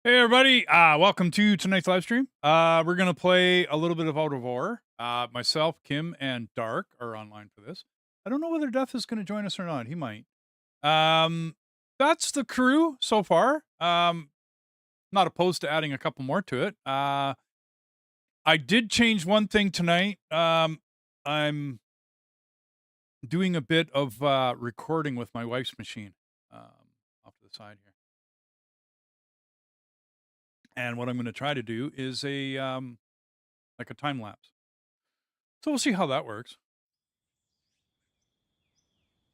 Hey everybody, welcome to tonight's live stream. We're gonna play a little bit of Out of War. Myself, Kim, and Dark are online for this. I don't know whether Death is gonna join us or not. He might. Um, that's the crew so far. Not opposed to adding a couple more to it. I did change one thing tonight. I'm doing a bit of recording with my wife's machine off to the side here. And what I'm going to try to do is a like a time lapse. So we'll see how that works.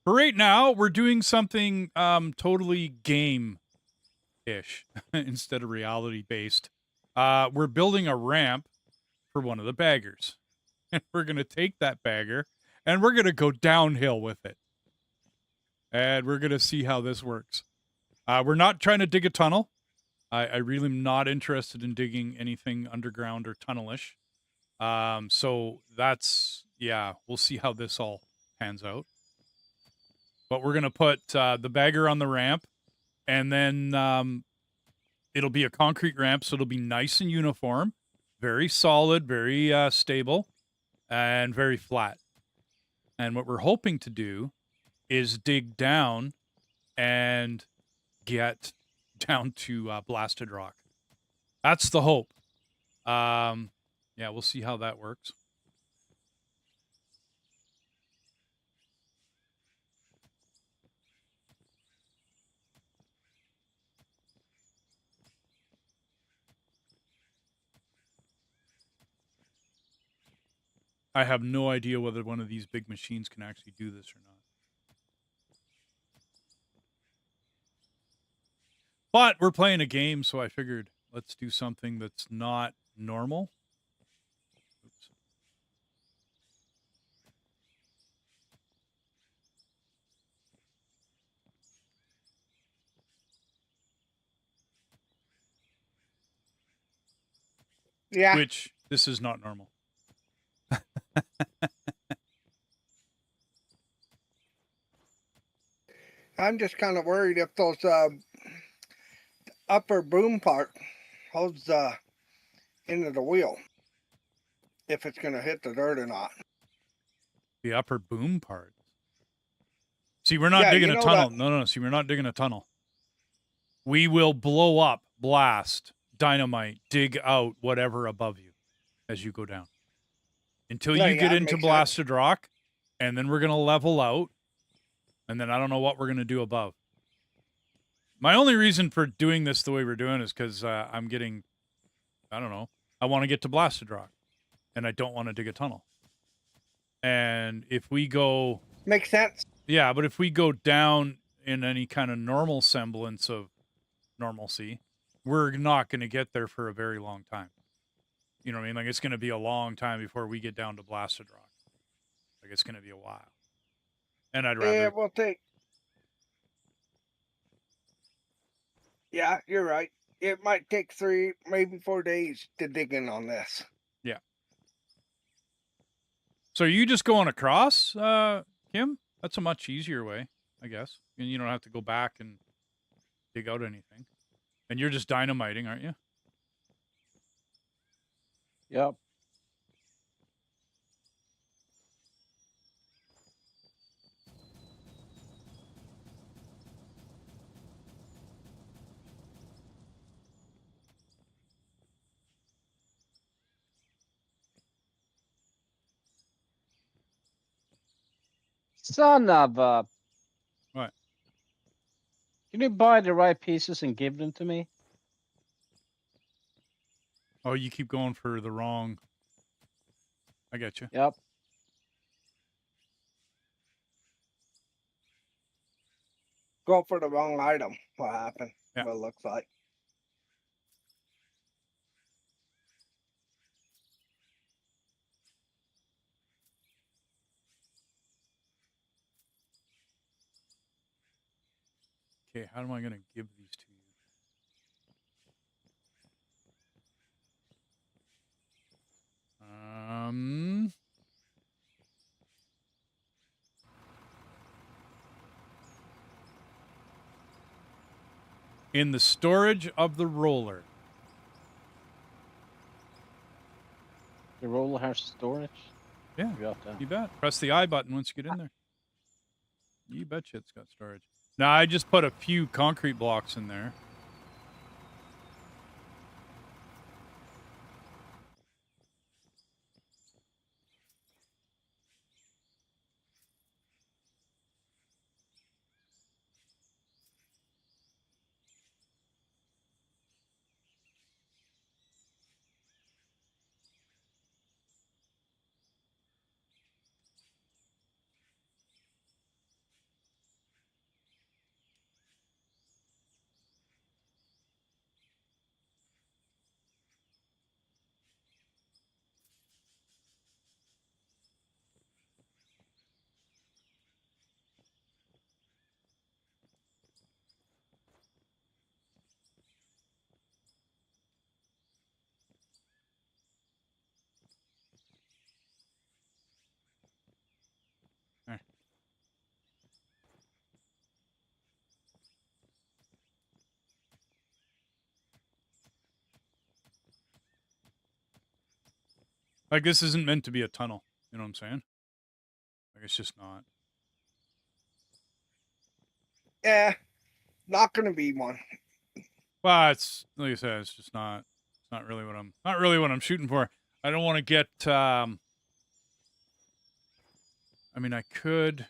For right now, we're doing something totally game-ish instead of reality-based. We're building a ramp for one of the baggers. And we're going to take that bagger and we're going to go downhill with it. And we're going to see how this works. We're not trying to dig a tunnel. I really am not interested in digging anything underground or tunnelish. So that's, yeah, we'll see how this all pans out. But we're going to put the bagger on the ramp, and then it'll be a concrete ramp, so it'll be nice and uniform, very solid, very stable, and very flat. And what we're hoping to do is dig down and get down to blasted rock. That's the hope. Yeah, we'll see how that works. I have no idea whether one of these big machines can actually do this or not. But we're playing a game, so I figured let's do something that's not normal. Oops. Yeah. Which, this is not normal. I'm just kind of worried if those upper boom part holds the end of the wheel, if it's going to hit the dirt or not. The upper boom part. See, we're not Yeah, digging you a know tunnel. that- No. See, we're not digging a tunnel. We will blow up, blast, dynamite, dig out whatever above you as you go down. Until No, you get yeah, into makes sense. blasted rock, and then we're going to level out, and then I don't know what we're going to do above. My only reason for doing this the way we're doing is because I'm getting, I don't know, I want to get to blasted rock, and I don't want to dig a tunnel. And if we go... Makes sense. Yeah, but if we go down in any kind of normal semblance of normalcy, we're not going to get there for a very long time. You know what I mean? Like, it's going to be a long time before we get down to blasted rock. Like, it's going to be a while. And I'd rather... It will take. Yeah, you're right. It might take 3, maybe 4 days to dig in on this. Yeah. So are you just going across, Kim? That's a much easier way, I guess. And you don't have to go back and dig out anything. And you're just dynamiting, aren't you? Yep. Son of a... What? Can you buy the right pieces and give them to me? Oh, you keep going for the wrong... I get you. Yep. Go for the wrong item. What happened? Yeah. What it looks like. Okay, how am I going to give these to you? in the storage of the roller. The roller has storage. Yeah, You got that. you bet. Press the I button once you get in there. You betcha it's got storage. Now, I just put a few concrete blocks in there. There. Like, this isn't meant to be a tunnel. You know what I'm saying? Like, it's just not. Yeah, not gonna be one. Well, it's like I said, it's just not. It's not really what I'm shooting for. I don't want to get. I mean, I could.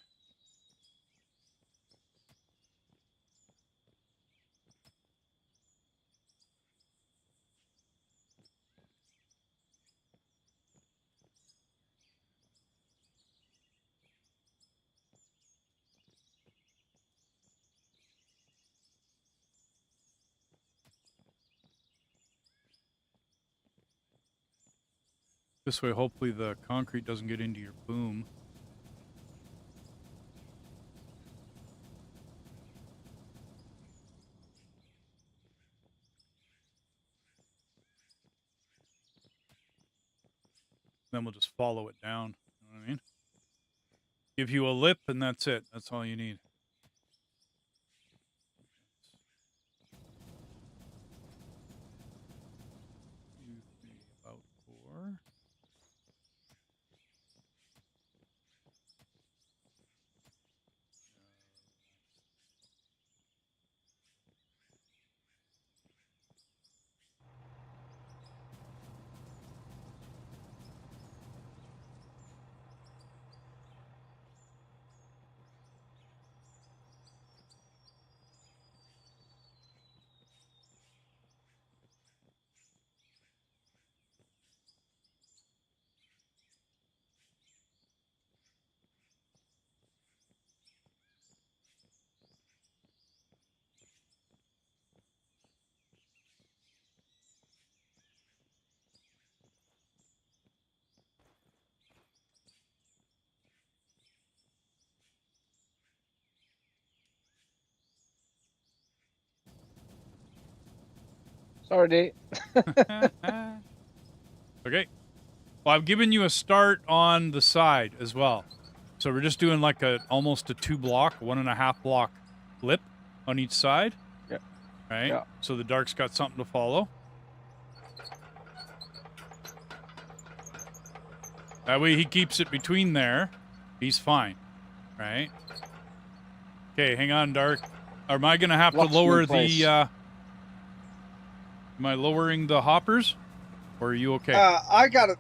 This way, hopefully, the concrete doesn't get into your boom. Then we'll just follow it down. You know what I mean? Give you a lip, and that's it. That's all you need. Two, three, about four. Sorry, D. Okay. Well, I've given you a start on the side as well. So we're just doing like almost a 2-block, 1.5 block lip on each side. Yeah. Right? Yeah. So the dark's got something to follow. That way he keeps it between there. He's fine. Right? Okay, hang on, Dark. Or am I going to have Blocks to lower in place. the... Am I lowering the hoppers? Or are you okay? I got it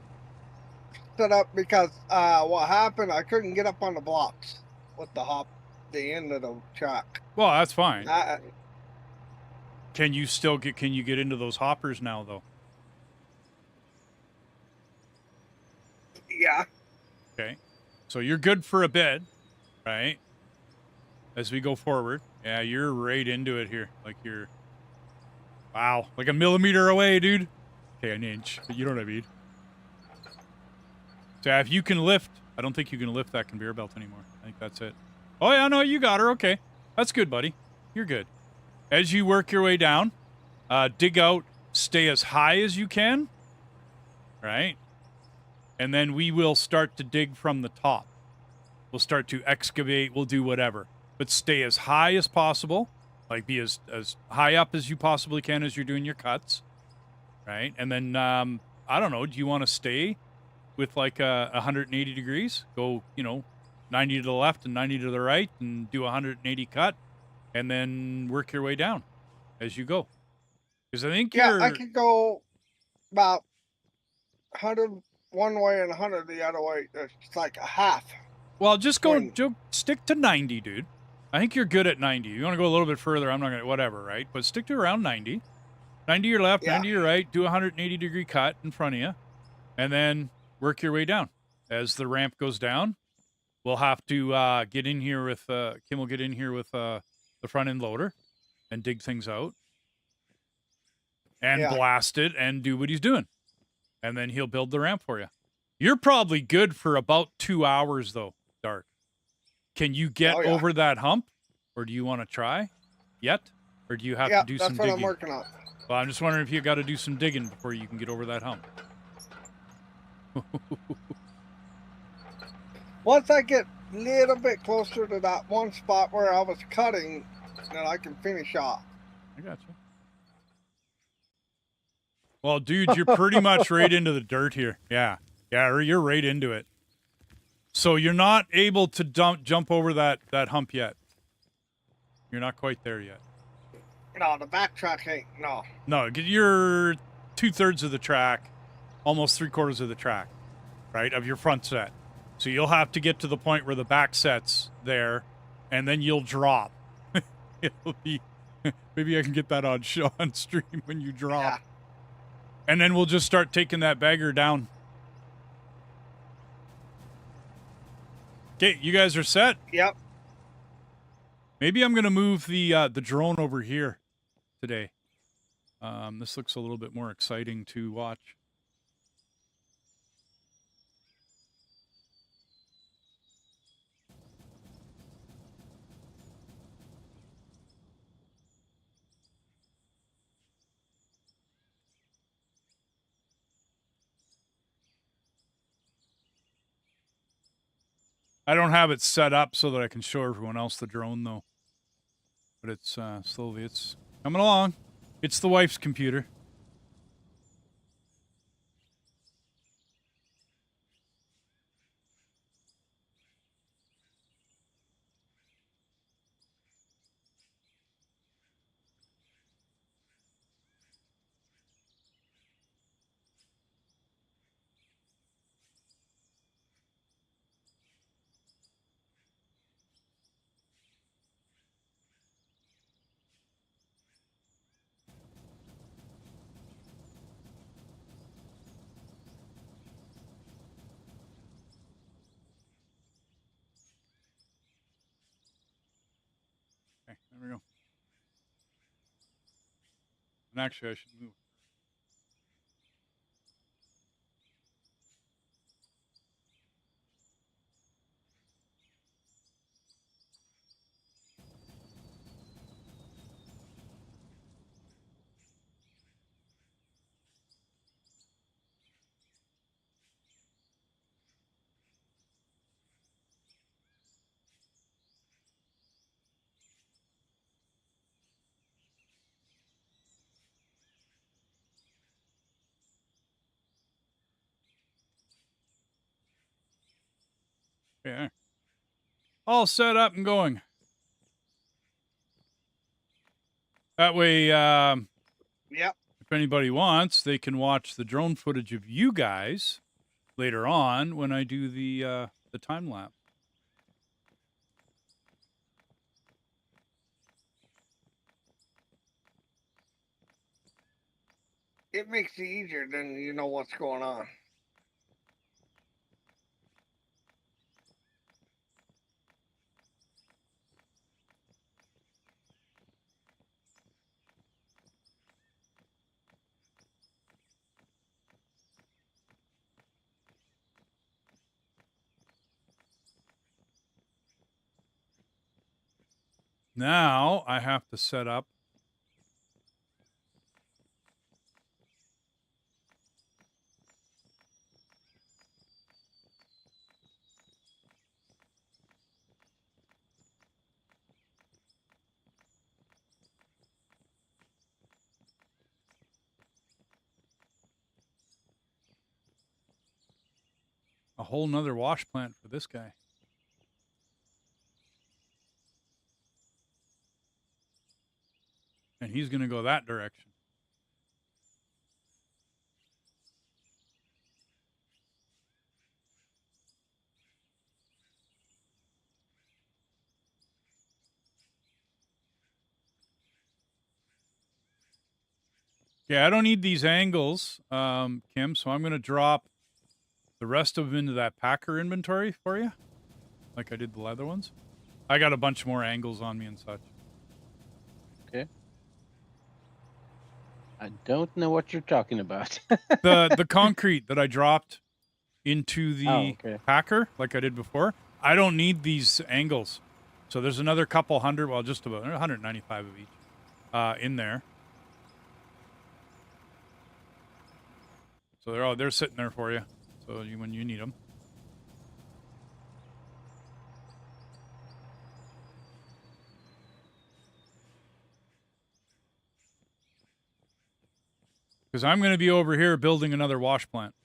set up because what happened, I couldn't get up on the blocks with the end of the track. Well, that's fine. I, Can you get into those hoppers now, though? yeah. Okay. So you're good for a bit, right? As we go forward. Yeah, you're right into it here. Like you're... Wow. Like a millimeter away, dude. Okay, an inch. But you know what I mean. So if you can lift... I don't think you can lift that conveyor belt anymore. I think that's it. Oh, yeah, no, you got her. Okay. That's good, buddy. You're good. As you work your way down, dig out, stay as high as you can. Right? And then we will start to dig from the top. We'll start to excavate. We'll do whatever. But stay as high as possible. Like be as high up as you possibly can as you're doing your cuts, right? And then I don't know. Do you want to stay with like 180 degrees? Go, 90 to the left and 90 to the right, and do 180 cut, and then work your way down as you go. Because I think Yeah, I you're could go about 100 one way and 100 the other way. It's like a half. well. Just swing. stick to 90, dude. I think you're good at 90. You want to go a little bit further? I'm not gonna whatever, right? But stick to around 90. 90 your left, Yeah. 90 your right. Do a 180-degree cut in front of you, and then work your way down. As the ramp goes down, we'll have to get in here with Kim. Will get in here with the front end loader and dig things out and Yeah. blast it and do what he's doing, and then he'll build the ramp for you. You're probably good for about 2 hours though, Dark. Can you get Oh, yeah. over that hump, or do you want to try yet, or do you have to do some that's what digging? I'm working on. Well, I'm just wondering if you got to do some digging before you can get over that hump. Once I get a little bit closer to that one spot where I was cutting, then I can finish off. I got you. Well, dude, you're pretty much right into the dirt here. Yeah, you're right into it. So you're not able to jump over that hump yet. You're not quite there yet. No, the backtrack ain't. No. No, you're 2/3 of the track, almost 3/4 of the track, right, of your front set. So you'll have to get to the point where the back set's there, and then you'll drop. It'll be maybe I can get that on stream when you drop. Yeah. And then we'll just start taking that bagger down. Okay, you guys are set? Yep. Maybe I'm going to move the drone over here today. This looks a little bit more exciting to watch. I don't have it set up so that I can show everyone else the drone, though. But it's slowly, it's coming along. It's the wife's computer. Okay, there we go. And actually, I should move. Okay. All set up and going. That way, Yep. if anybody wants, they can watch the drone footage of you guys later on when I do the time lapse. It makes it easier, then you know what's going on. Now I have to set up. a whole nother wash plant for this guy. And he's going to go that direction. Yeah, I don't need these angles, Kim, so I'm going to drop the rest of them into that packer inventory for you, like I did the leather ones. I got a bunch more angles on me and such. Okay. I don't know what you're talking about. The concrete that I dropped into the okay. packer, like I did before, I don't need these angles. So there's another couple hundred, well, just about 195 of each in there. So they're sitting there for you. So when you need them. Because I'm going to be over here building another wash plant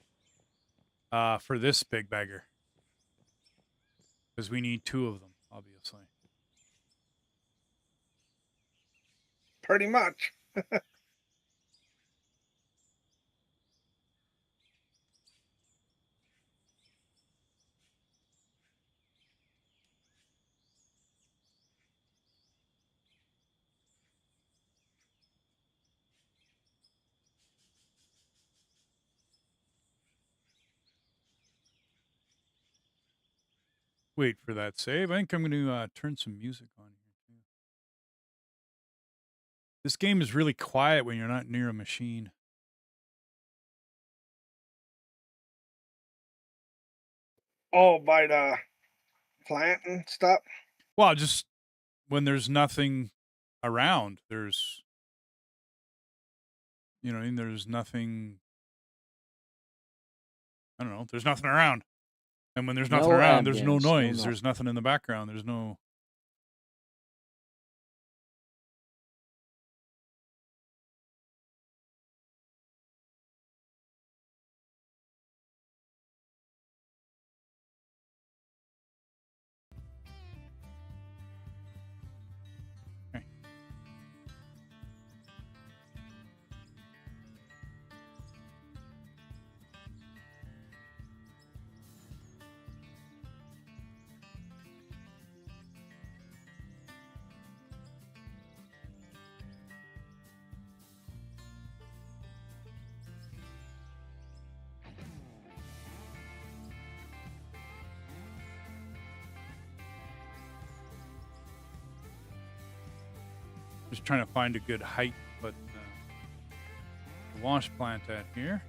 for this big bagger. Because we need 2 of them, obviously. Pretty much. Wait for that save. I think I'm going to turn some music on here, too. This game is really quiet when you're not near a machine. Oh, by the plant and stuff. Well, just when there's nothing around, there's, you know, and there's nothing, I don't know, there's nothing around. And when there's nothing No around, there's no ambience, no noise. no- There's nothing in the background. There's no... Okay. Just trying to find a good height, but the wash plant at here.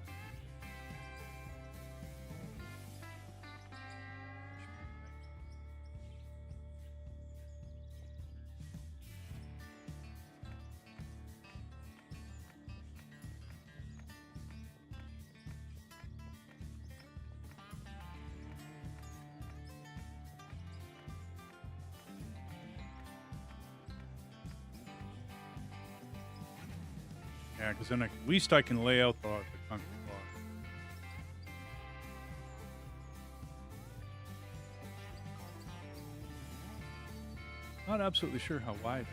Yeah, because then at least I can lay out the concrete block. Not absolutely sure how wide.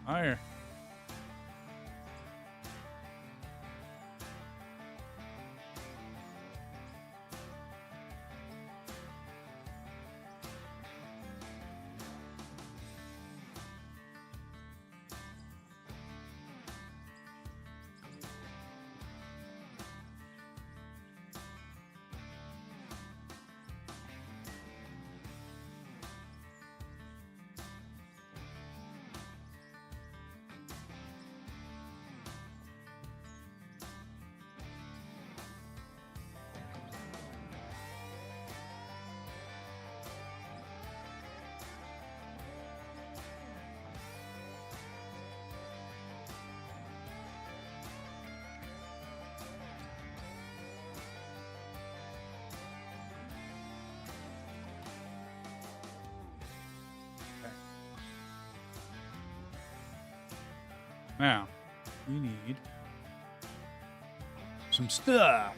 Higher. Now, we need some stuff.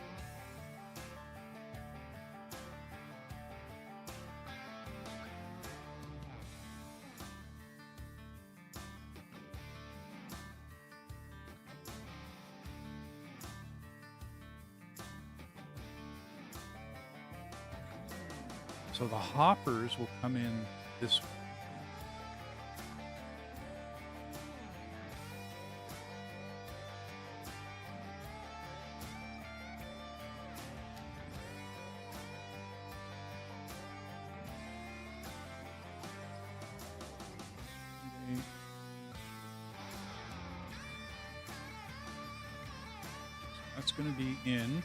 So the hoppers will come in this way. That's going to be in.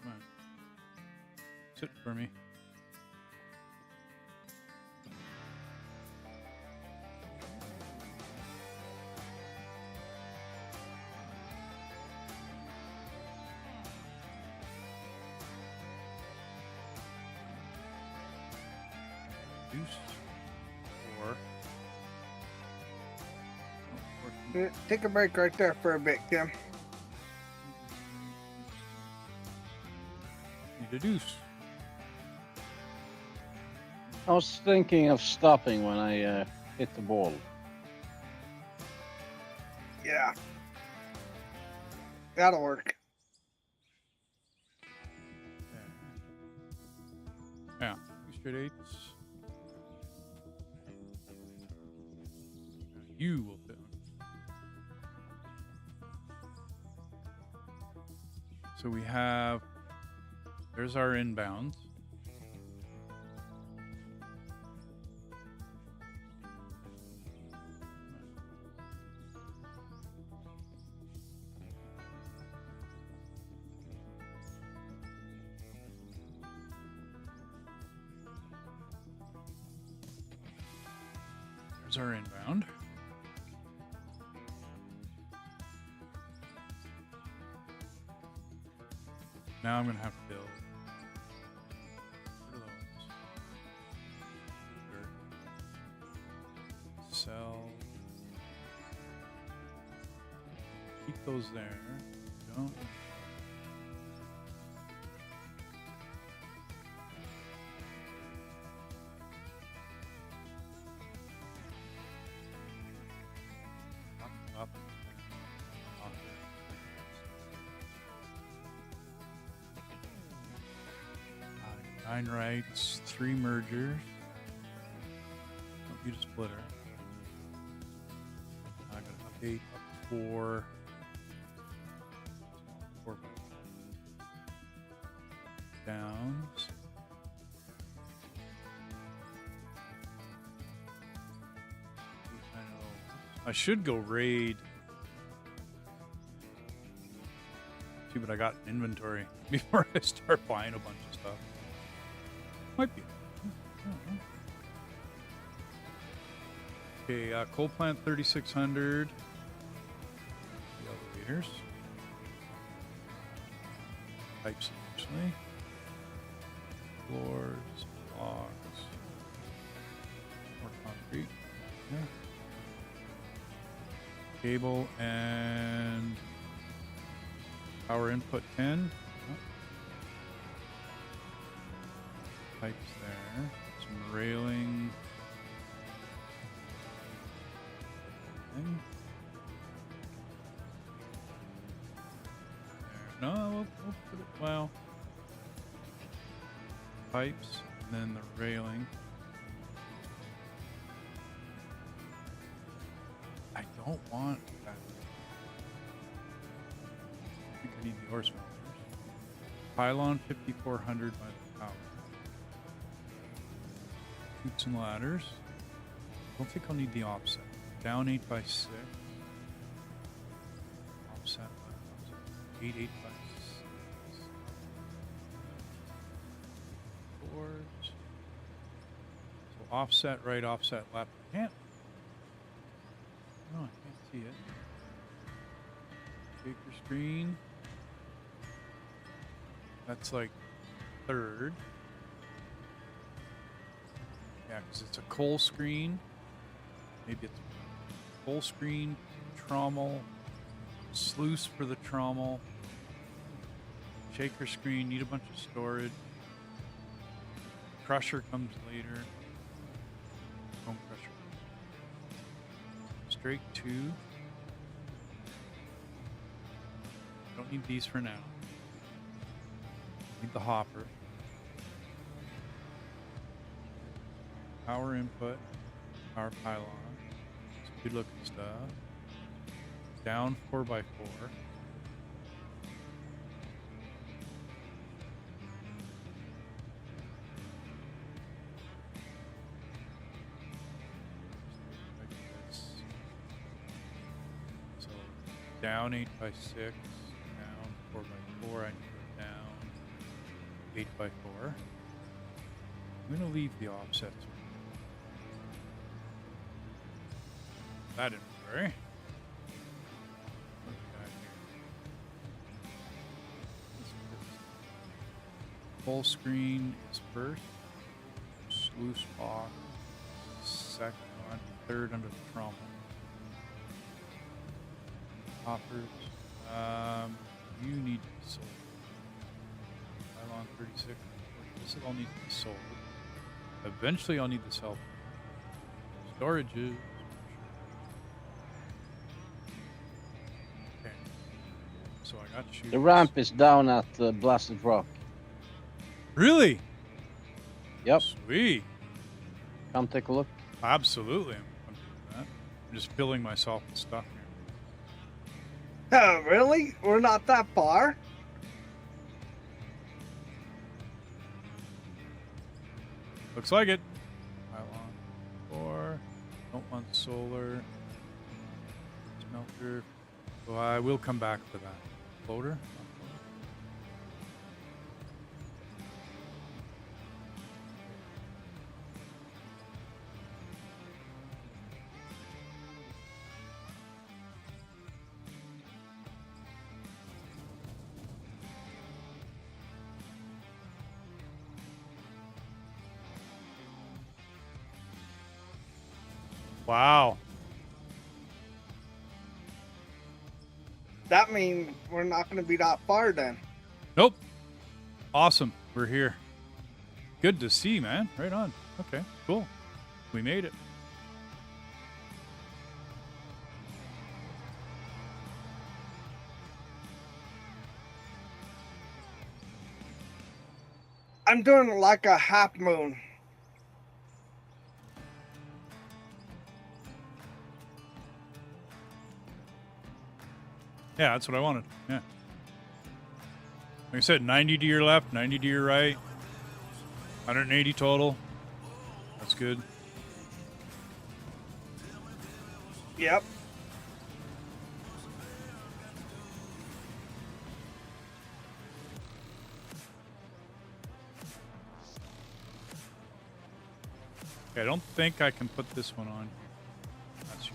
Come on. Sit for me. Take a break right there for a bit, Kim. Need a deuce. I was thinking of stopping when I hit the ball. Yeah. That'll work. Yeah. 2 straight eights. You will fit. So we have, there's our inbounds. There's our inbound. Now I'm going to have to build. What are those? Sell. Keep those there. Don't. Up. 9 rights, 3 mergers. Don't need a splitter. I'm going to update up to 4. 4 downs. I should go raid. See what I got in inventory before I start buying a bunch of stuff. Might be. Okay, coal plant 3600. The elevators. Pipes eventually. Floors, blocks. More concrete. Yeah. Cable and Power input 10. Oh. Pipes there. Some railing. There. No, we'll put it, well, pipes, and then the railing. I don't want that. I think I need the horse mounters. Pylon 5400 by the power. Chutes and ladders. I don't think I'll need the offset. Down 8x6. Offset. 8 8x6. Boards. So offset right, offset left. I can't. No, I can't see it. Shaker screen. That's like third. Yeah, because it's a coal screen. Maybe it's a coal screen, trommel, sluice for the trommel, shaker screen, need a bunch of storage. Crusher comes later. Home crusher. Straight 2. Don't need these for now. Need the hopper. Power input. Power pylon. Some good looking stuff. Down 4x4. So down 8x6, down 4x4. I need to go down 8x4. I'm going to leave the offsets. That inventory. What do we got here? Full screen is first. Sluice box. Second one. Third under the trommel. Hoppers. You need to be sold. Pylon 36. This will all need to be sold. Eventually I'll need this help. Storages. Okay. So I got shoes. The ramp is down at Blasted Rock. Really? Yep. Sweet. Come take a look. Absolutely. I'm doing that. I'm just filling myself with stuff here. Oh, really? We're not that far? Looks like it. Pylon 4. Don't want solar. Smelter. So I will come back for that. Floater. Wow. That means we're not going to be that far then. Nope. Awesome. We're here. Good to see, man. Right on. Okay, cool. We made it. I'm doing like a half moon. Yeah, that's what I wanted. Yeah. Like I said, 90 to your left, 90 to your right. 180 total. That's good. Yep. Okay, I don't think I can put this one on. That's you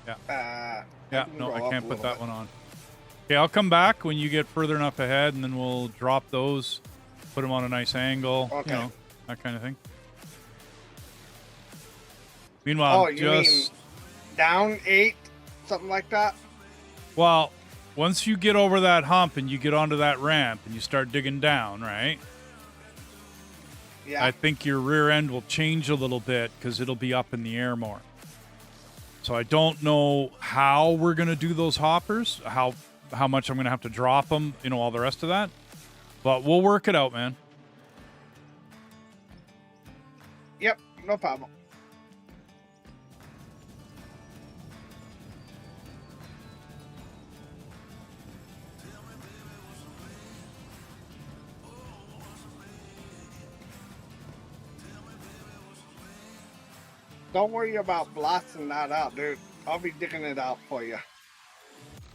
up. Yeah. Yeah, no, I can't put that one on. Okay, I'll come back when you get further enough ahead, and then we'll drop those, put them on a nice angle, Okay. you know, that kind of thing. Meanwhile, Oh, you mean down 8, something like that? well, once you get over that hump and you get onto that ramp and you start digging down, right? Yeah. I think your rear end will change a little bit because it'll be up in the air more. So I don't know how we're going to do those hoppers, how much I'm going to have to drop them, all the rest of that. But we'll work it out, man. Yep, no problem. Don't worry about blasting that out, dude. I'll be digging it out for you.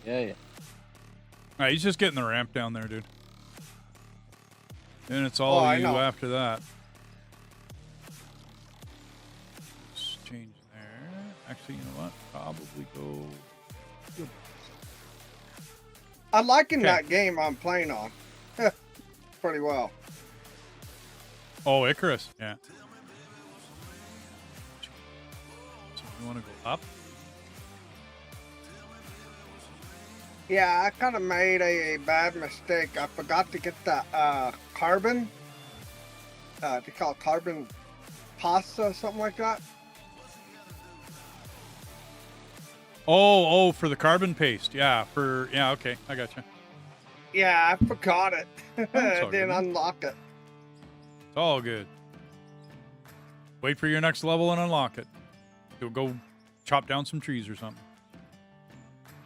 Yeah. All right, he's just getting the ramp down there, dude. And it's all I you know. after that. Let's change there. Actually, you know what? Probably go. I'm liking Okay. that game I'm playing on. Pretty well. Oh, Icarus. Yeah. So you want to go up? Yeah, I kind of made a bad mistake. I forgot to get the carbon. They call it carbon pasta or something like that. Oh, for the carbon paste. Yeah, okay. I got you. Yeah, I forgot it. That's all Didn't good. unlock it. It's all good. Wait for your next level and unlock it. You'll go chop down some trees or something.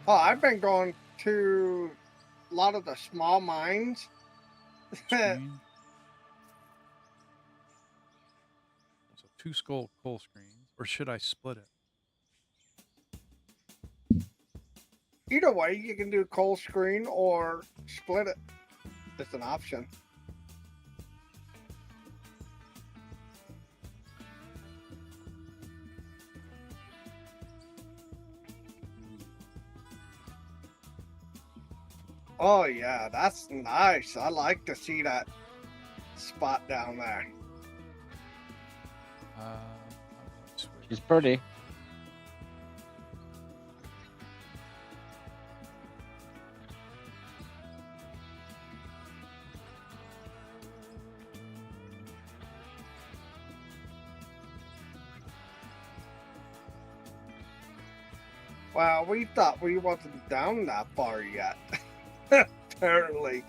Oh, I've been going to a lot of the small mines. Screen. So 2 coal screens. Or should I split it? Either way, you can do coal screen or split it. It's an option. Oh yeah, that's nice. I like to see that spot down there. Switch. She's pretty. Wow, we thought we wasn't down that far yet. Apparently.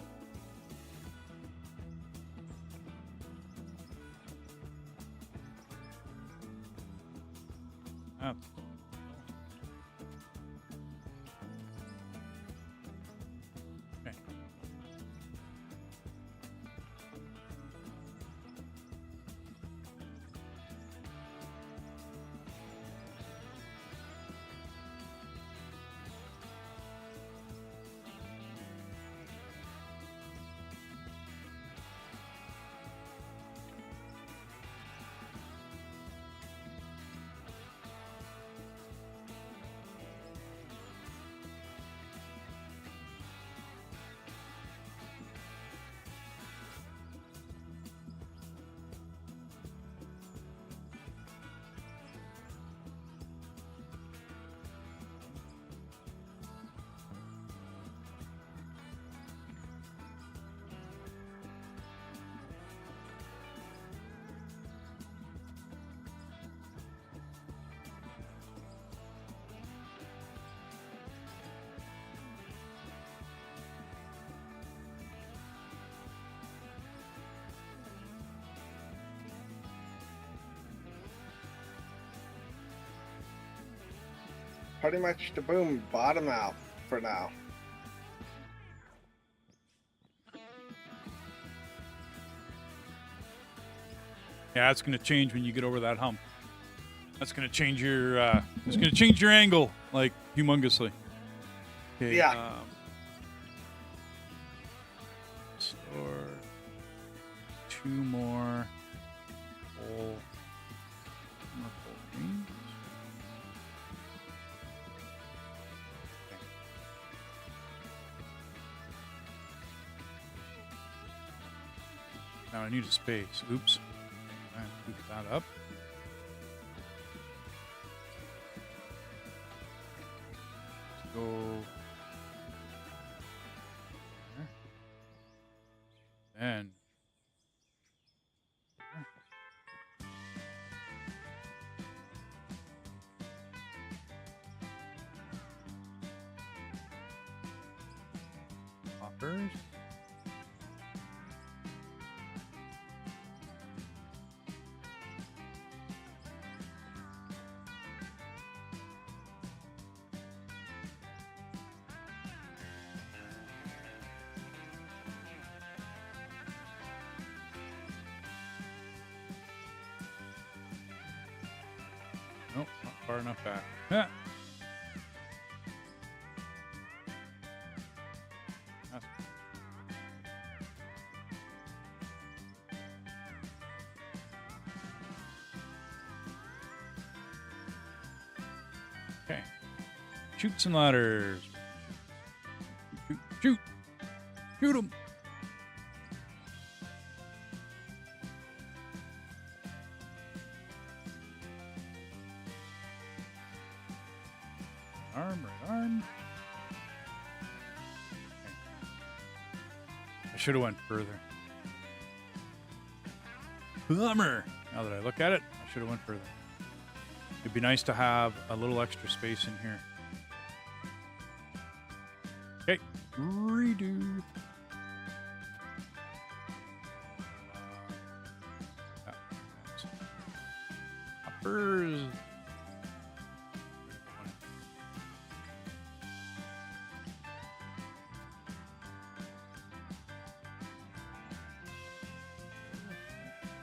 Oh. Okay. Pretty much the boom bottom out for now. Yeah, it's going to change when you get over that hump. That's going to change your it's going to change your angle like humongously. Okay, Yeah. Store 2 more coal. Greens. Now I need a space. Oops. All right, scoop that up. Let's go First. Nope, not far enough back. Yeah. That's okay. Shoots and ladders. Shoot, shoot, shoot 'em. Arm, right arm. Okay. I should have went further. Bummer. Now that I look at it, I should have went further. It'd be nice to have a little extra space in here. Okay, redo. Hoppers.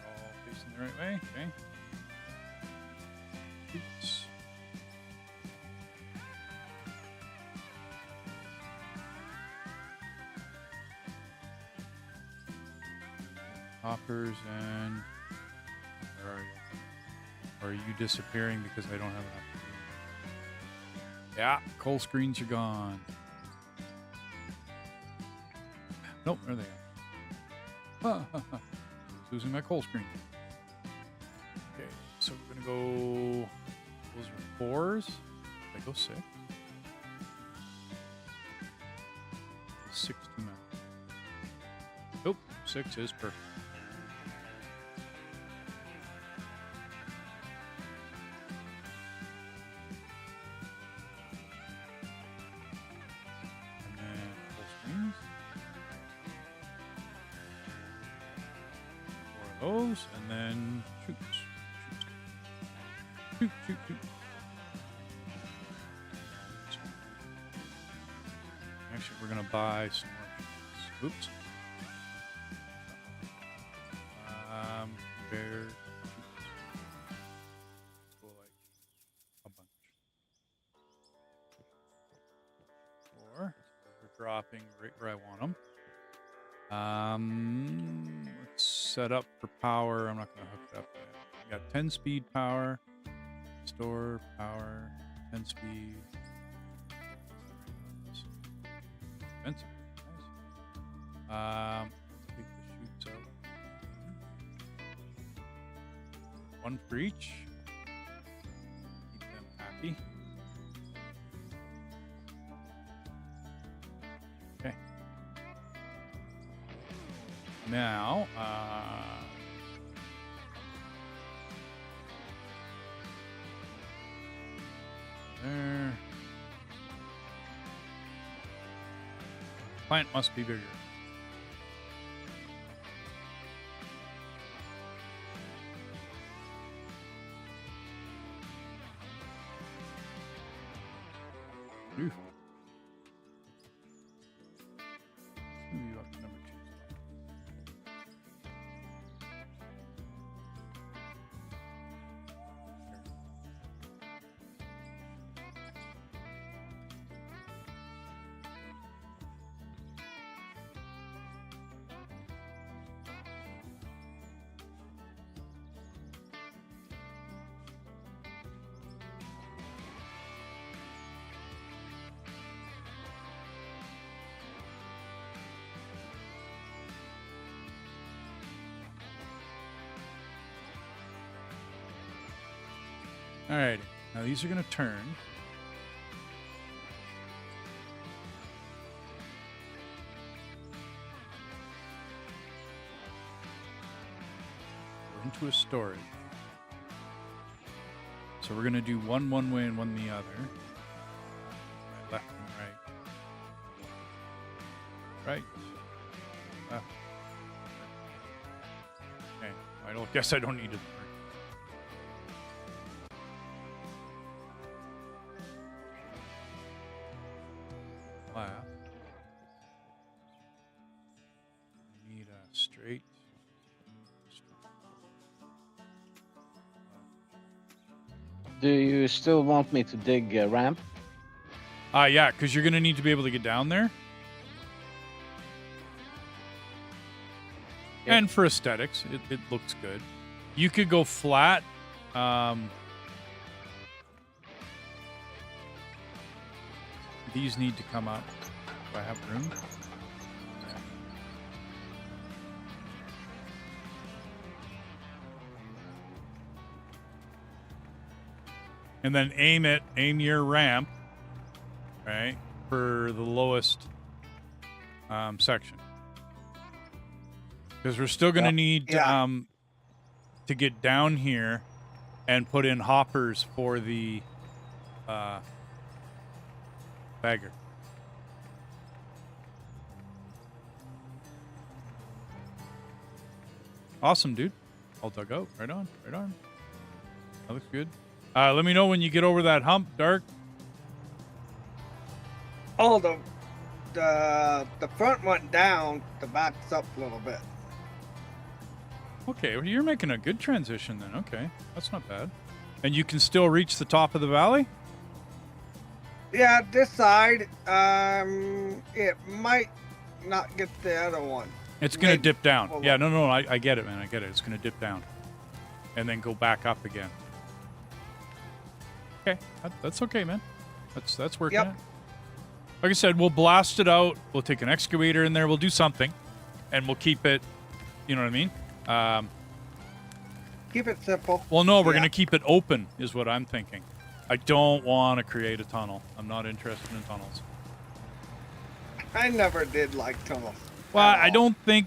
All facing the right way. Okay. Oops. Hoppers and where are you? Or are you disappearing because I don't have enough to do? Yeah, coal screens are gone. Nope, there they are. Losing my coal screen. Okay, so we're gonna go. Those are 4s. Did I go 6? 6 too many. Nope, 6 is perfect. And then full screens. 4 of those, and then shoots. Shoot, shoot, shoot. Actually, we're gonna buy some more shoots. Oops. Bear shoots. Let's go like a bunch. 4. We're dropping right where I want them. Let's set up for power. I'm not gonna hook it up yet. We got 10 speed power. Store power, 10 speed. Expensive. Nice. Take the shoots out. 1 for each. Keep them happy. Okay. Now, there. Plant must be bigger. Oof. Move you up to number 2. All right, now these are going to turn. We're into a storage. So we're going to do one way and one the other. Right, left and right. Right. Okay. I don't guess I don't need it. Left. I need a straight. Do you still want me to dig a ramp? Yeah, because you're gonna need to be able to get down there. Yep. And for aesthetics, it looks good. You could go flat. These need to come up. Do I have room? And then aim your ramp, right, for the lowest section. Because we're still going to need to get down here and put in hoppers for the bagger. Awesome, dude. All dug out. Right on. Right on. That looks good. Let me know when you get over that hump, Dark. Oh, the front went down, the back's up a little bit. Okay, well, you're making a good transition then. Okay, that's not bad. And you can still reach the top of the valley? Yeah, this side, it might not get the other one. It's going to Maybe. dip down. Well, Yeah, no, I get it, man. I get it. It's going to dip down. And then go back up again. Okay, that's okay, man. That's working. Yep. Out. Like I said, we'll blast it out. We'll take an excavator in there. We'll do something. And we'll keep it, you know what I mean? Keep it simple. Well, no, we're going to keep it open is what I'm thinking. I don't want to create a tunnel. I'm not interested in tunnels. I never did like tunnels. Well, at I all. don't think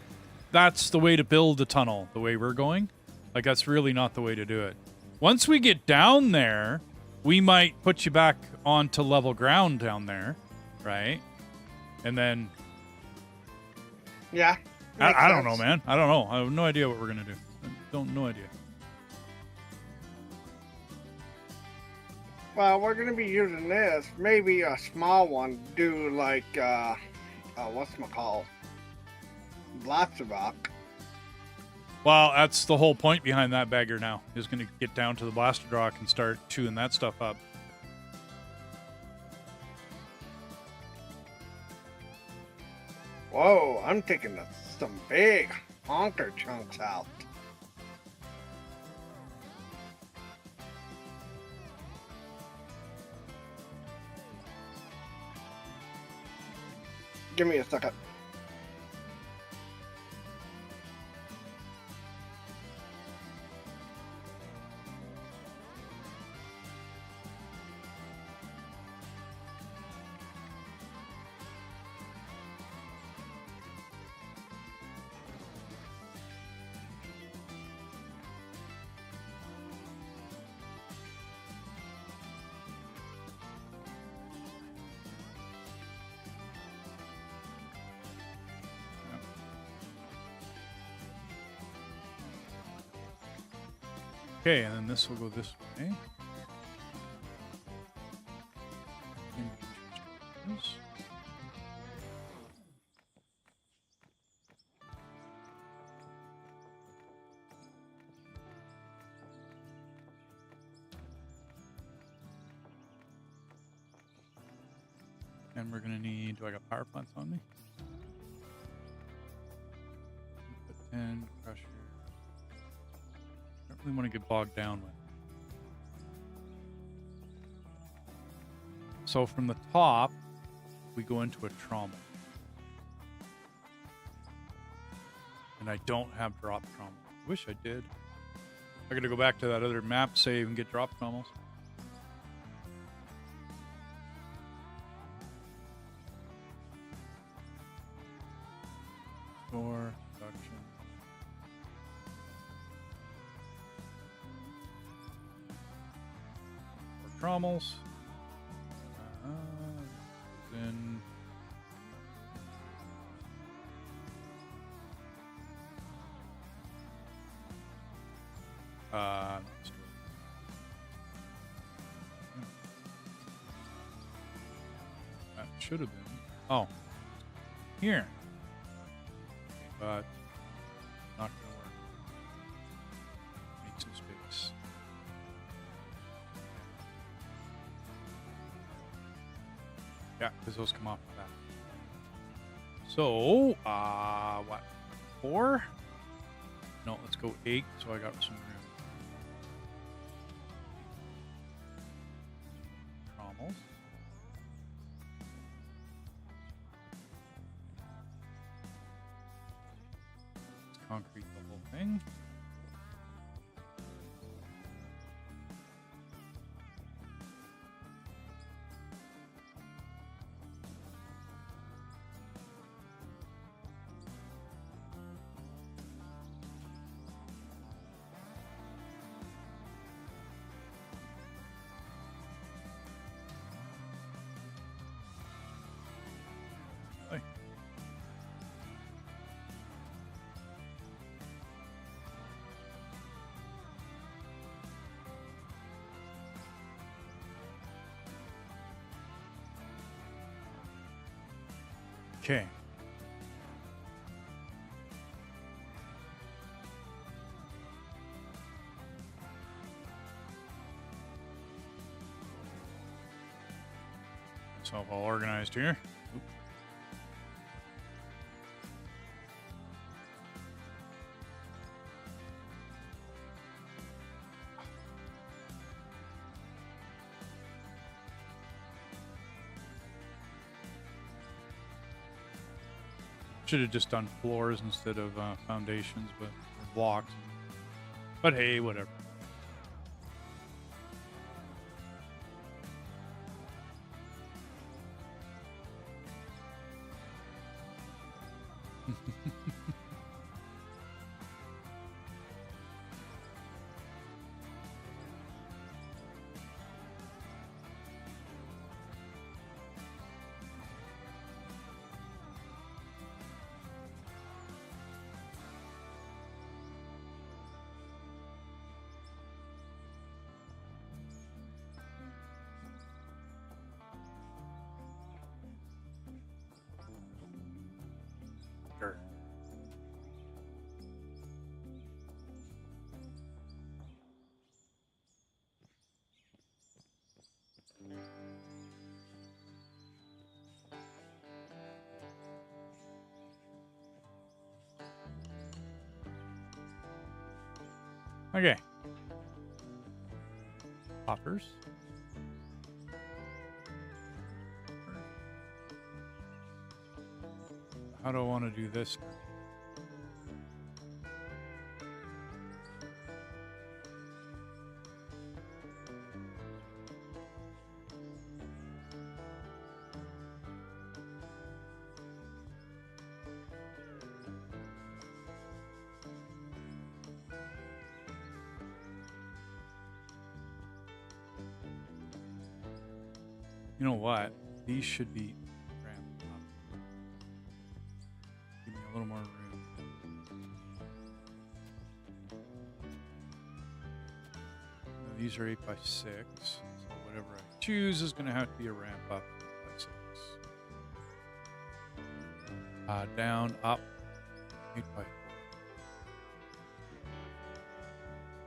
that's the way to build a tunnel, the way we're going. Like, that's really not the way to do it. Once we get down there, we might put you back onto level ground down there, right? And then... Yeah. I don't know, makes sense. man. I don't know. I have no idea what we're going to do. No idea. Well, we're gonna be using this. Maybe a small one. Do like what's-my-call? Blaster rock. Well, that's the whole point behind that bagger now, is going to get down to the blaster rock and start chewing that stuff up. Whoa, I'm taking some big honker chunks out. Give me a second. Okay, and then this will go this way. And we're gonna need, do I got power plants on me? Put 10 crusher. Don't really want to get bogged down with. So from the top, we go into a trommel. And I don't have drop trommel. Wish I did. I gotta go back to that other map save and get drop trommels. For production. For trommels. Then That should have been. Oh, here. But not gonna work. Need some space. Yeah, because those come off the back. So, what? 4? No, let's go 8. So I got some room. Trommels. Let's concrete the whole thing. Hey. Okay. So all organized here. Oop. Should have just done floors instead of foundations, but or blocks. But hey, whatever. Sure. Okay. Poppers. How do I want to do this now? You know what? These should be ramped up. Give me a little more room. Now, these are 8 by 6. So whatever I choose is going to have to be a ramp up 8 by 6. Down, up, 8 by 4.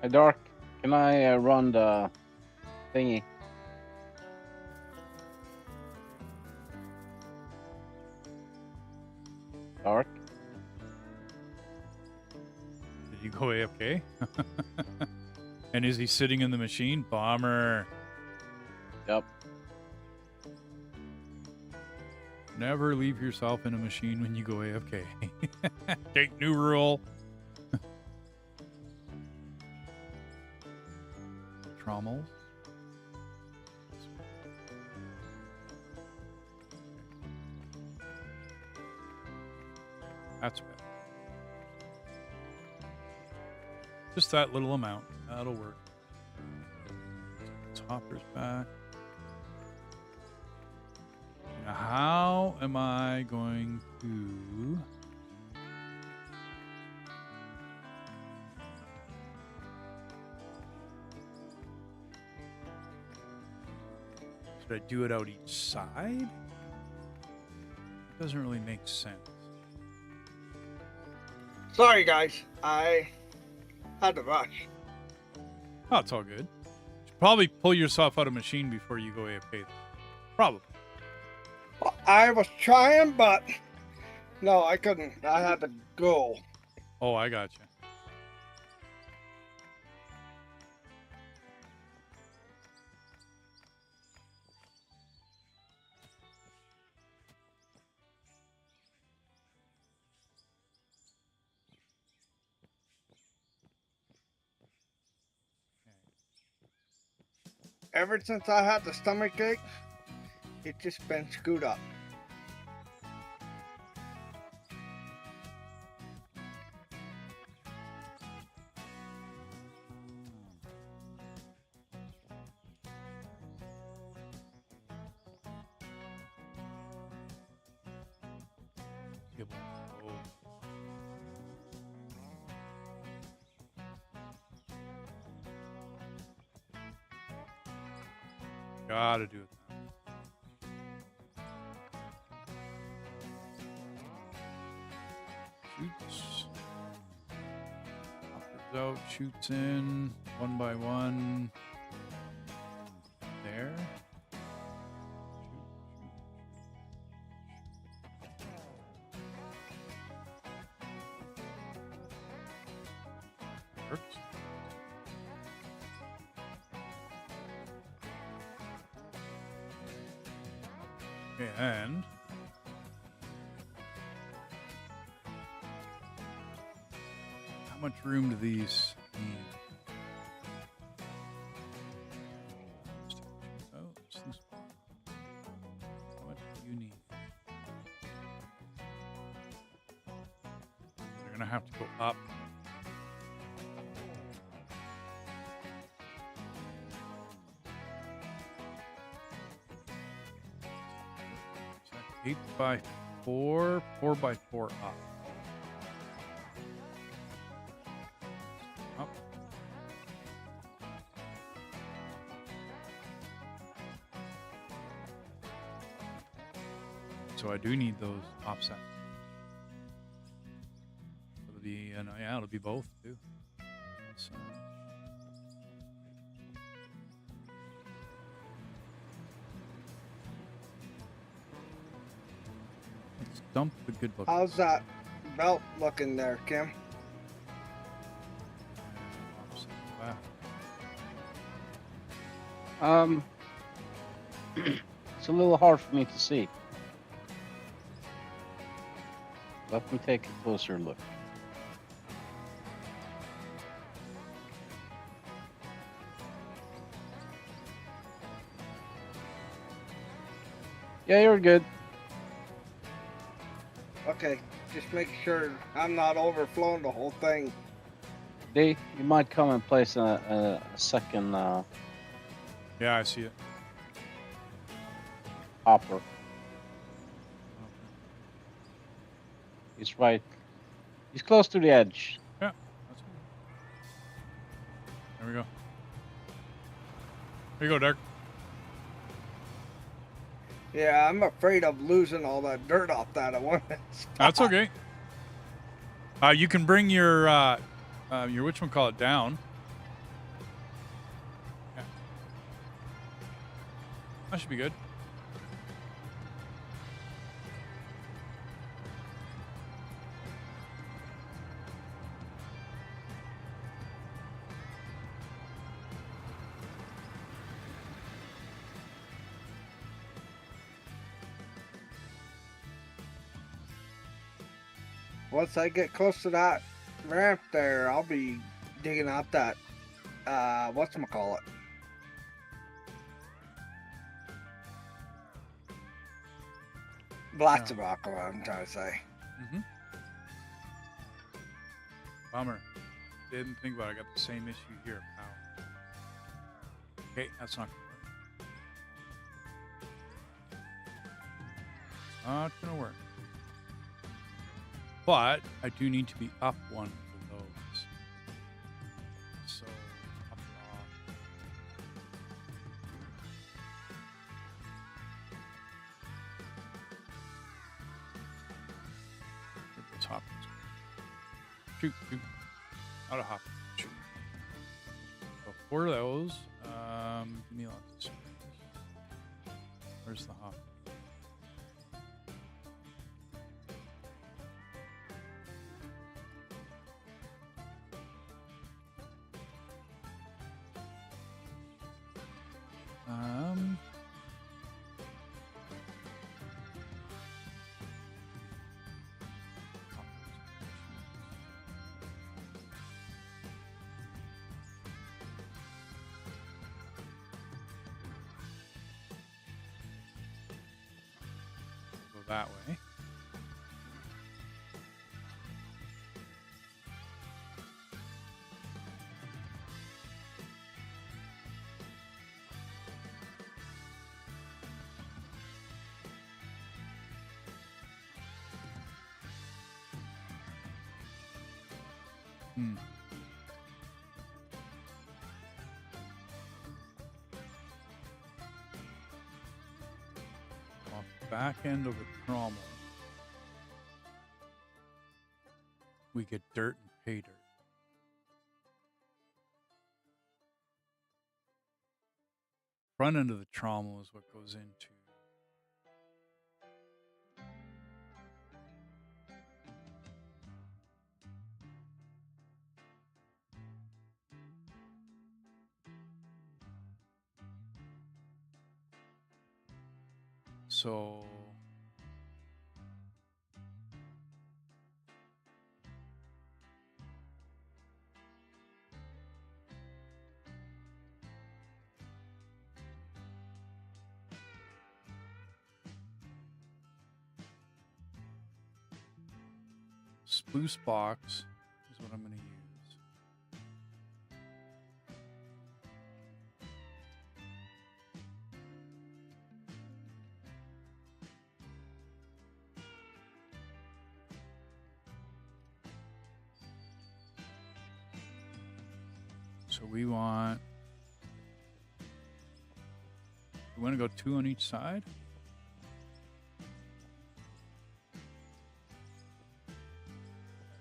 Hey, Dark, can I run the thingy? Dark? Did you go AFK? And is he sitting in the machine? Bomber. Yep. Never leave yourself in a machine when you go AFK. Take new rule. Trommels. That's better. Just that little amount. That'll work. Toppers back. Now, how am I going to... Should I do it out each side? Doesn't really make sense. Sorry, guys. I had to rush. Oh, it's all good. You should probably pull yourself out of machine before you go AFK. Probably. Well, I was trying, but no, I couldn't. I had to go. Oh, I got you. Ever since I had the stomach ache, it's just been screwed up. Oh. Gotta do it now. Shoots. Poppers out, shoots in, one by one. There. Works. Okay, and how much room do these need? Oh, it's this one. How much do you need? They're gonna have to go up. Eight by 4, 4 by 4 up. Up. So I do need those offsets. It'll be, yeah, it'll be both too. So. Let's dump the good book. How's that belt looking there, Kim? Wow. It's a little hard for me to see. Let me take a closer look. Yeah, you're good. Okay, just make sure I'm not overflowing the whole thing. D, you might come and place a second Yeah, I see it. hopper. He's right. He's close to the edge. Yeah, that's good. There we go. Here you go, Derek. Yeah, I'm afraid of losing all that dirt off that at one spot. That's okay. You can bring your whatchamacallit down. Yeah. That should be good. Once I get close to that ramp there, I'll be digging out that, whatchamacallit. Lots of aqua, I'm trying to say. Mm-hmm. Bummer. Didn't think about it. I got the same issue here. Ow. Okay, that's not gonna work. Not gonna work. But I do need to be up one for those. So up Let's hop. Shoot, shoot. Not a hop. Shoot. So for those, give me lots of space. Where's the hop? Go that way. Off the back end of the trommel, we get dirt and pay dirt. Front end of the trommel is what goes into so spruce box is what I'm going to use. So we want to go 2 on each side.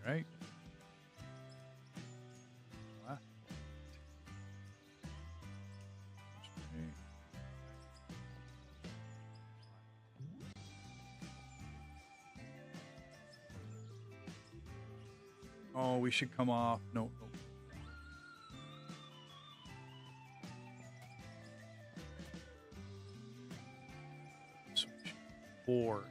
All right. Wow. Oh, we should come off. No, no. So we should 4.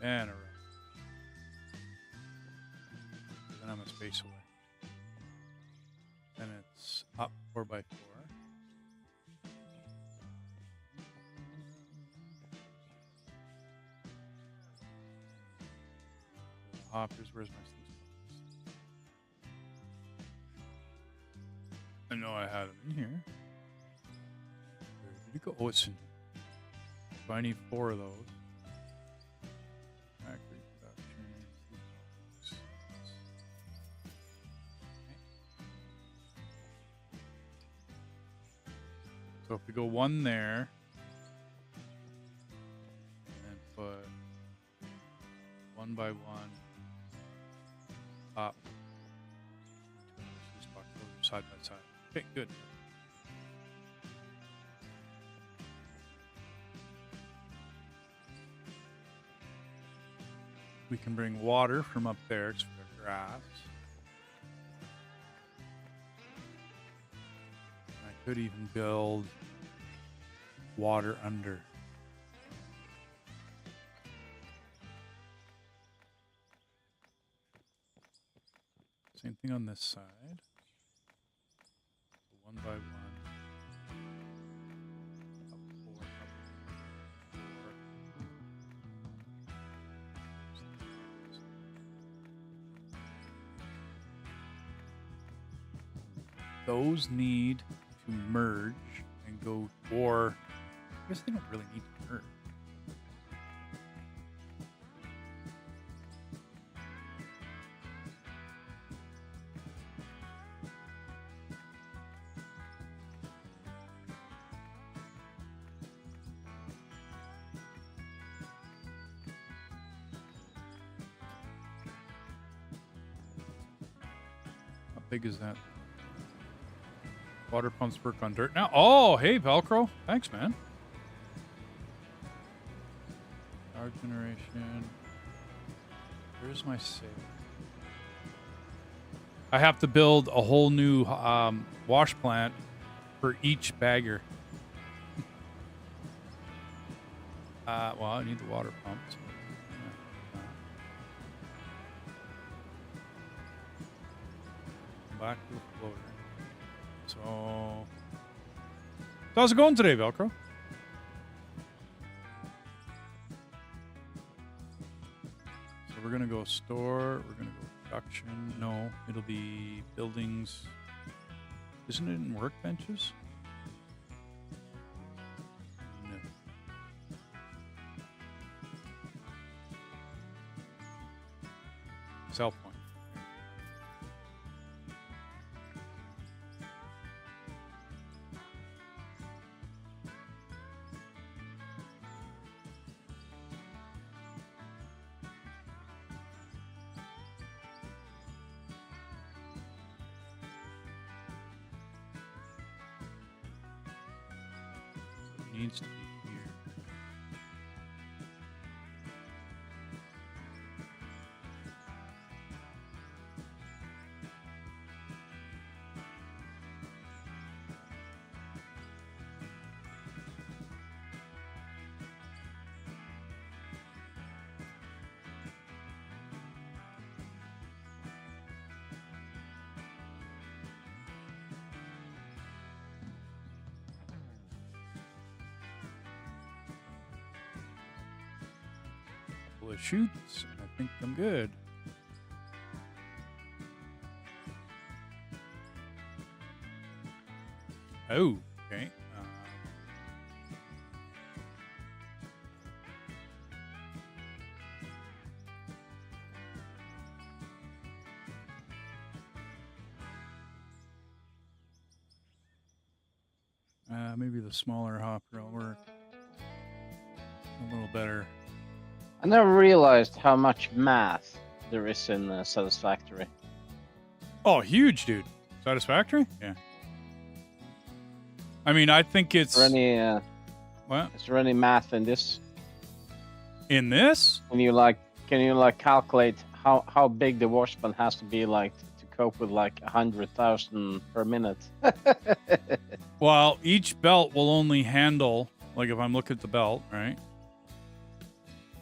And around. Then I'm a space away. Then it's up 4x4. Hoppers, where's my sluice box? I know I had them in here. Where did it go? Oh, it's in here. So I need 4 of those. Factory production. Sluice box. Okay. So if we go 1 there, and then put 1 by 1 up, sluice box over side by side. Okay, good. We can bring water from up there because we have grass. I could even build water under. Same thing on this side. So 1 by 1. Up 4, up 4. Those need to merge and go, or I guess they don't really need to merge. big is that? Water pumps work on dirt now. Oh, hey, Velcro. Thanks, man. Power generation. Where's my save? I have to build a whole new wash plant for each bagger. Well, I need the water pumps. Back to the floater. So, how's it going today, Velcro? So we're gonna go store. We're gonna go production. No, it'll be buildings. Isn't it in workbenches? No. Sell point. Needs to be here. Couple of shoots. I think I'm good. Oh, okay. Maybe the smaller hopper will work a little better. I never realized how much math there is in Satisfactory. Oh, huge, dude. Satisfactory? Yeah. I mean, I think it's... Is there any, what? Is there any math in this? In this? Can you calculate how big the washpan has to be to cope with 100,000 per minute? Well, each belt will only handle, if I'm looking at the belt, right?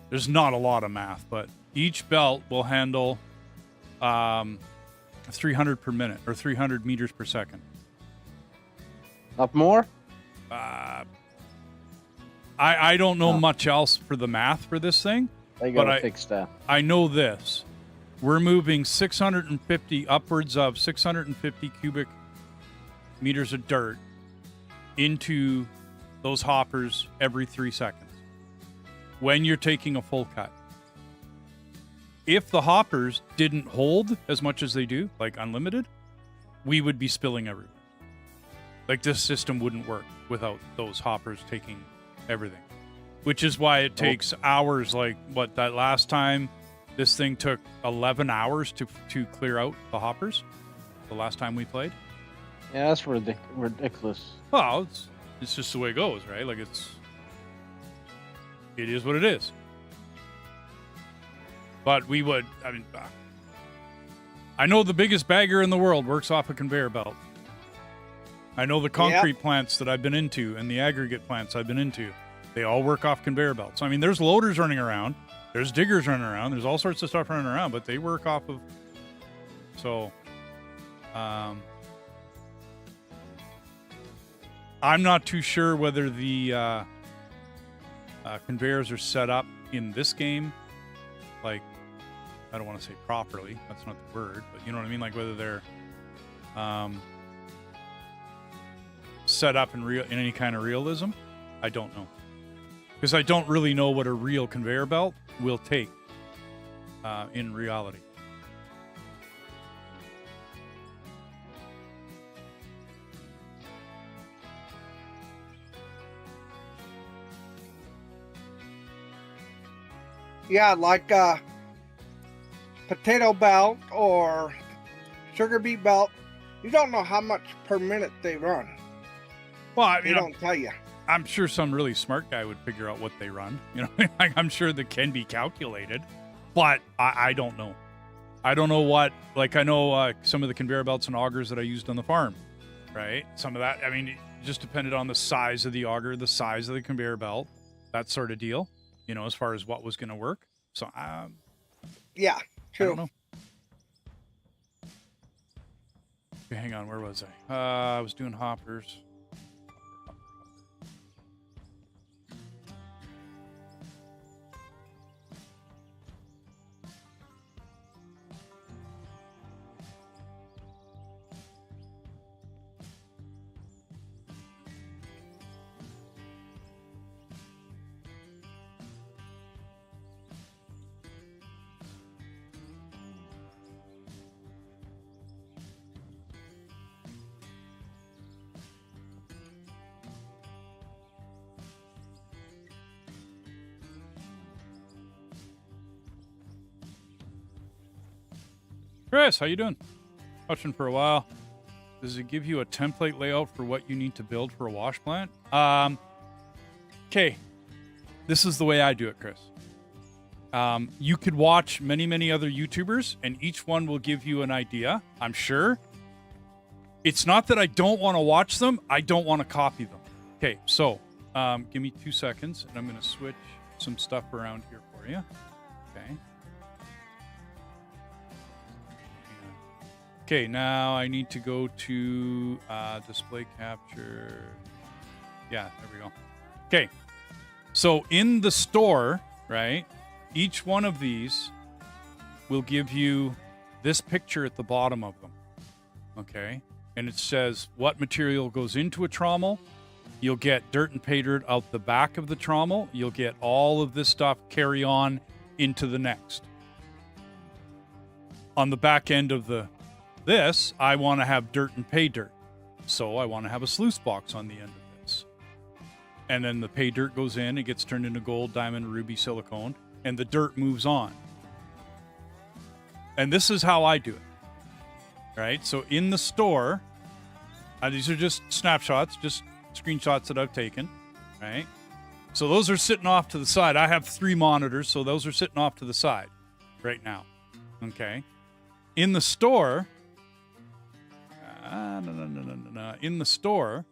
There's not a lot of math, but each belt will handle 300 per minute or 300 meters per second. Not more? I don't know much else for the math for this thing. They gotta fix that. I know this. We're moving 650, upwards of 650 cubic meters of dirt into those hoppers every 3 seconds when you're taking a full cut. If the hoppers didn't hold as much as they do, unlimited, we would be spilling everywhere. This system wouldn't work without those hoppers taking everything, which is why it takes hours. That last time, this thing took 11 hours to clear out the hoppers. The last time we played. Yeah, that's ridiculous. Well, it's just the way it goes, right? It is what it is. But I know the biggest bagger in the world works off a conveyor belt. I know the concrete plants that I've been into and the aggregate plants I've been into, they all work off conveyor belts. I mean, there's loaders running around, there's diggers running around, there's all sorts of stuff running around, but they work off of... So, I'm not too sure whether the conveyors are set up in this game, I don't want to say properly, that's not the word, but you know what I mean? Whether they're set up in any kind of realism. I don't know. Because I don't really know what a real conveyor belt will take in reality. Yeah, like a potato belt or sugar beet belt You don't know how much per minute they run. Well, I They mean, don't tell you. I'm sure some really smart guy would figure out what they run. You know, like, I'm sure that can be calculated, but I don't know. I don't know what, like, I know some of the conveyor belts and augers that I used on the farm, right? Some of that, I mean, it just depended on the size of the auger, the size of the conveyor belt, that sort of deal, you know, as far as what was going to work. So, Yeah, I true. don't know. Okay, hang on, where was I? I was doing hoppers. Chris, how you doing? Watching for a while. Does it give you a template layout for what you need to build for a wash plant? Okay. This is the way I do it, Chris. You could watch many, many other YouTubers, and each one will give you an idea, I'm sure. It's not that I don't want to watch them. I don't want to copy them. Okay, so give me 2 seconds, and I'm going to switch some stuff around here for you. Okay. Okay, now I need to go to display capture. Yeah, there we go. Okay, so in the store, right, each one of these will give you this picture at the bottom of them. Okay, and it says what material goes into a trommel. You'll get dirt and pay dirt out the back of the trommel. You'll get all of this stuff carry on into the next. On the back end of this, I want to have dirt and pay dirt. So I want to have a sluice box on the end of this. And then the pay dirt goes in, it gets turned into gold, diamond, ruby, silicone, and the dirt moves on. And this is how I do it. Right? So in the store, these are just snapshots, just screenshots that I've taken. Right? So those are sitting off to the side. I have 3 monitors, so those are sitting off to the side right now. Okay? In the store, in the store,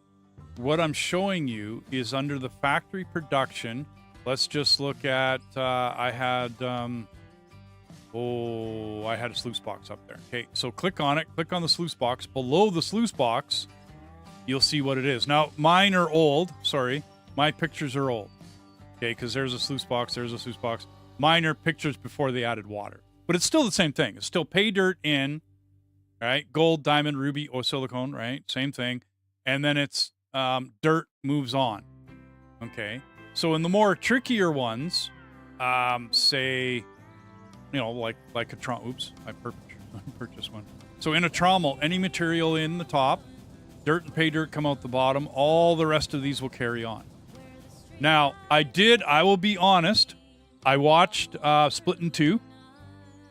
what I'm showing you is under the factory production. Let's just look at, I had a sluice box up there. Okay, so click on it, click on the sluice box. Below the sluice box, you'll see what it is. Now, mine are old. Sorry, my pictures are old. Okay, because there's a sluice box, there's a sluice box. Mine are pictures before they added water. But it's still the same thing. It's still pay dirt in, right? Gold, diamond, ruby, or silicone, right? Same thing. And then it's dirt moves on. Okay. So in the more trickier ones, say, you know, like a trommel. Oops, I purchased one. So in a trommel, any material in the top, dirt and pay dirt come out the bottom. All the rest of these will carry on. Now, I will be honest, I watched Split in Two.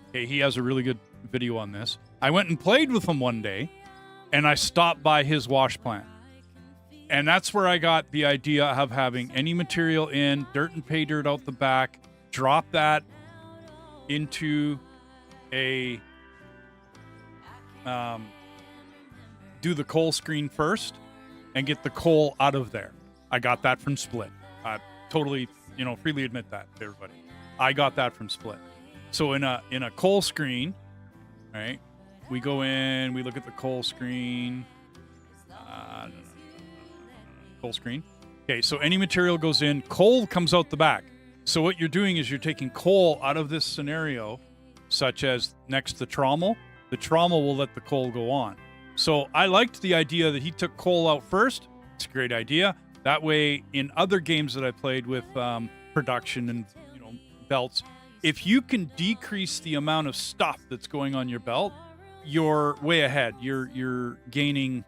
Okay, he has a really good video on this. I went and played with him one day, and I stopped by his wash plant. And that's where I got the idea of having any material in, dirt and pay dirt out the back, drop that into a, do the coal screen first, and get the coal out of there. I got that from Split. I totally, freely admit that to everybody. I got that from Split. So in a coal screen, right? We go in, we look at the coal screen. Coal screen. Okay, so any material goes in, coal comes out the back. So what you're doing is you're taking coal out of this scenario, such as next to the trommel. The trommel will let the coal go on. So I liked the idea that he took coal out first. It's a great idea. That way, in other games that I played with production and belts, if you can decrease the amount of stuff that's going on your belt, you're way ahead. You're gaining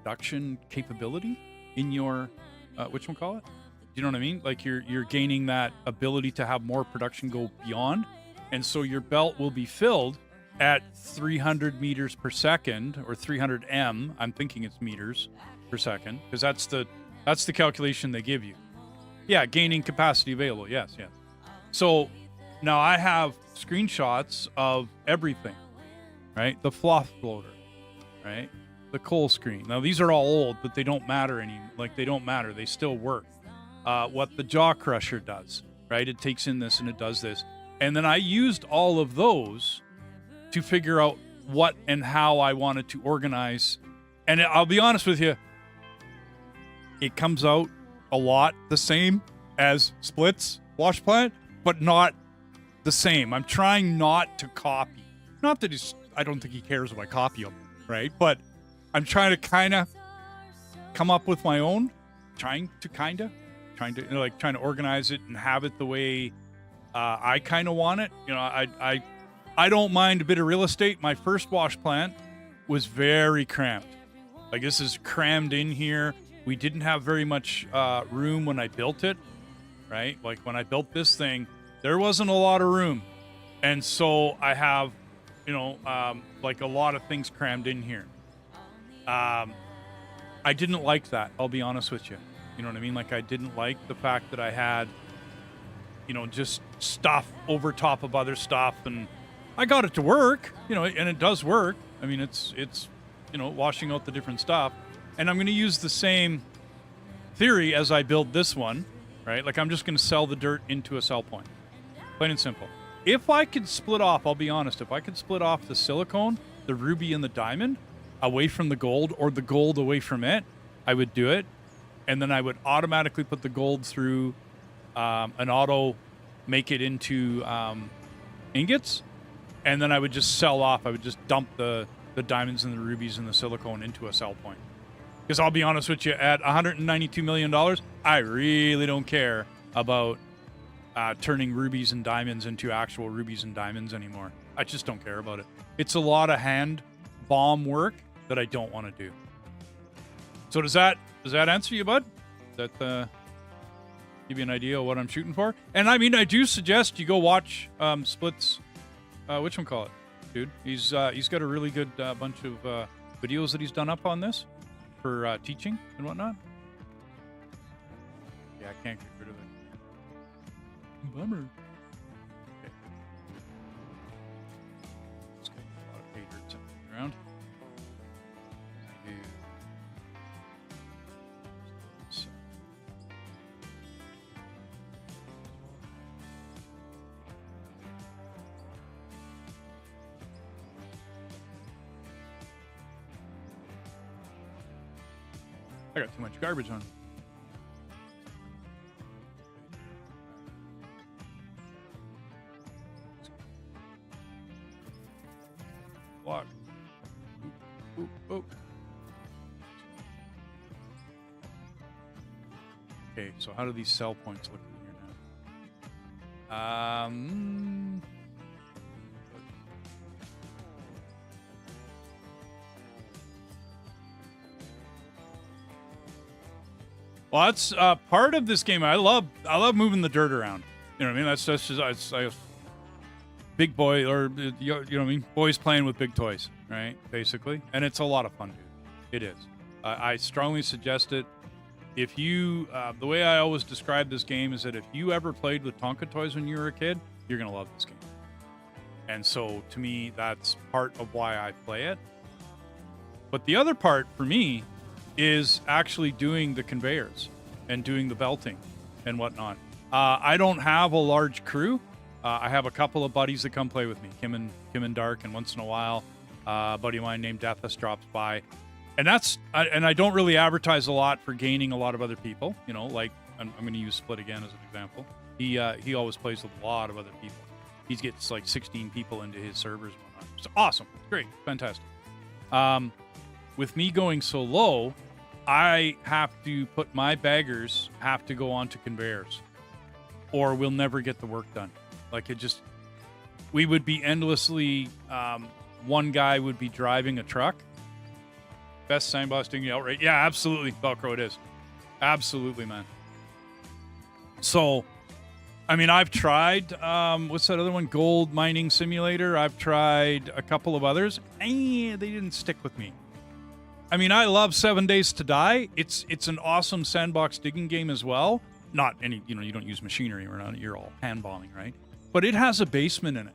production capability in your whatchamacallit? Do you know what I mean? Like you're gaining that ability to have more production go beyond. And so your belt will be filled at 300 meters per second, or 300 m. I'm thinking it's meters per second, because that's the calculation they give you. Yeah, gaining capacity available. Yes. So now I have screenshots of everything, right? The fluff floater, right? The coal screen. Now these are all old, but they don't matter they don't matter. They still work. What the jaw crusher does, right? It takes in this and it does this. And then I used all of those to figure out what and how I wanted to organize. And I'll be honest with you, it comes out a lot the same as Split's wash plant, but not the same. I'm trying not to copy. Not that I don't think he cares if I copy him, right? But I'm trying to kind of come up with my own, trying to organize it and have it the way I kind of want it. I don't mind a bit of real estate. My first wash plant was very cramped. Like, this is crammed in here. We didn't have very much room when I built it, right? Like, when I built this thing, there wasn't a lot of room. And so I have, like a lot of things crammed in here. I didn't like that. I'll be honest with you. You know what I mean? Like, I didn't like the fact that I had, just stuff over top of other stuff, and I got it to work, and it does work. I mean, it's washing out the different stuff, and I'm going to use the same theory as I build this one, right? Like, I'm just going to sell the dirt into a sell point, plain and simple. If I could split off, I'll be honest, if I could split off the silicone, the ruby, and the diamond away from the gold, or the gold away from it, I would do it, and then I would automatically put the gold through an auto, make it into ingots, and then I would just sell off. I would just dump the diamonds and the rubies and the silicone into a sell point. Because I'll be honest with you, at $192 million, I really don't care about turning rubies and diamonds into actual rubies and diamonds anymore. I just don't care about it. It's a lot of hand bomb work that I don't want to do. So does that answer you, bud? Does that give you an idea of what I'm shooting for? And I mean, I do suggest you go watch Split's whatchamacallit, dude. He's got a really good bunch of videos that he's done up on this for teaching and whatnot. Yeah, I can't get rid of it. Bummer. Okay. Let's get a lot of pay dirt around. I got too much garbage on. Block. Oop, oop, oop. Okay, so how do these sell points look in here now? Well, that's part of this game. I love moving the dirt around. You know what I mean? That's just I big boy, or you know what I mean? Boys playing with big toys, right? Basically, and it's a lot of fun, dude. It is. I strongly suggest it. If you, the way I always describe this game is that if you ever played with Tonka toys when you were a kid, you're gonna love this game. And so, to me, that's part of why I play it. But the other part for me is actually doing the conveyors and doing the belting and whatnot. I don't have a large crew. I have a couple of buddies that come play with me, Kim and Dark, and once in a while, a buddy of mine named Deathus drops by. And I don't really advertise a lot for gaining a lot of other people. You know, like I'm going to use Split again as an example. He always plays with a lot of other people. He gets like 16 people into his servers and whatnot. It's awesome. It's great. Fantastic. With me going so low, I have to put my baggers have to go onto conveyors, or we'll never get the work done. Like, we would be endlessly, one guy would be driving a truck. Best sandblasting outright. Yeah, absolutely. Velcro it is. Absolutely, man. So I mean, I've tried, what's that other one? Gold Mining Simulator. I've tried a couple of others. They didn't stick with me. I mean, I love 7 Days to Die. It's an awesome sandbox digging game as well. Not any, you know, you don't use machinery or not. You're all hand bombing, right? But it has a basement in it.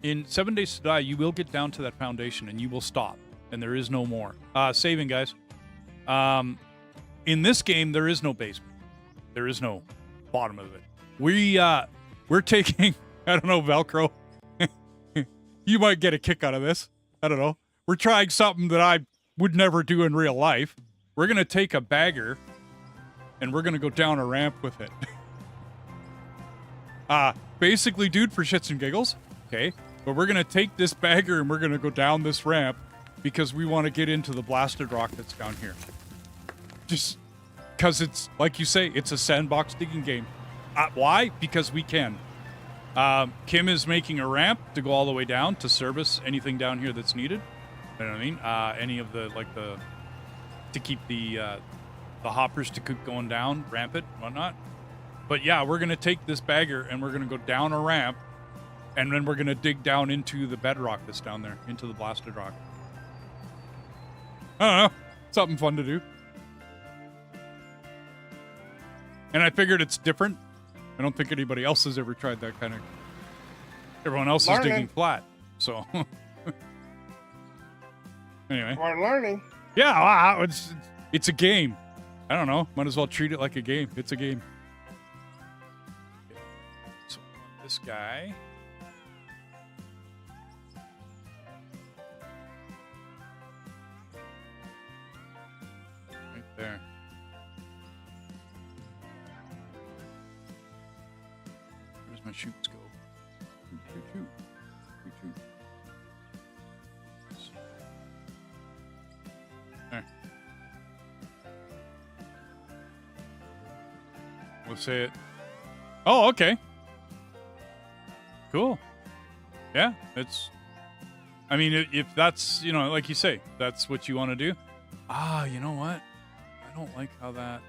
In 7 Days to Die, you will get down to that foundation and you will stop. And there is no more. Saving, guys. In this game, there is no basement. There is no bottom of it. We're taking, I don't know, Velcro. You might get a kick out of this. I don't know. We're trying something that I would never do in real life. We're going to take a bagger and we're going to go down a ramp with it. Basically, dude, for shits and giggles. Okay. But we're going to take this bagger and we're going to go down this ramp because we want to get into the blasted rock that's down here. Just because it's, like you say, it's a sandbox digging game. Why? Because we can. Kim is making a ramp to go all the way down to service anything down here that's needed. You know what I mean? Any of the, like to keep the hoppers to keep going down, ramp it, whatnot. But yeah, we're going to take this bagger and we're going to go down a ramp and then we're going to dig down into the bedrock that's down there, into the blasted rock. I don't know. Something fun to do. And I figured it's different. I don't think anybody else has ever tried that kind of... Everyone else is digging flat, so... Anyway. We're learning. Yeah, wow, it's a game. I don't know. Might as well treat it like a game. It's a game. Okay. So, this guy... Right there. Where's my shoots go? Shoot, shoot, shoot, shoot. There. We'll say it. Oh, okay. Cool. Yeah, it's... I mean, if that's, you know, like you say, that's what you want to do. You know what? I don't like how that...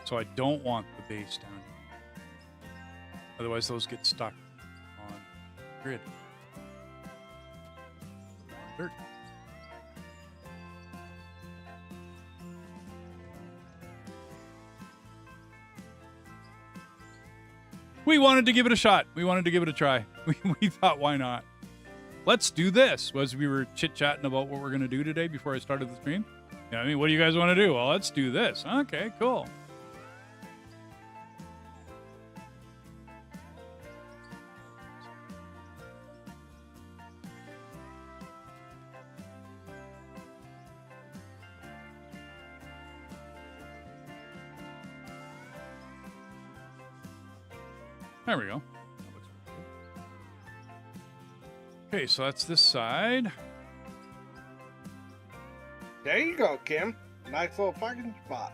So I don't want the base down here. Otherwise, those get stuck on grid. Dirt. We wanted to give it a shot. We wanted to give it a try. We thought, why not? Let's do this. As we were chit-chatting about what we're going to do today before I started the stream. You know what I mean? What do you guys want to do? Well, let's do this. Okay, cool. There we go. That looks good. Okay, so that's this side. There you go, Kim. Nice little parking spot.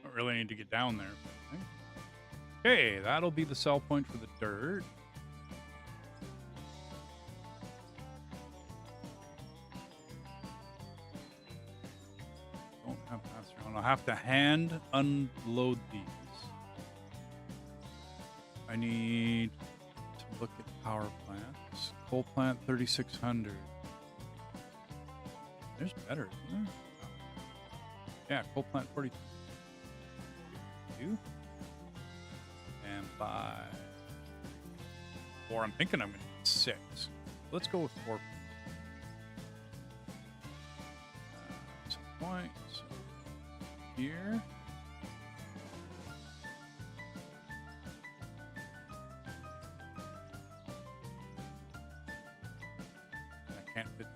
Don't really need to get down there. Okay, that'll be the sell point for the dirt. Don't have pass around. I'll have to hand unload these. I need to look at power plants. Coal plant 3600. There's better, isn't there? Yeah, coal plant 42. And 5. 4. I'm thinking I'm going to need 6. Let's go with 4. Some points here. I can't fit.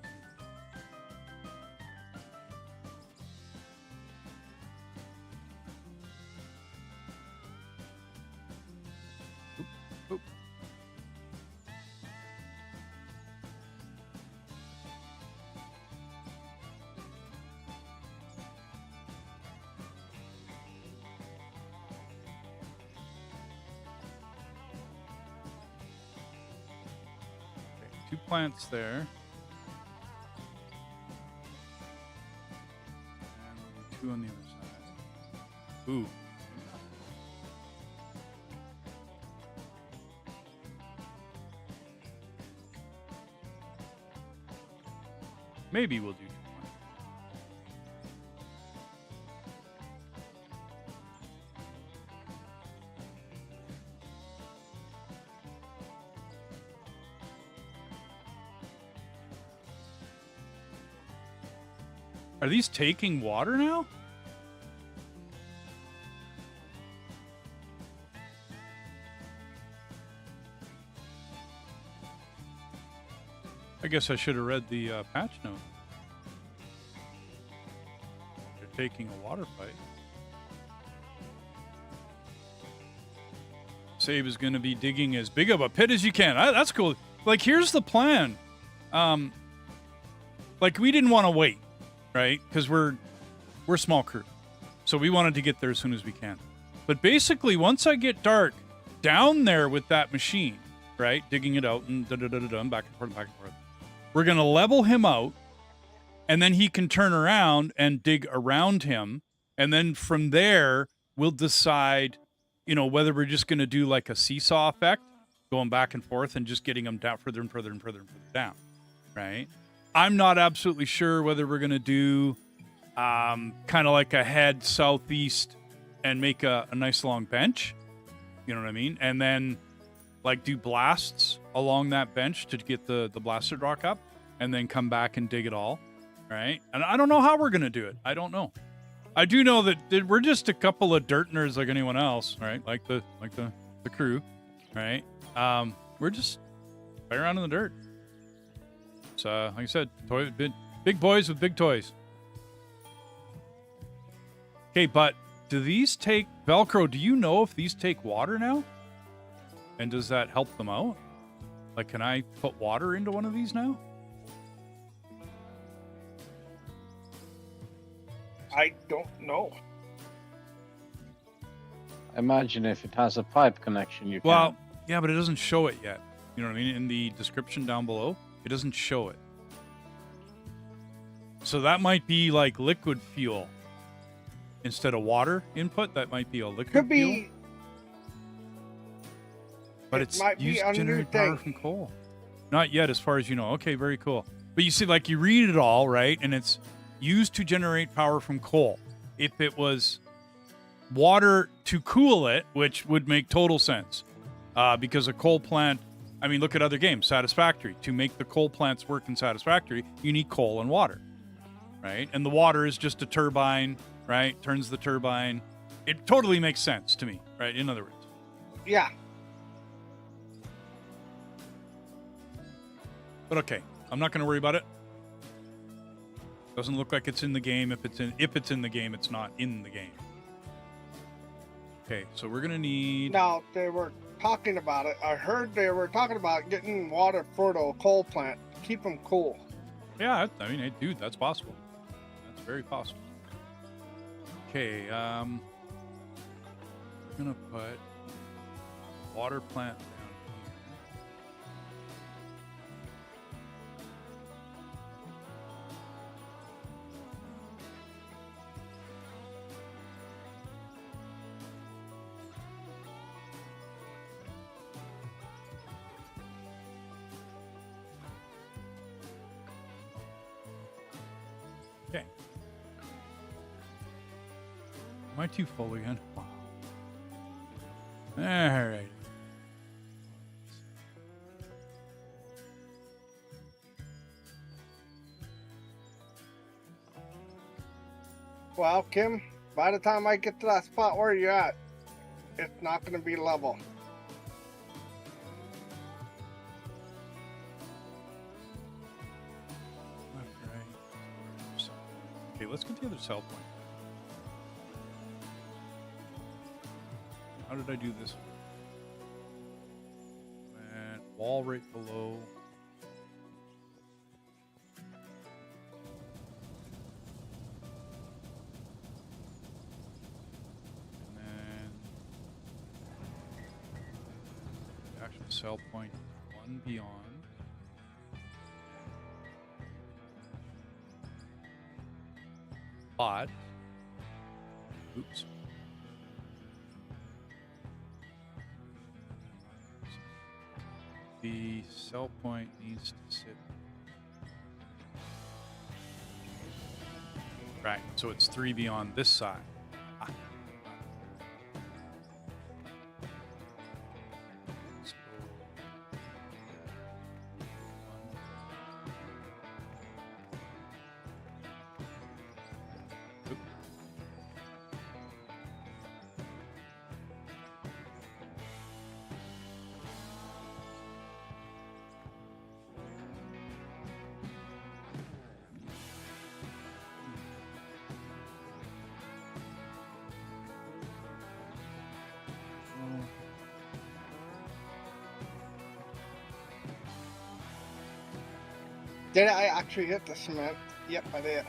Oop. plants there. And we'll do 2 on the other side. Ooh. Maybe we'll do 2 more. Are these taking water now? I guess I should have read the patch note. They're taking a water fight. Save is going to be digging as big of a pit as you can. That's cool. Like, here's the plan. Like, we didn't want to wait, right? Because we're a small crew. So we wanted to get there as soon as we can. But basically, once I get Dark down there with that machine, right? Digging it out and da-da-da-da-da, back and forth, back and forth. We're going to level him out, and then he can turn around and dig around him. And then from there, we'll decide, you know, whether we're just going to do like a seesaw effect, going back and forth and just getting him down further and further and further and further down, right? I'm not absolutely sure whether we're going to do kind of like a head southeast and make a nice long bench. You know what I mean? And then like do blasts along that bench to get the blasted rock up and then come back and dig it all, right? And I don't know how we're going to do it. I don't know. I do know that we're just a couple of dirt nerds like anyone else, right? Like the crew, right? We're just play around in the dirt. So, like I said, big boys with big toys. Okay, but do these take Velcro? Do you know if these take water now? And does that help them out? Like, can I put water into one of these now? I don't know. Imagine if it has a pipe connection, you can. Well, yeah, but it doesn't show it yet. You know what I mean? In the description down below, it doesn't show it. So that might be like liquid fuel. Instead of water input, that might be a liquid Could fuel. be. But It it's might be used to a new generate power thing. from coal. Not yet, as far as you know. Okay, very cool. But you see, like, you read it all, right? And it's used to generate power from coal. If it was water to cool it, which would make total sense. Because a coal plant, I mean, look at other games. Satisfactory. To make the coal plants work in Satisfactory, you need coal and water, right? And the water is just a turbine, right? Turns the turbine. It totally makes sense to me, right? In other words. Yeah. But okay, I'm not going to worry about it. Doesn't look like it's in the game. If it's in the game, it's not in the game. Okay, so we're going to need... Now, they were talking about it. I heard they were talking about getting water for the coal plant. Keep them cool. Yeah, I mean, hey, dude, that's possible. That's very possible. Okay, we're going to put water plant down here. Okay. Am I too full again? Wow. All right. Well, Kim, by the time I get to that spot where you're at, it's not going to be level. Okay, let's get the other cell point. How did I do this? And wall right below. And then the actual cell point, one beyond. But, oops. The sell point needs to sit. Right, so it's 3 beyond this side. Ah. Let's go. Oop. Did I actually hit the cement? Yep, I did.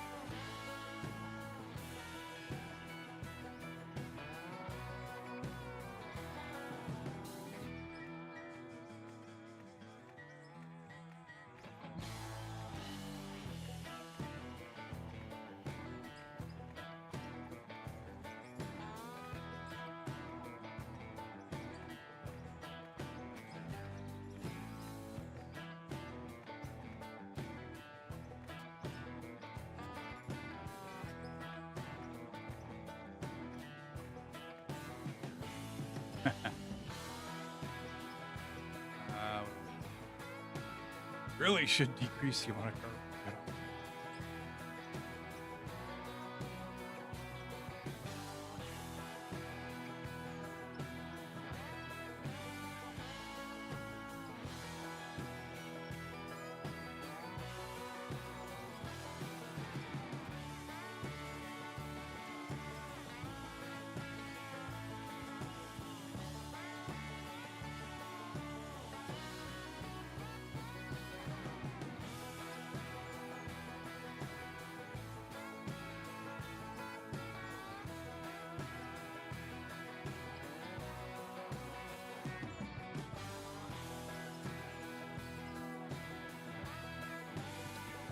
Really should decrease the amount of carbon.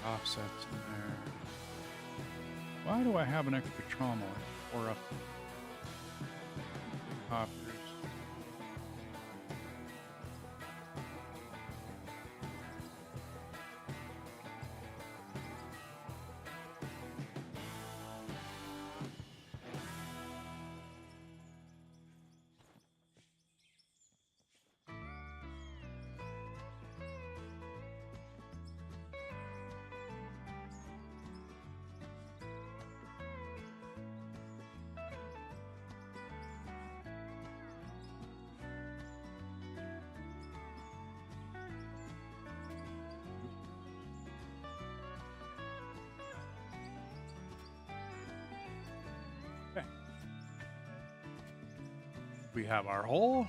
Offsets in there. Why do I have an extra trauma or up hoppers? We have our hole.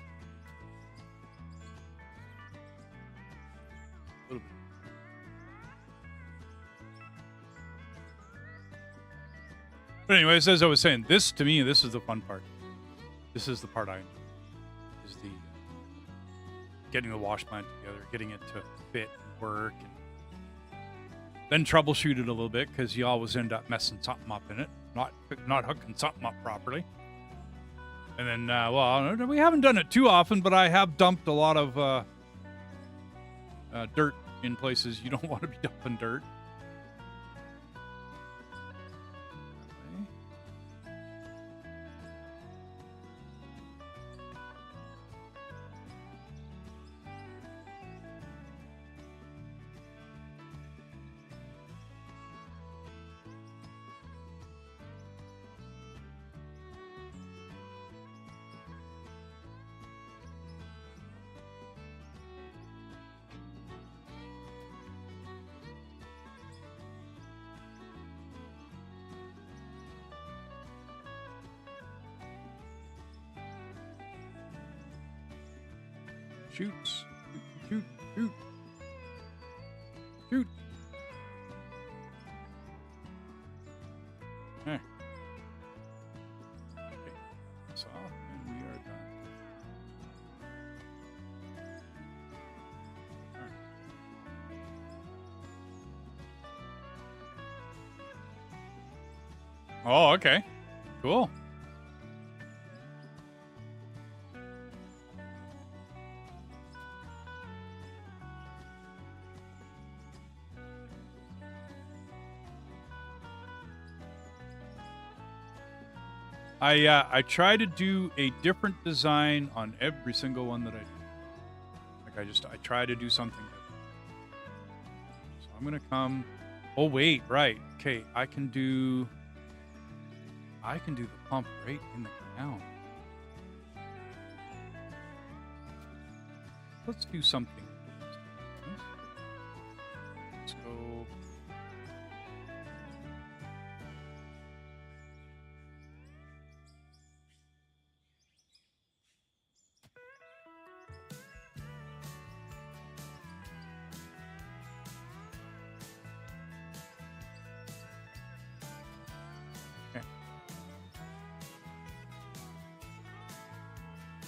A little bit. But anyways, as I was saying, this to me, this is the fun part. This is the part I enjoy. Is the getting the wash plant together, getting it to fit and work, and then troubleshoot it a little bit because you always end up messing something up in it, not hooking something up properly. And then, well, we haven't done it too often, but I have dumped a lot of dirt in places you don't want to be dumping dirt. Shoot, shoot, shoot, shoot. There. Okay, that's off, and we are done. Oh, okay. Cool. I try to do a different design on every single one that I do. Like I try to do something different. So I'm gonna come. Oh wait, right. Okay, I can do the pump right in the ground. Let's do something. Let's go.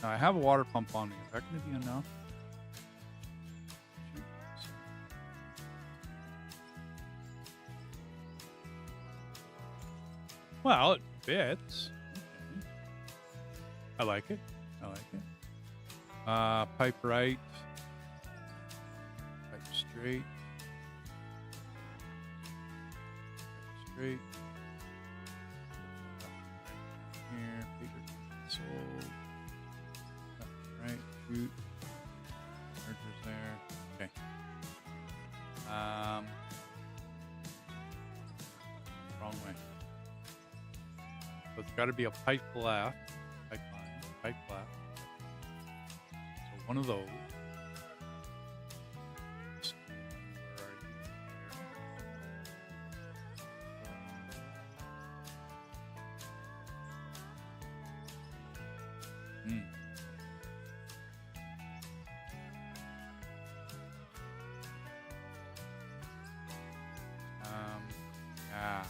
Now I have a water pump on me. Is that going to be enough? Well, it fits. Okay. I like it. I like it. Pipe right. Pipe straight. Pipe straight. Here, paper sold. Right, shoot. Mergers there. Okay. Wrong way. So it's got to be a pipe left. Pipeline. Pipe left. So one of those. Where are you? Hmm. Yeah.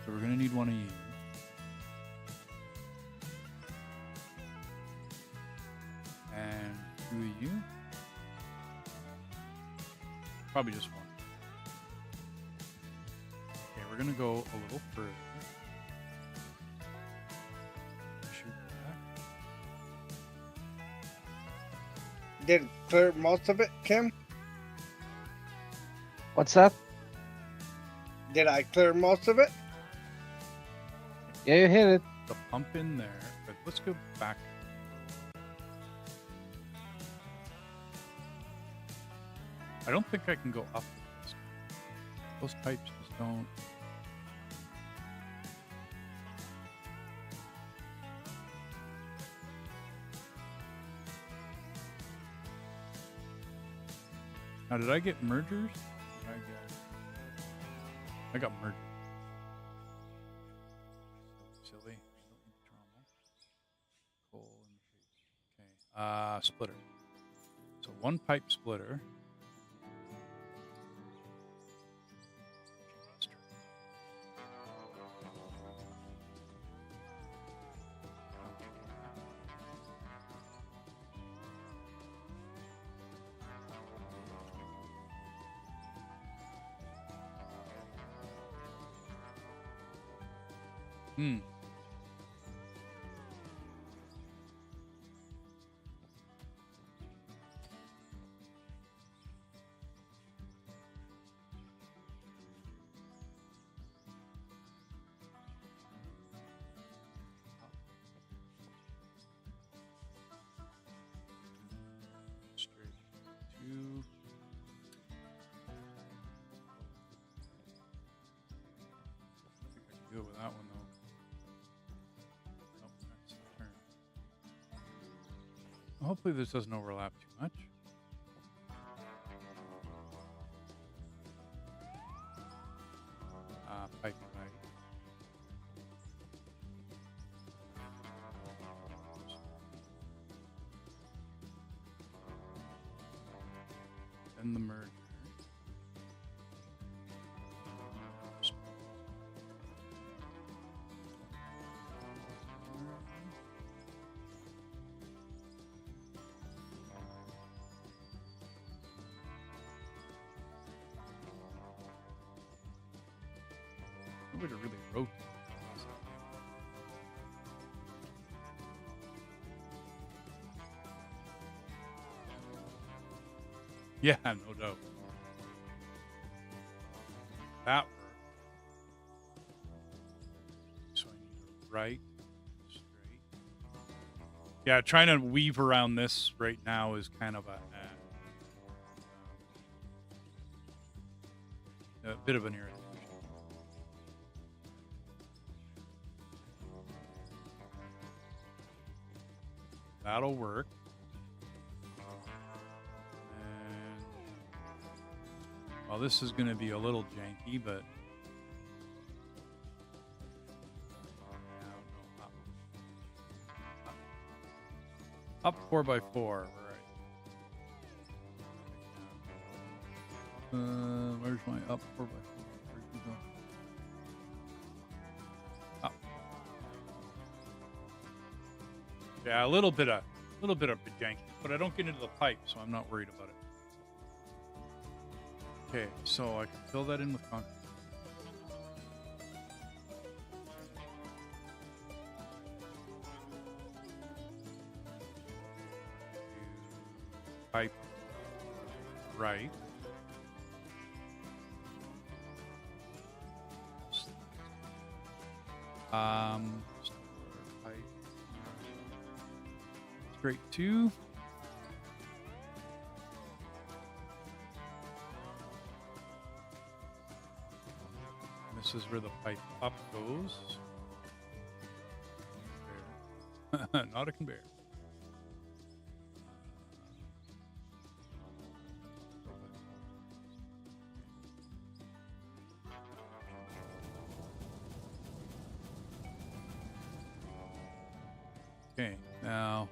So we're gonna need one of you. And two of you. Probably just one. Okay, we're gonna go a little further. Shoot that. Did it clear most of it, Kim? What's that? Did I clear most of it? Yeah, you hit it. The pump in there, but let's go back. I don't think I can go up this. Those pipes just don't. Now, did I get mergers? I got mergers. So silly. Don't need trauma. Coal in the face. Okay. Splitter. So one pipe splitter. Hmm. Straight two. I think I can do it with that one though. That's the turn. Hopefully this doesn't overlap too much. Pipe right. Then the merger. No way to really rotate. Yeah, no doubt. That worked. So I need to right, straight. Yeah, trying to weave around this right now is kind of a bit of an irritation. That'll work. And, well, this is going to be a little janky, but up 4x4, right? Where's my up 4x4? Where'd you go? Up. Yeah, a little bit of janky, but I don't get into the pipe, so I'm not worried about it. Okay, so I can fill that in with concrete. Pipe right. Pipe straight to. This is where the pipe up goes. Not a conveyor. Okay, now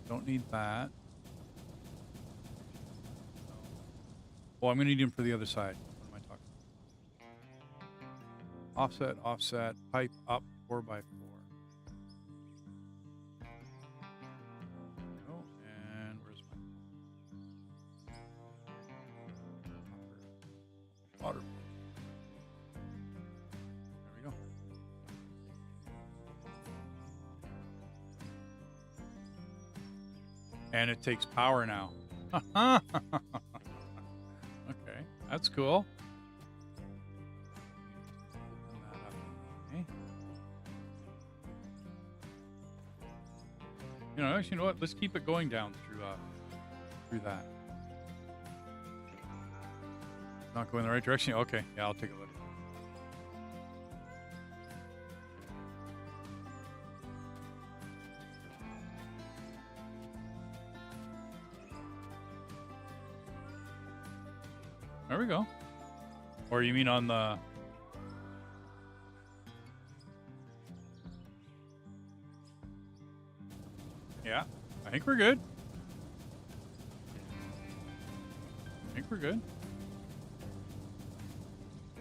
don't need that. Oh, I'm gonna need him for the other side. What am I talking about? Offset, offset, pipe up 4x4. Oh, and where's my water? There we go. And it takes power now. Okay, that's cool. Open that up. Okay. Actually, you know what? Let's keep it going down through that. Not going the right direction. Okay, yeah, I'll take a look. There we go. Or you mean on the... Yeah, I think we're good. I think we're good.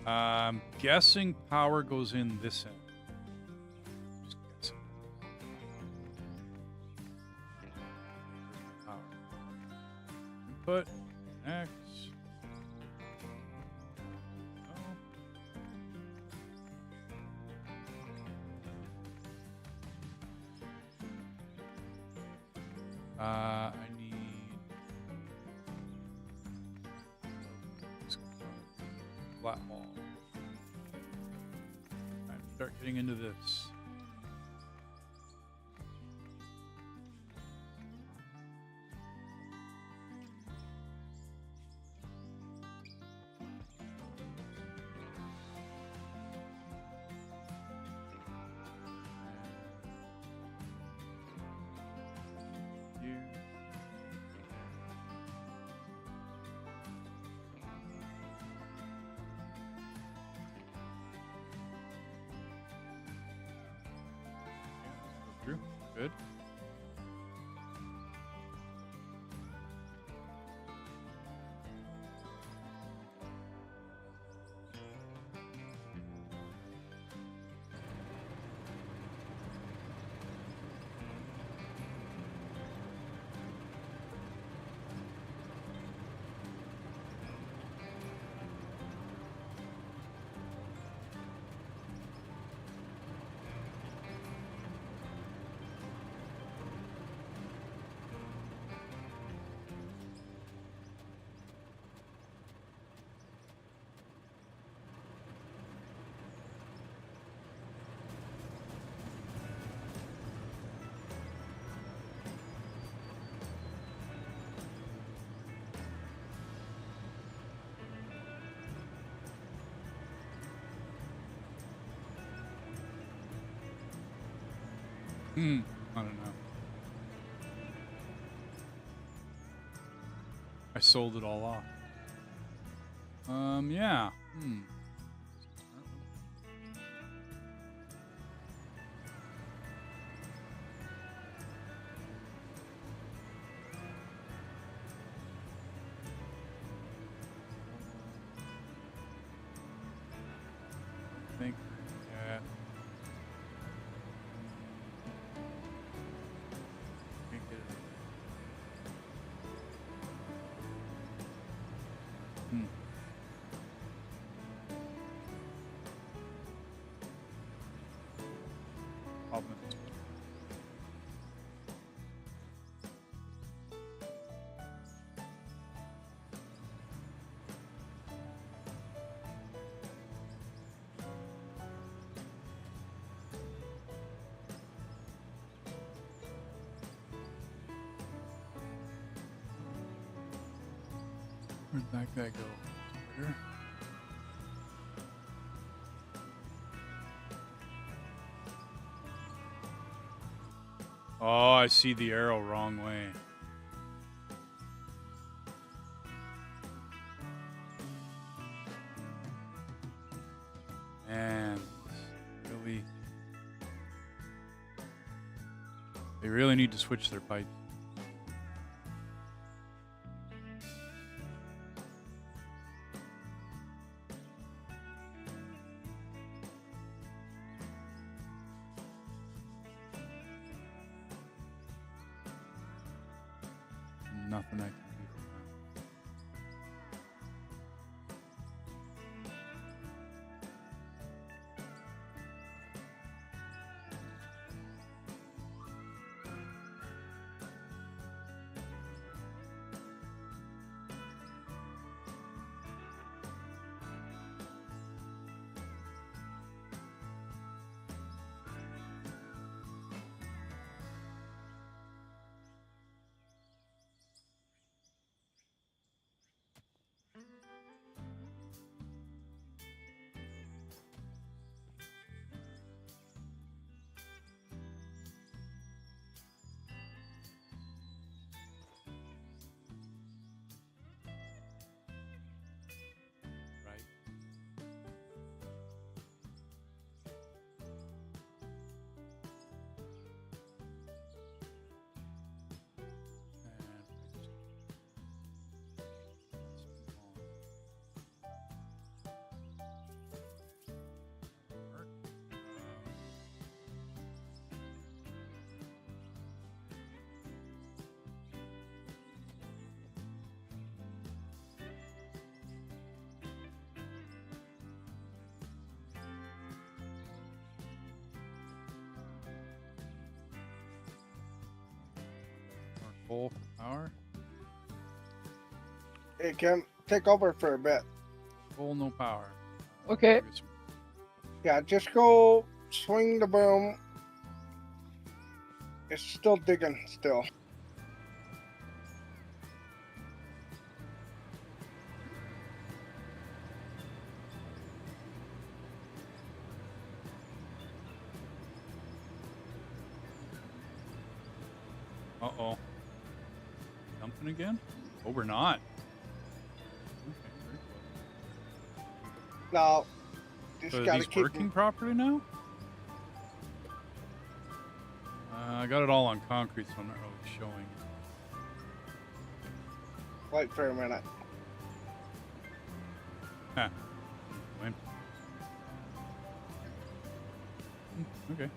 I'm guessing power goes in this end. Just guessing. Power. Input. Next. I need flat wall. Time to start getting into this. Good. I don't know. I sold it all off. Yeah. I think, yeah. Can't get it. Problem is- Where'd that guy go? Where? Oh, I see the arrow wrong way. Man, really, they really need to switch their pipes. Nothing I can do. Right. Full power. It can take over for a bit. Full no power. Okay. Yeah, just go swing the boom. It's still digging still. Uh-oh. Dumping again? Oh, we're not. Okay, very close. Now, just So are gotta these keep working properly now? I got it all on concrete, so I'm not really showing. Wait for a minute. Huh. Wait. Okay.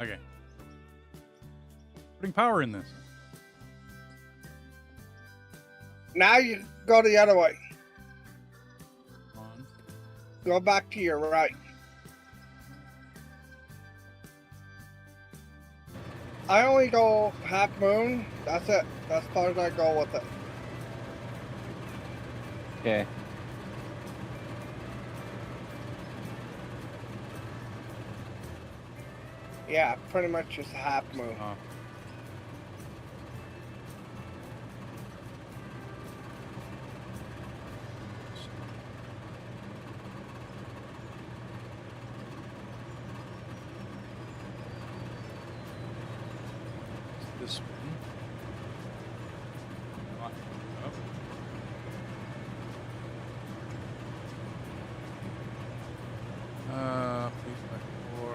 Okay. Putting power in this. Now you go the other way. On. Go back to your right. I only go half moon. That's it. That's as far as I go with it. Okay. Yeah, pretty much just a half moon. This one. Up. Please back 4.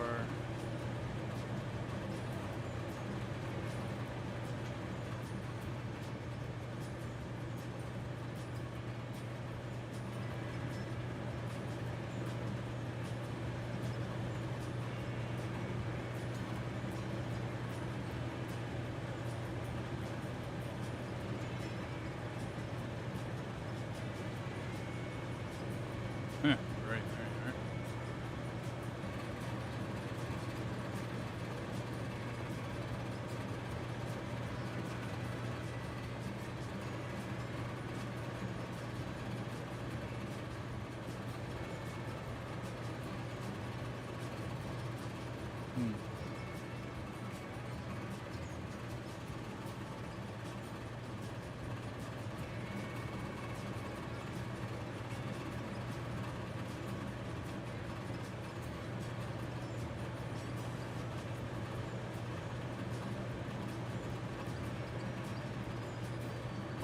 Right, right.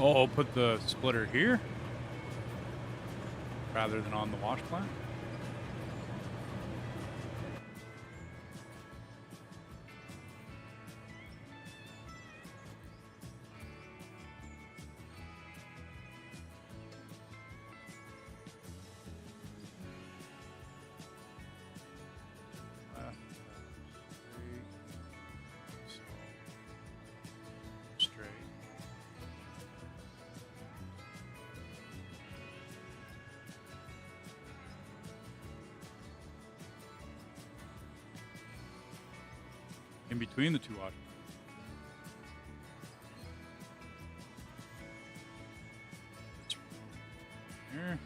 Oh, put the splitter here rather than on the wash plant. Straight. In between the two wash plants. Here.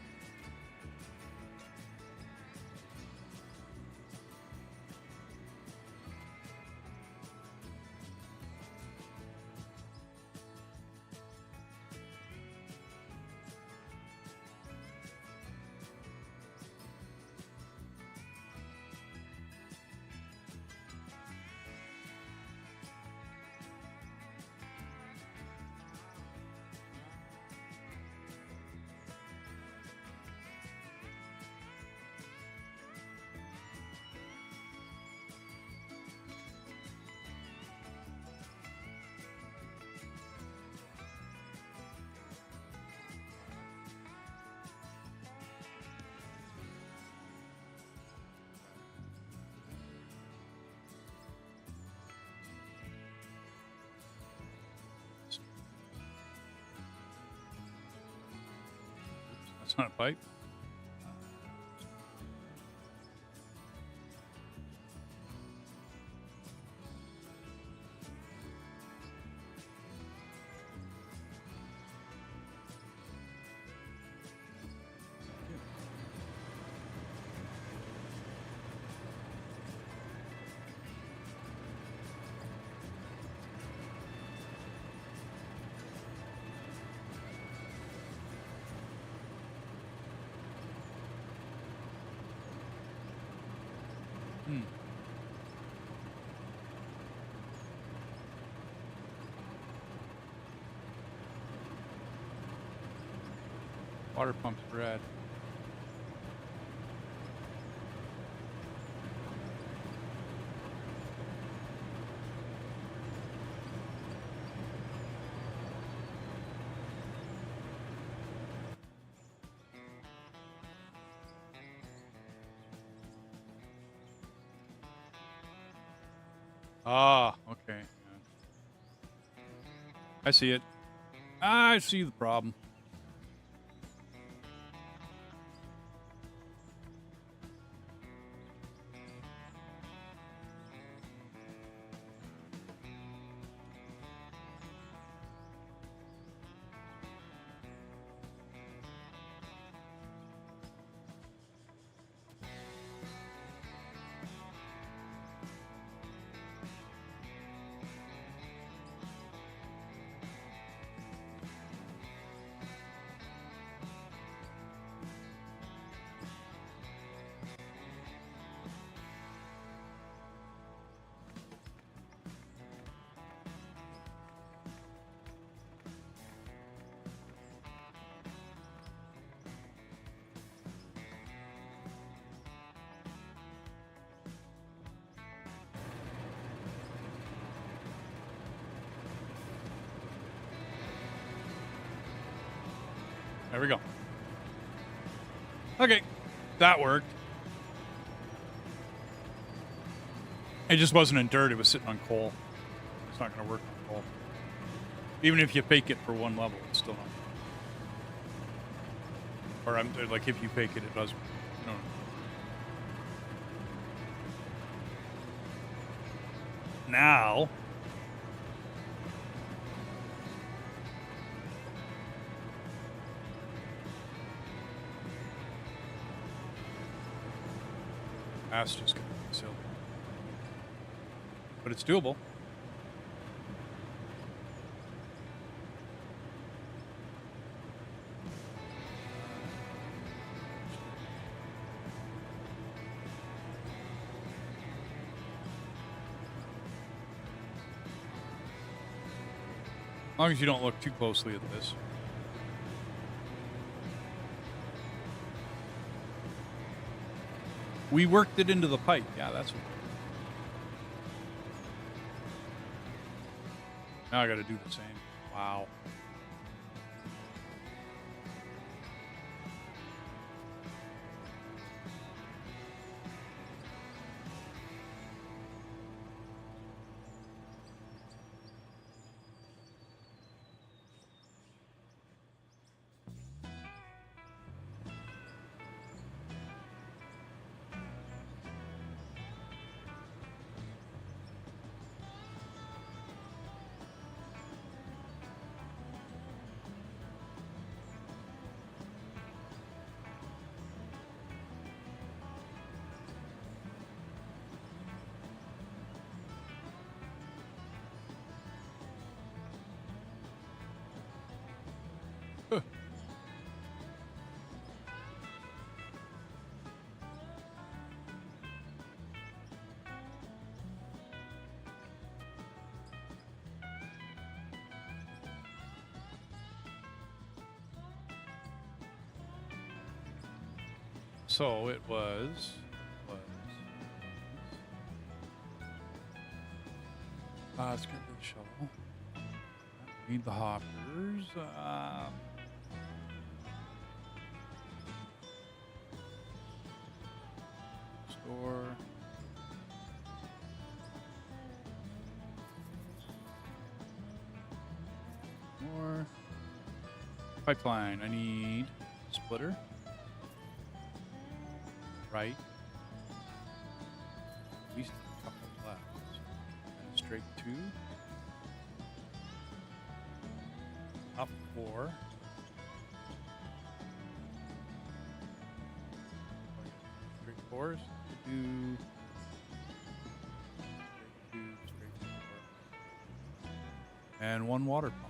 That's not a pipe. Water pump's red. Ah, okay. I see it. I see the problem. There we go. Okay, that worked. It just wasn't in dirt, it was sitting on coal. It's not going to work on coal. Even if you fake it for one level, it's still not. Or I'm like, if you fake it, it does. No. Now. That's just going to be silly. But it's doable. As long as you don't look too closely at this. We worked it into the pipe. Yeah, that's what. Now I got to do the same. Wow. So it was let's get rid of the shovel. Need the hoppers. Store. More. Pipeline. I need splitter. Right. At least a couple left. And straight 2. Up 4. Straight 4s. Do. Straight 4. And 1 water pump.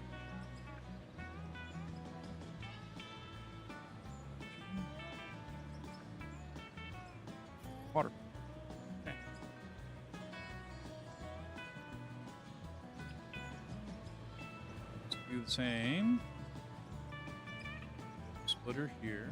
Water. Okay. Let's do the same. Splitter here.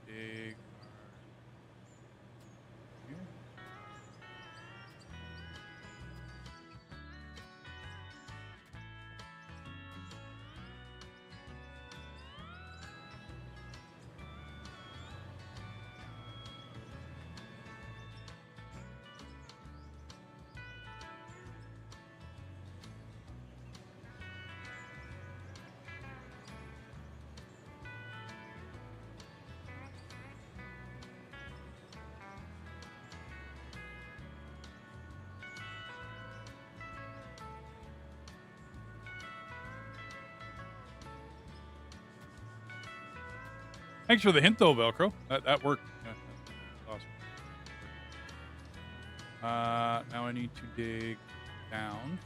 Big here. Thanks for the hint, though, Velcro. That worked. Yeah, that's awesome. Now I need to dig down.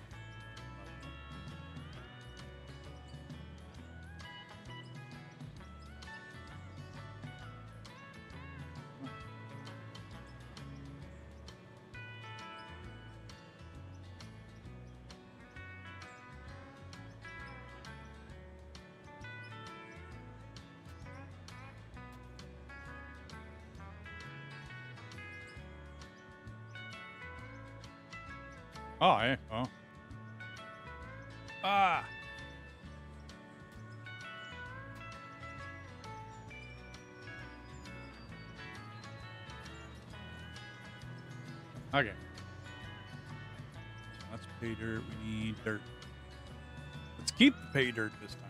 Oh, yeah. Oh. Ah. Okay. So that's pay dirt. We need dirt. Let's keep the pay dirt this time.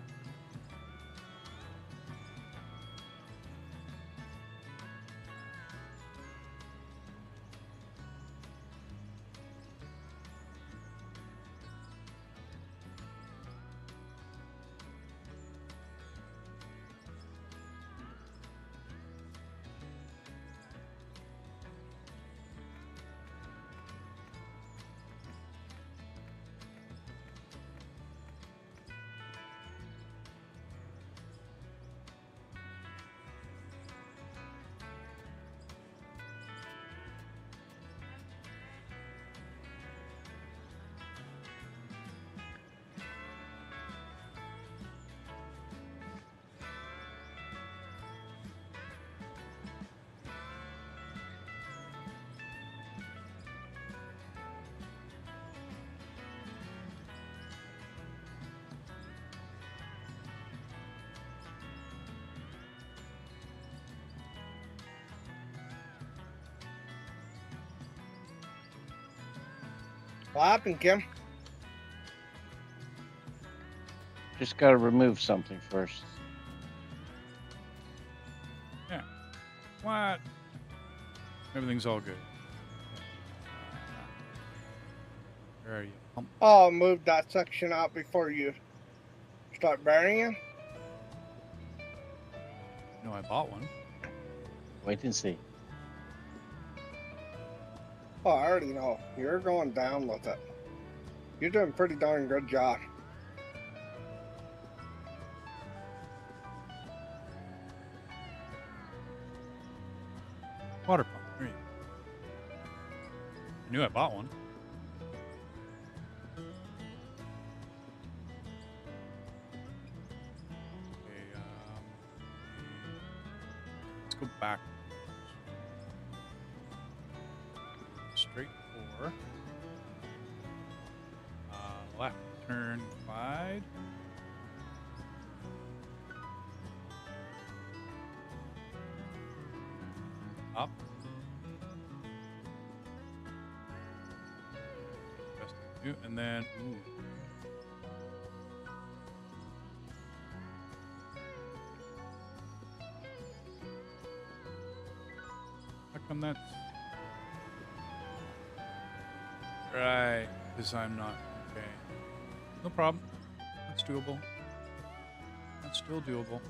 What happened, Kim? Just gotta remove something first. Yeah. What? Everything's all good. Where are you? Oh, move that section out before you start burying. No, I bought one. Wait and see. Oh, I already know. You're going down with it. You're doing a pretty darn good job. Water pump. There you go. I knew I bought one. Okay, let's go back. Straight 4. Left turn wide. Up. Just two, and then ooh. How come that's right? Because I'm not okay. No problem. That's doable. That's still doable.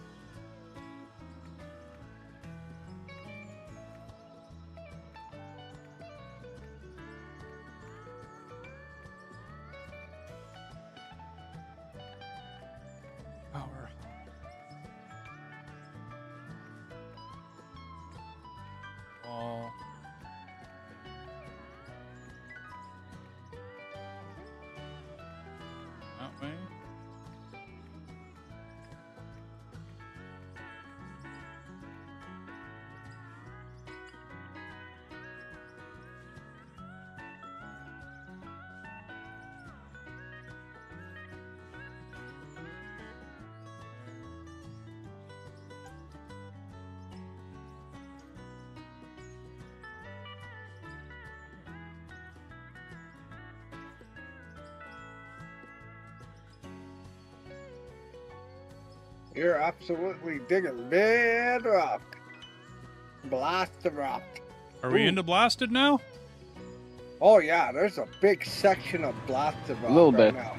Power. Wall. That way. You're absolutely digging bedrock. Blast the rock. Are we Ooh. into blasted now? Oh yeah, there's a big section of blasted rock Little right bit. now.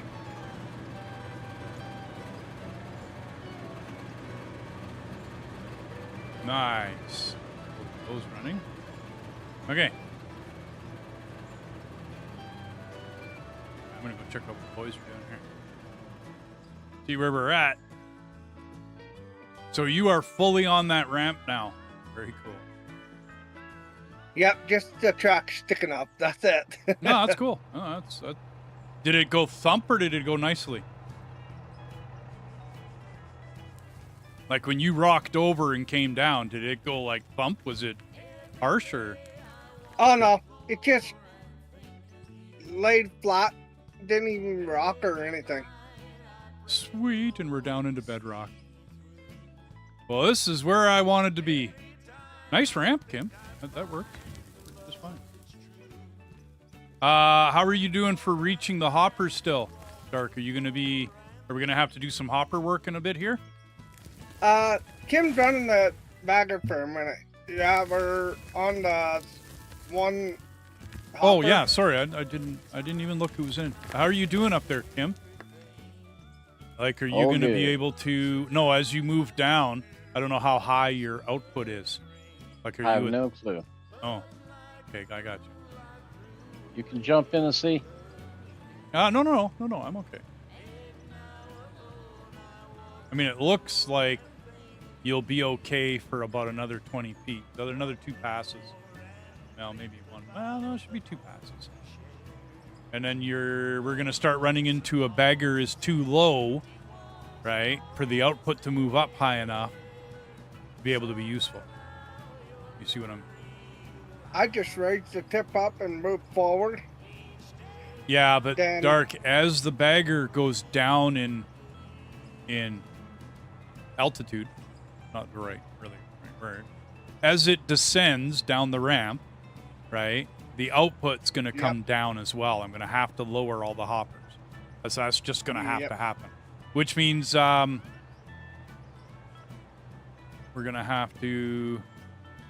Nice. Those running. Okay. I'm gonna go check out what the boys are doing here. See where we're at. So you are fully on that ramp now. Very cool. Yep, just the track sticking up. That's it. No, that's cool. No, that's. Did it go thump or did it go nicely? Like when you rocked over and came down, did it go like thump? Was it harsh or? Oh no, it just laid flat. Didn't even rock or anything. Sweet, and we're down into bedrock. Well, this is where I wanted to be. Nice ramp, Kim. That worked just fine. How are you doing for reaching the hopper still, Dark? Are we gonna have to do some hopper work in a bit here? Kim's running the bagger for a minute. Yeah, we're on the one. Oh hopper. yeah, sorry, I didn't even look who was in. How are you doing up there, Kim? Like, are you Oh, gonna good. be able to? No, as you move down, I don't know how high your output is. Like, are I have you? no clue. Oh, okay, I got you. You can jump in and see. No, I'm okay. I mean, it looks like you'll be okay for about another 20 feet. Another 2 passes. Well, maybe one. Well, no, it should be 2 passes. And then we're gonna start running into a bagger is too low, right? For the output to move up high enough to be able to be useful. You see what I'm? I just raised the tip up and moved forward. Yeah, but Then- Dark, as the bagger goes down in altitude, not the right word, as it descends down the ramp, right, the output's going to come down as well. I'm going to have to lower all the hoppers. That's just going to have to happen, which means we're going to have to.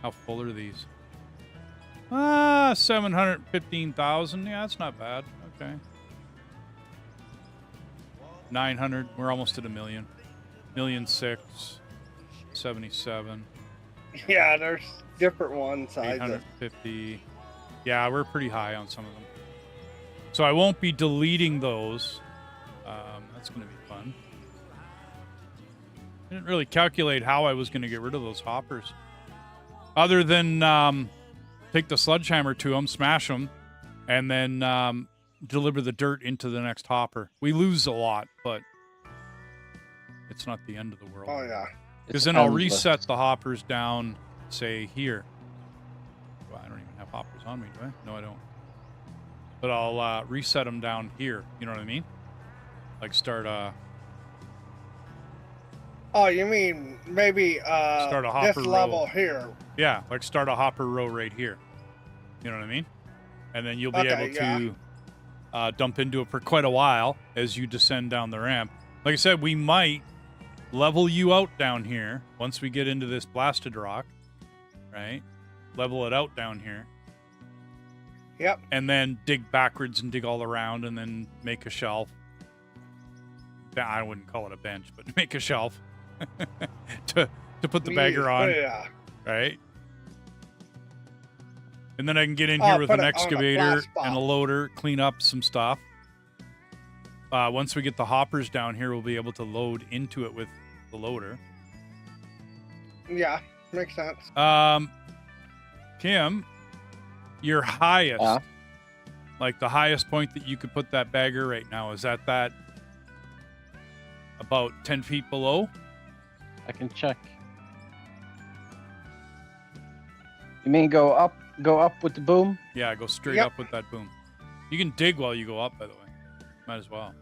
How full are these? 715,000. Yeah, that's not bad. Okay. 900. We're almost at 1 million. 1,000,006. 77. Yeah, there's different one sizes. 850. Yeah, we're pretty high on some of them. So I won't be deleting those. That's going to be fun. I didn't really calculate how I was going to get rid of those hoppers. Other than take the sledgehammer to them, smash them, and then deliver the dirt into the next hopper. We lose a lot, but it's not the end of the world. Oh yeah. Because It's then I'll endless. reset the hoppers down, say, here. Well, I don't even have hoppers on me, do I? No, I don't. But I'll reset them down here. You know what I mean? Like start Oh, you mean maybe Start a hopper this level roll. here? yeah, like start a hopper row right here. You know what I mean? And then you'll be Okay, able to dump into it for quite a while as you descend down the ramp. Like I said, we might level you out down here once we get into this blasted rock, right? Level it out down here. Yep. And then dig backwards and dig all around and then make a shelf. I wouldn't call it a bench, but make a shelf to put the bagger on, Yeah. right? And then I can get in here with put an it on a flat excavator spot. and a loader, clean up some stuff. Once we get the hoppers down here, we'll be able to load into it with the loader. Yeah, makes sense. Kim, your highest, Yeah. like the highest point that you could put that bagger right now, is that about 10 feet below? I can check. You mean go up with the boom? Yeah, go straight Yep. up with that boom. You can dig while you go up, by the way. Might as well.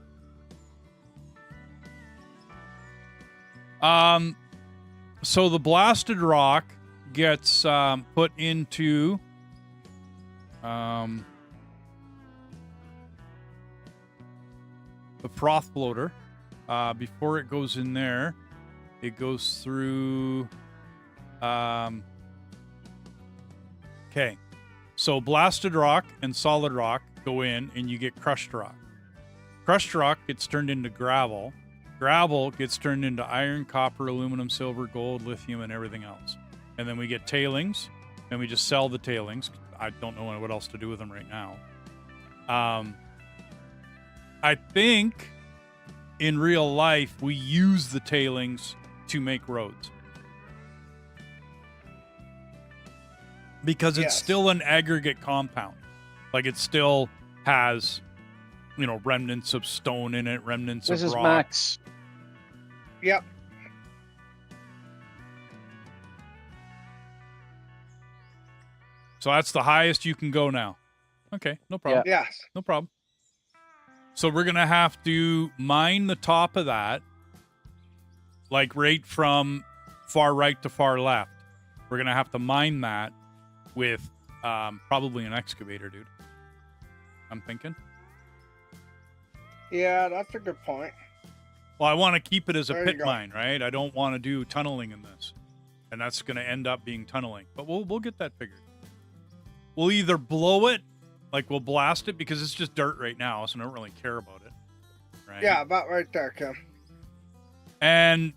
So the blasted rock gets put into the froth bloater. Before it goes in there, it goes through. Okay, so blasted rock and solid rock go in, and you get crushed rock. Crushed rock gets turned into gravel. Gravel gets turned into iron, copper, aluminum, silver, gold, lithium, and everything else. And then we get tailings, and we just sell the tailings. I don't know what else to do with them right now. I think in real life we use the tailings to make roads. Because it's Yes. still an aggregate compound. Like it still has, remnants of stone in it, remnants This of is rock. max. Yep. So that's the highest you can go now. Okay. No problem. Yes. No problem. So we're going to have to mine the top of that, like right from far right to far left. We're going to have to mine that with probably an excavator, dude. I'm thinking. Yeah, that's a good point. Well, I want to keep it as a There you pit go. mine, right? I don't want to do tunneling in this. And that's going to end up being tunneling. But we'll get that figured. We'll either blow it, like we'll blast it, because it's just dirt right now, so I don't really care about it. Right? Yeah, about right there, Kim. And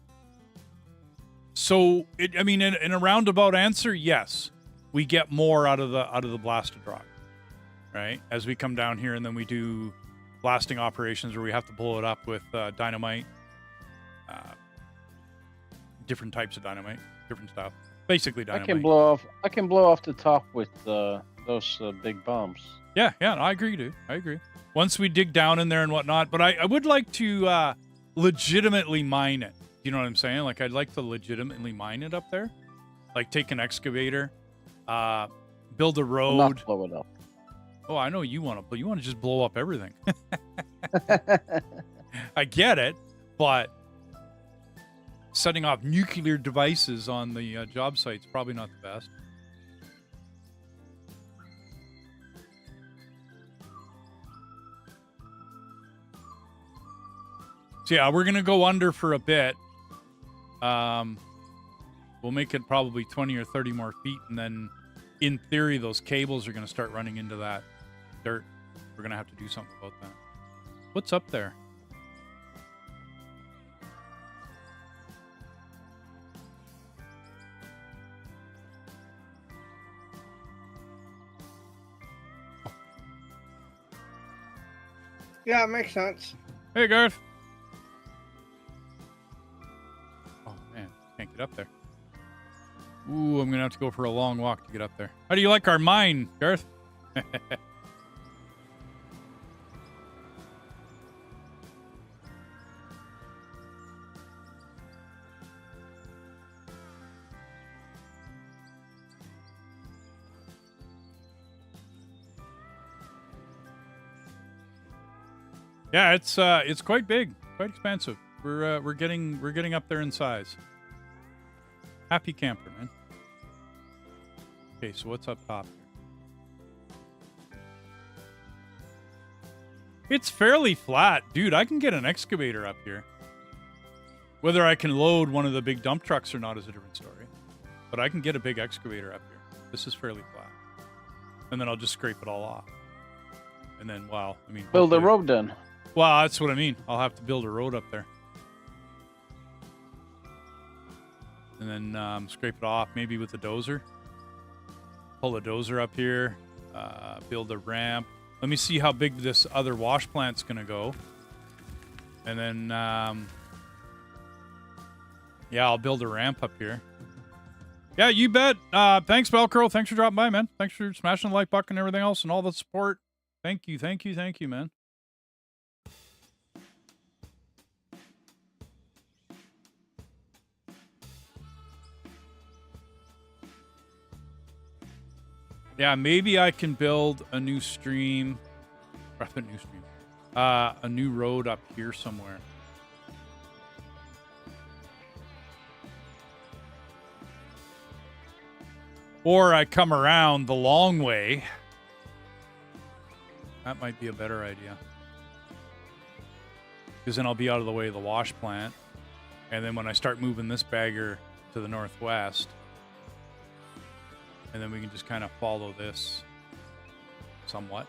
so, I mean, in a roundabout answer, yes. We get more out of the blasted rock, right? As we come down here, and then we do blasting operations where we have to blow it up with dynamite, different types of dynamite, different stuff. Basically dynamite. I can blow off the top with those big bombs. Yeah, no, I agree, dude. I agree. Once we dig down in there and whatnot, but I would like to legitimately mine it. You know what I'm saying? Like, I'd like to legitimately mine it up there. Like, take an excavator, build a road. Well, not blow it up. Oh, I know you want to, but you want to just blow up everything. I get it, but setting off nuclear devices on the job site's probably not the best. So yeah, we're gonna go under for a bit. We'll make it probably 20 or 30 more feet, and then in theory those cables are gonna start running into that dirt. We're gonna have to do something about that. What's up there? Yeah, it makes sense. Hey, Garth. Oh, man. Can't get up there. Ooh, I'm going to have to go for a long walk to get up there. How do you like our mine, Garth? Yeah, it's quite big, quite expansive. We're getting up there in size. Happy camper, man. Okay, so what's up top here? It's fairly flat, dude. I can get an excavator up here. Whether I can load one of the big dump trucks or not is a different story. But I can get a big excavator up here. This is fairly flat, and then I'll just scrape it all off. And then, well, I mean, Build a hopefully- road then. Well, that's what I mean. I'll have to build a road up there. And then scrape it off, maybe with a dozer. Pull a dozer up here. Build a ramp. Let me see how big this other wash plant's going to go. And then, yeah, I'll build a ramp up here. Yeah, you bet. Thanks, Velcro. Thanks for dropping by, man. Thanks for smashing the like button and everything else and all the support. Thank you, man. Yeah, maybe I can build a new stream. A new road up here somewhere. Or I come around the long way. That might be a better idea. Because then I'll be out of the way of the wash plant. And then when I start moving this bagger to the northwest, and then we can just kind of follow this somewhat.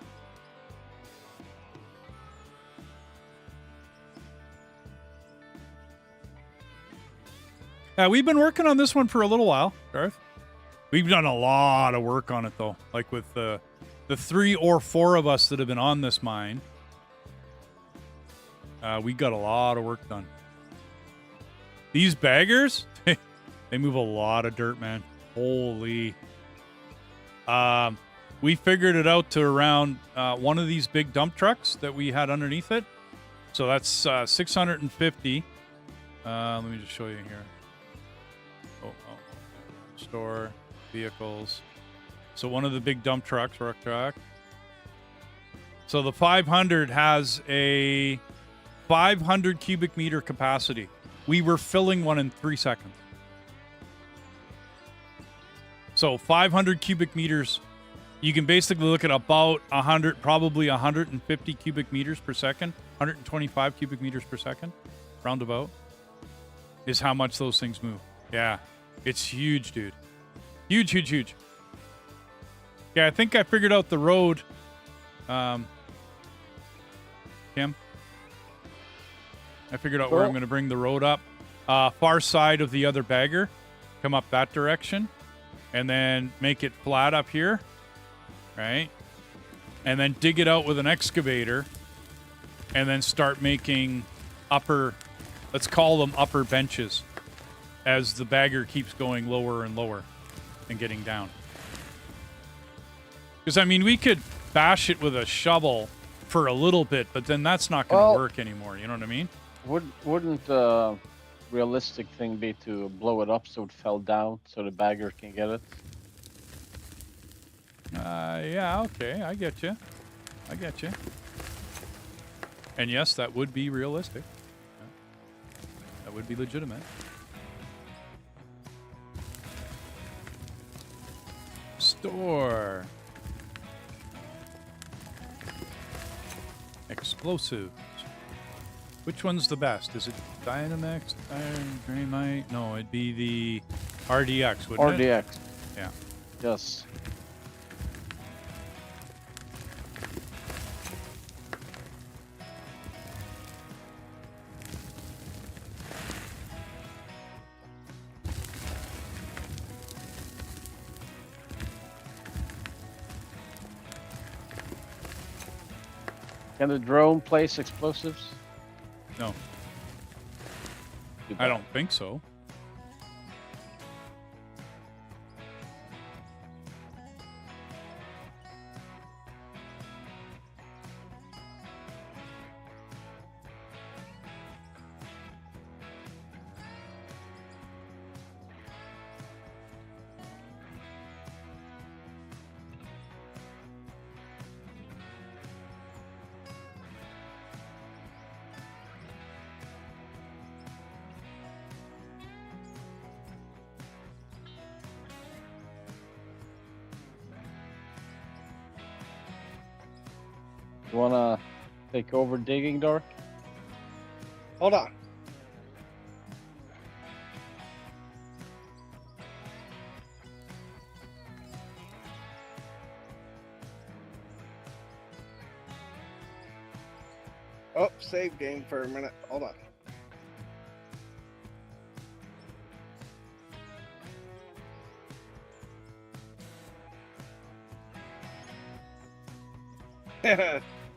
We've been working on this one for a little while, Garth. We've done a lot of work on it, though. Like with the 3 or 4 of us that have been on this mine. We got a lot of work done. These baggers, they move a lot of dirt, man. Holy. We figured it out to around one of these big dump trucks that we had underneath it. So that's 650. Let me just show you here. Store vehicles. So one of the big dump trucks, truck. So the 500 has a 500 cubic meter capacity. We were filling one in 3 seconds. So 500 cubic meters, you can basically look at about 100, probably 150 cubic meters per second, 125 cubic meters per second, roundabout, is how much those things move. Yeah, it's huge, dude. Huge, huge, huge. Yeah, I think I figured out the road, Kim. I figured out where I'm going to bring the road up. Far side of the other bagger. Come up that direction. And then make it flat up here. Right? And then dig it out with an excavator. And then start making upper, let's call them upper benches. As the bagger keeps going lower and lower. And getting down. Because, I mean, we could bash it with a shovel for a little bit. But then that's not going to work anymore. You know what I mean? Wouldn't realistic thing be to blow it up so it fell down so the bagger can get it? Yeah, okay, I get you. I get you. And yes, that would be realistic. That would be legitimate. Store. Explosives. Which one's the best? Is it Dynamax, Dynamite? No, it'd be the RDX, wouldn't it? RDX. Yeah. Yes. Can the drone place explosives? No. I don't think so. You wanna take over digging, Dark? Hold on. Oh, save game for a minute. Hold on.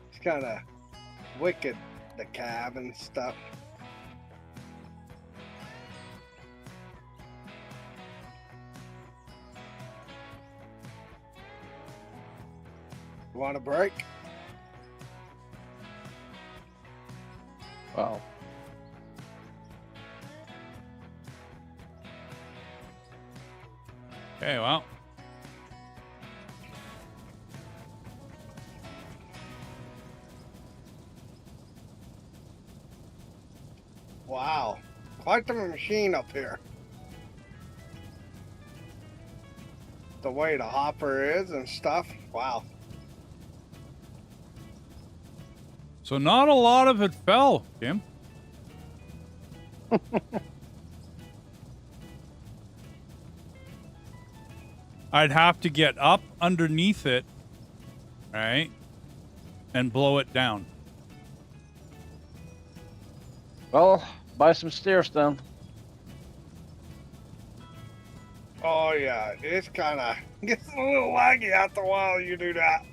It's kind of wicked, the cab and stuff. Want a break? Wow. Okay, well. Wow, quite the machine up here. The way the hopper is and stuff. Wow. So not a lot of it fell, Kim. I'd have to get up underneath it, right, and blow it down. Well, buy some stairs then. Oh yeah, it's kind of gets a little laggy after a while. You do that.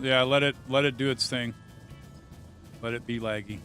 Yeah, let it do its thing. Let it be laggy.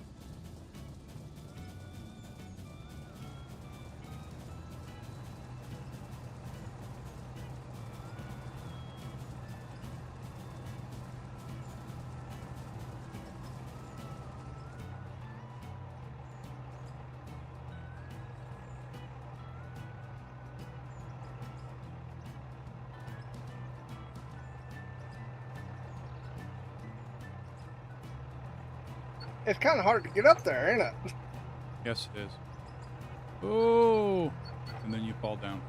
It's kind of hard to get up there, ain't it? Yes, it is. Oh, and then you fall down.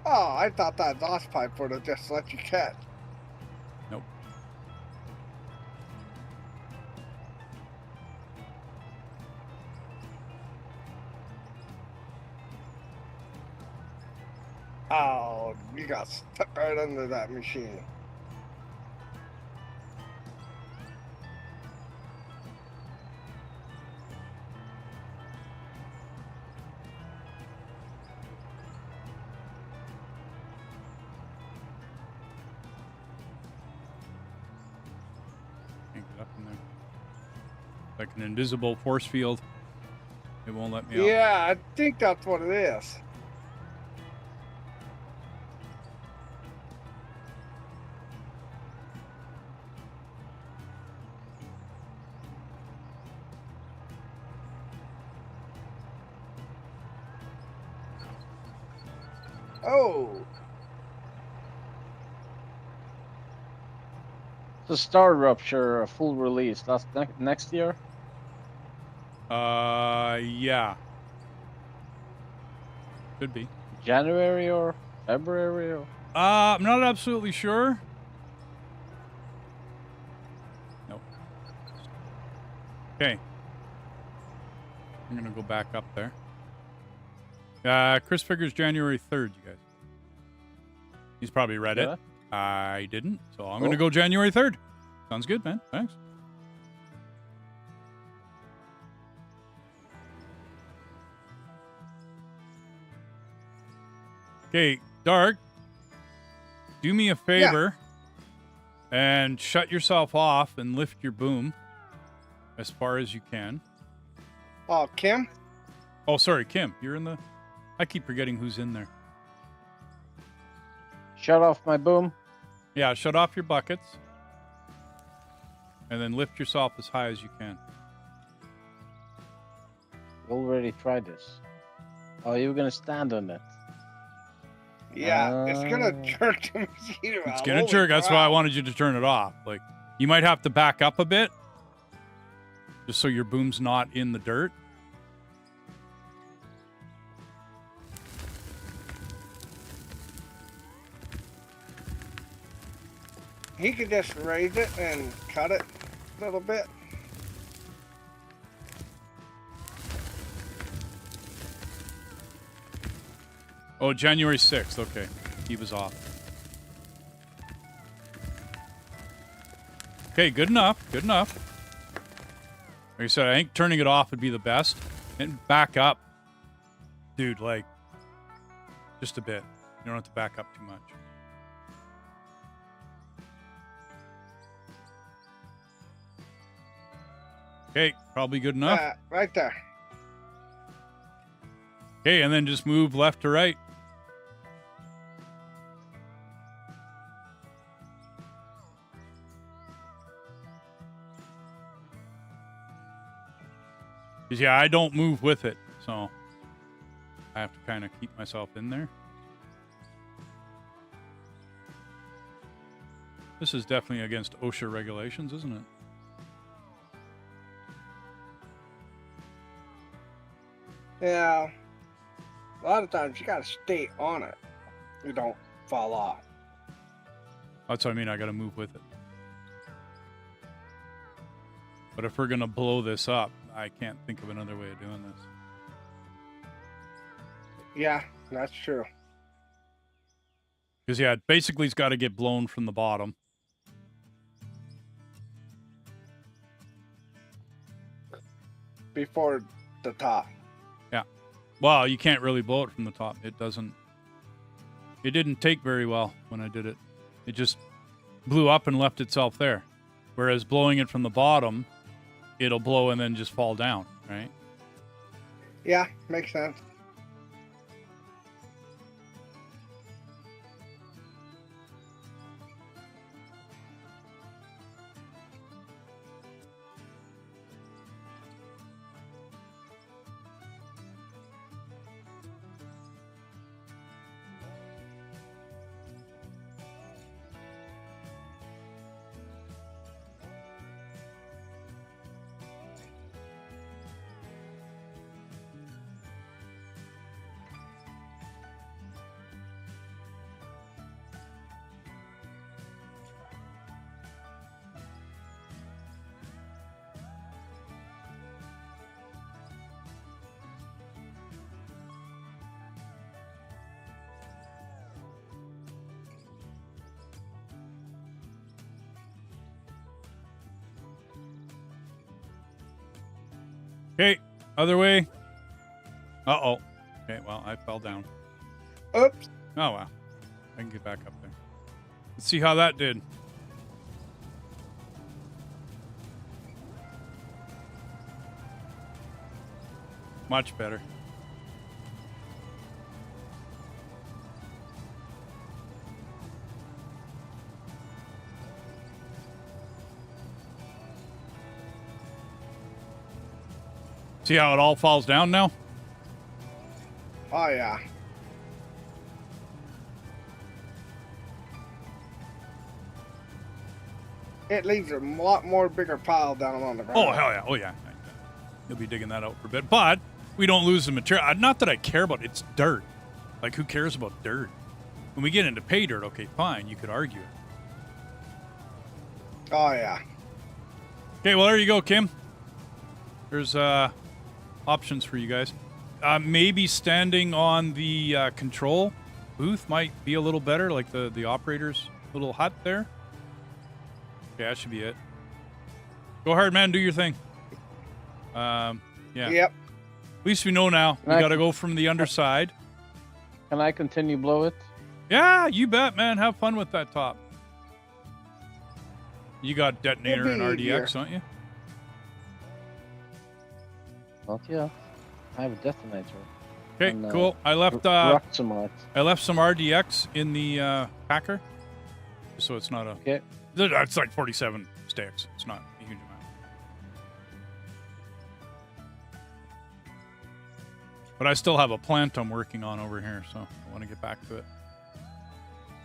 Oh, I thought that exhaust pipe would have just let you catch. Nope. Oh, you got stuck right under that machine. Can't get up in there. Like an invisible force field. It won't let me out. Yeah, I think that's what it is. Oh, The Star Rupture full release. That's next year. Yeah. Could be. January or February or. I'm not absolutely sure. Nope. Okay. I'm gonna go back up there. Chris figures January 3rd, you guys. He's probably read Yeah. it. I didn't, so I'm Cool. gonna go January 3rd. Sounds good, man. Thanks. Okay, Dark. Do me a favor and shut yourself off and lift your boom as far as you can. oh, Kim? Oh, sorry, Kim. You're in the... I keep forgetting who's in there. Shut off my boom. Yeah, shut off your buckets. And then lift yourself as high as you can. Already tried this. Oh, you were gonna stand on it. Yeah, it's gonna Ah. jerk the machine around. It's gonna Holy jerk. That's why I crap. wanted you to turn it off. Like, you might have to back up a bit. Just so your boom's not in the dirt. He could just raise it and cut it a little bit. Oh, January 6th. Okay. He was off. Okay, good enough. Good enough. Like I said, I think turning it off would be the best. And back up. Dude, like, just a bit. You don't have to back up too much. Okay, probably good enough. Right there. Okay, and then just move left to right. Because, yeah, I don't move with it, so I have to kind of keep myself in there. This is definitely against OSHA regulations, isn't it? Yeah. A lot of times you gotta stay on it. You don't fall off. That's what I mean. I got to move with it. But if we're going to blow this up, I can't think of another way of doing this. Yeah, that's true. Because, yeah, basically it's got to get blown from the bottom. Before the top. Yeah. Well, you can't really blow it from the top. It doesn't... It didn't take very well when I did it. It just blew up and left itself there. Whereas blowing it from the bottom, it'll blow and then just fall down, right? Yeah, makes sense. Okay, other way. Uh-oh. Okay, well, I fell down. Oops. Oh, well. I can get back up there. Let's see how that did. Much better. See how it all falls down now? Oh, yeah. It leaves a lot more bigger pile down on the ground. Oh, hell yeah. Oh, yeah. You'll be digging that out for a bit. But we don't lose the material. Not that I care about it. It's dirt. Like, who cares about dirt? When we get into pay dirt, okay, fine. You could argue it. Oh, yeah. Okay, well, there you go, Kim. There's options for you guys. Maybe standing on the control booth might be a little better, like the operator's little hut there. Yeah, that should be it. Go hard, man. Do your thing. Yeah. Yep. At least we know now. We got to go from the underside. Can I continue blow it? Yeah, you bet, man. Have fun with that top. You got detonator and RDX, don't you? Not yet. I have a detonator. Okay, And, cool. I left some RDX in the packer, so it's not a. Okay. It's like 47 sticks. It's not a huge amount. But I still have a plant I'm working on over here, so I want to get back to it.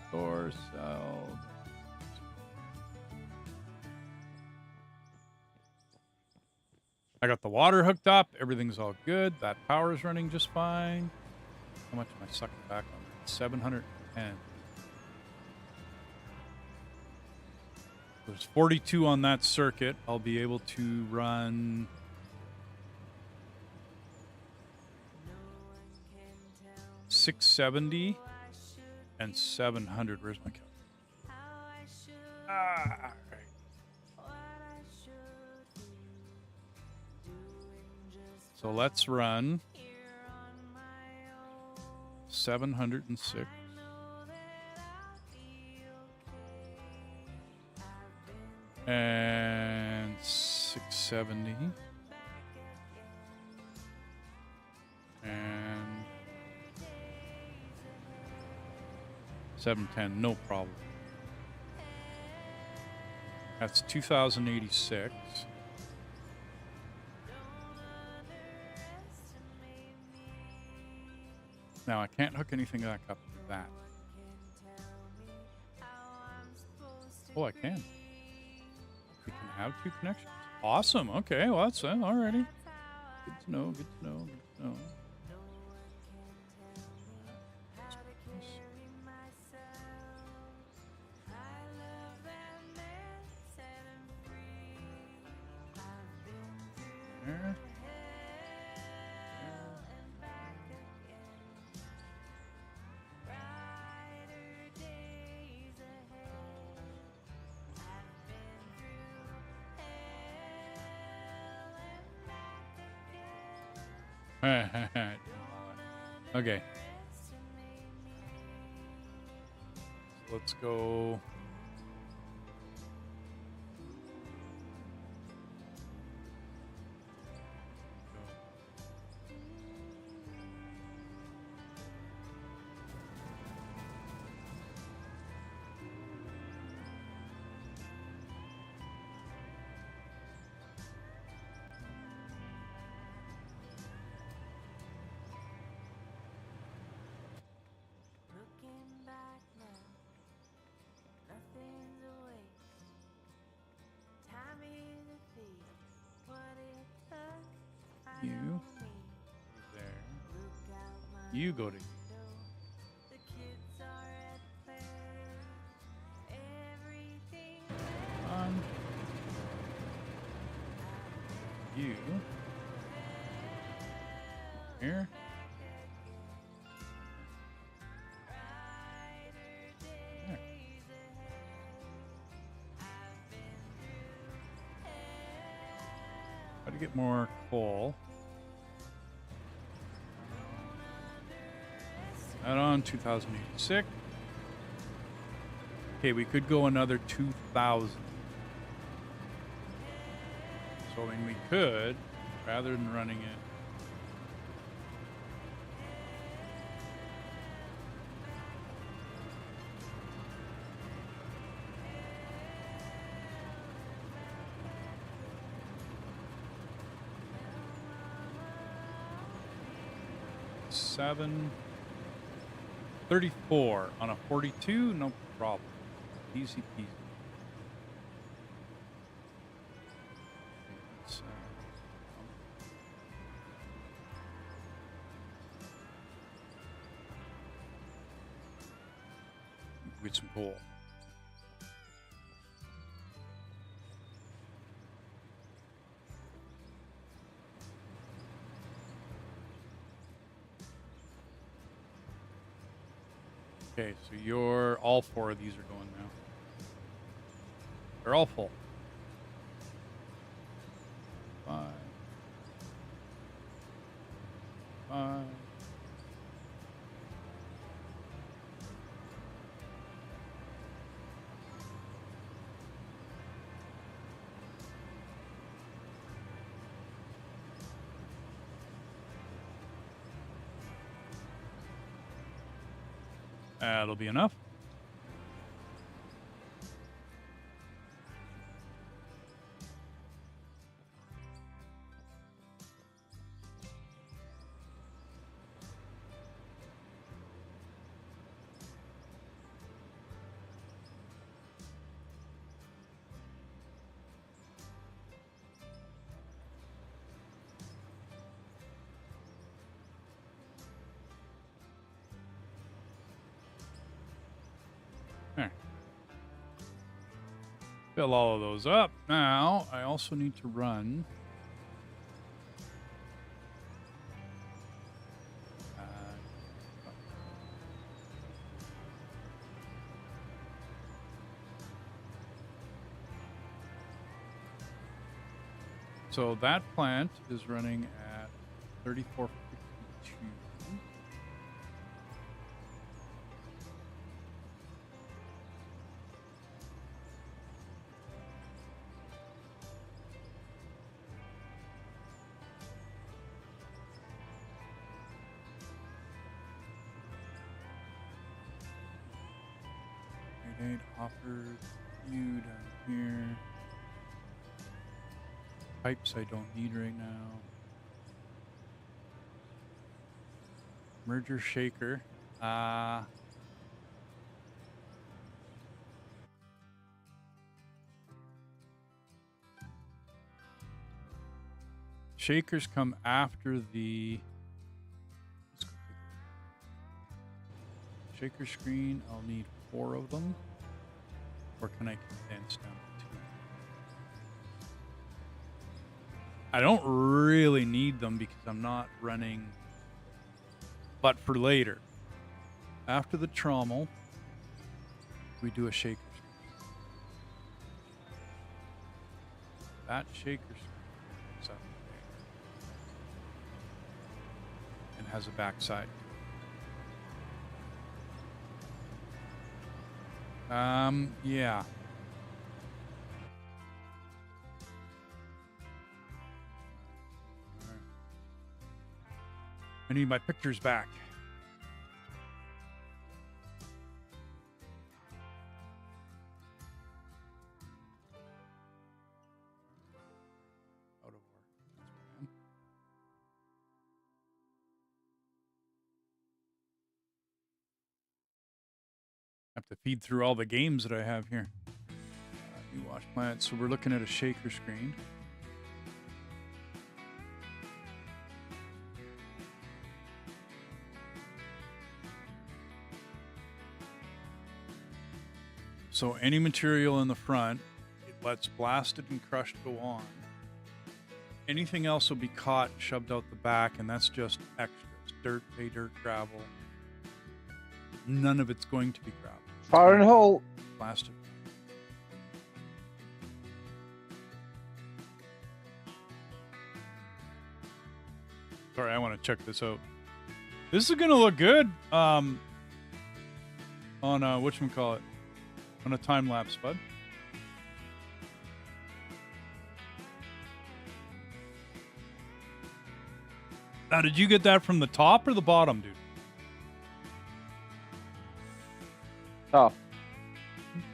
Store, sell. I got the water hooked up. Everything's all good. That power's running just fine. How much am I sucking back on that? 710. There's 42 on that circuit. I'll be able to run 670 and 700. Where's my calculator? Ah, right. So let's run 706. And 670. And 710, no problem. That's 2086. Now I can't hook anything back up to that. Oh, I can. We can have two connections. Awesome. Okay, well that's alrighty. Good to know. Good to know. Good to know. There. Okay. So let's go. You there. You go to on. You here. There. How do get more coal. Add on 2086. Okay, we could go another 2,000. So I mean, we could, rather than running it. Seven. 34 on a 42, no problem. Easy peasy. Let's, get some coal. Okay, so you're all 4 of these are going now. They're all full. 5. 5. That'll be enough. There. Fill all of those up. Now, I also need to run. So that plant is running at 3452. Hoppers, you down here. Pipes I don't need right now. Merger shaker. Shakers come after the shaker screen. I'll need 4 of them. Or can I condense down to 2? I don't really need them because I'm not running. But for later, after the trommel, we do a shaker screen. That shaker screen is up there and has a backside. Yeah. I need my pictures back. Out of work. That's where I am. Have to feed through all the games that I have here. New wash plant. So we're looking at a shaker screen. So any material in the front, it lets blasted and crushed go on. Anything else will be caught, shoved out the back, and that's just extras. Dirt, pay dirt, gravel. None of it's going to be gravel. Fire and hole. Blasted. Sorry, I want to check this out. This is gonna look good. On whatchamacallit, on a time lapse, bud. Now, did you get that from the top or the bottom, dude? Oh,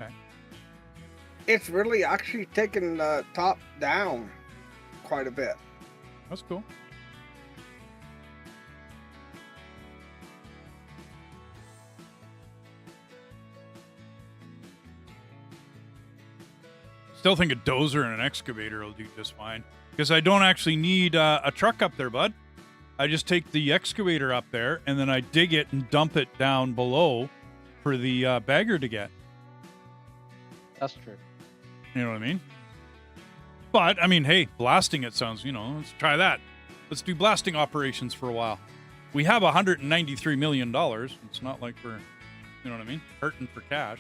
Okay. It's really actually taken the top down quite a bit. That's cool. Still think a dozer and an excavator will do just fine. Because I don't actually need a truck up there, bud. I just take the excavator up there, and then I dig it and dump it down below for the bagger to get. that's true. You know what I mean? But, I mean, hey, blasting it sounds, let's try that. Let's do blasting operations for a while. We have $193 million. It's not like we're, you know what I mean, hurting for cash.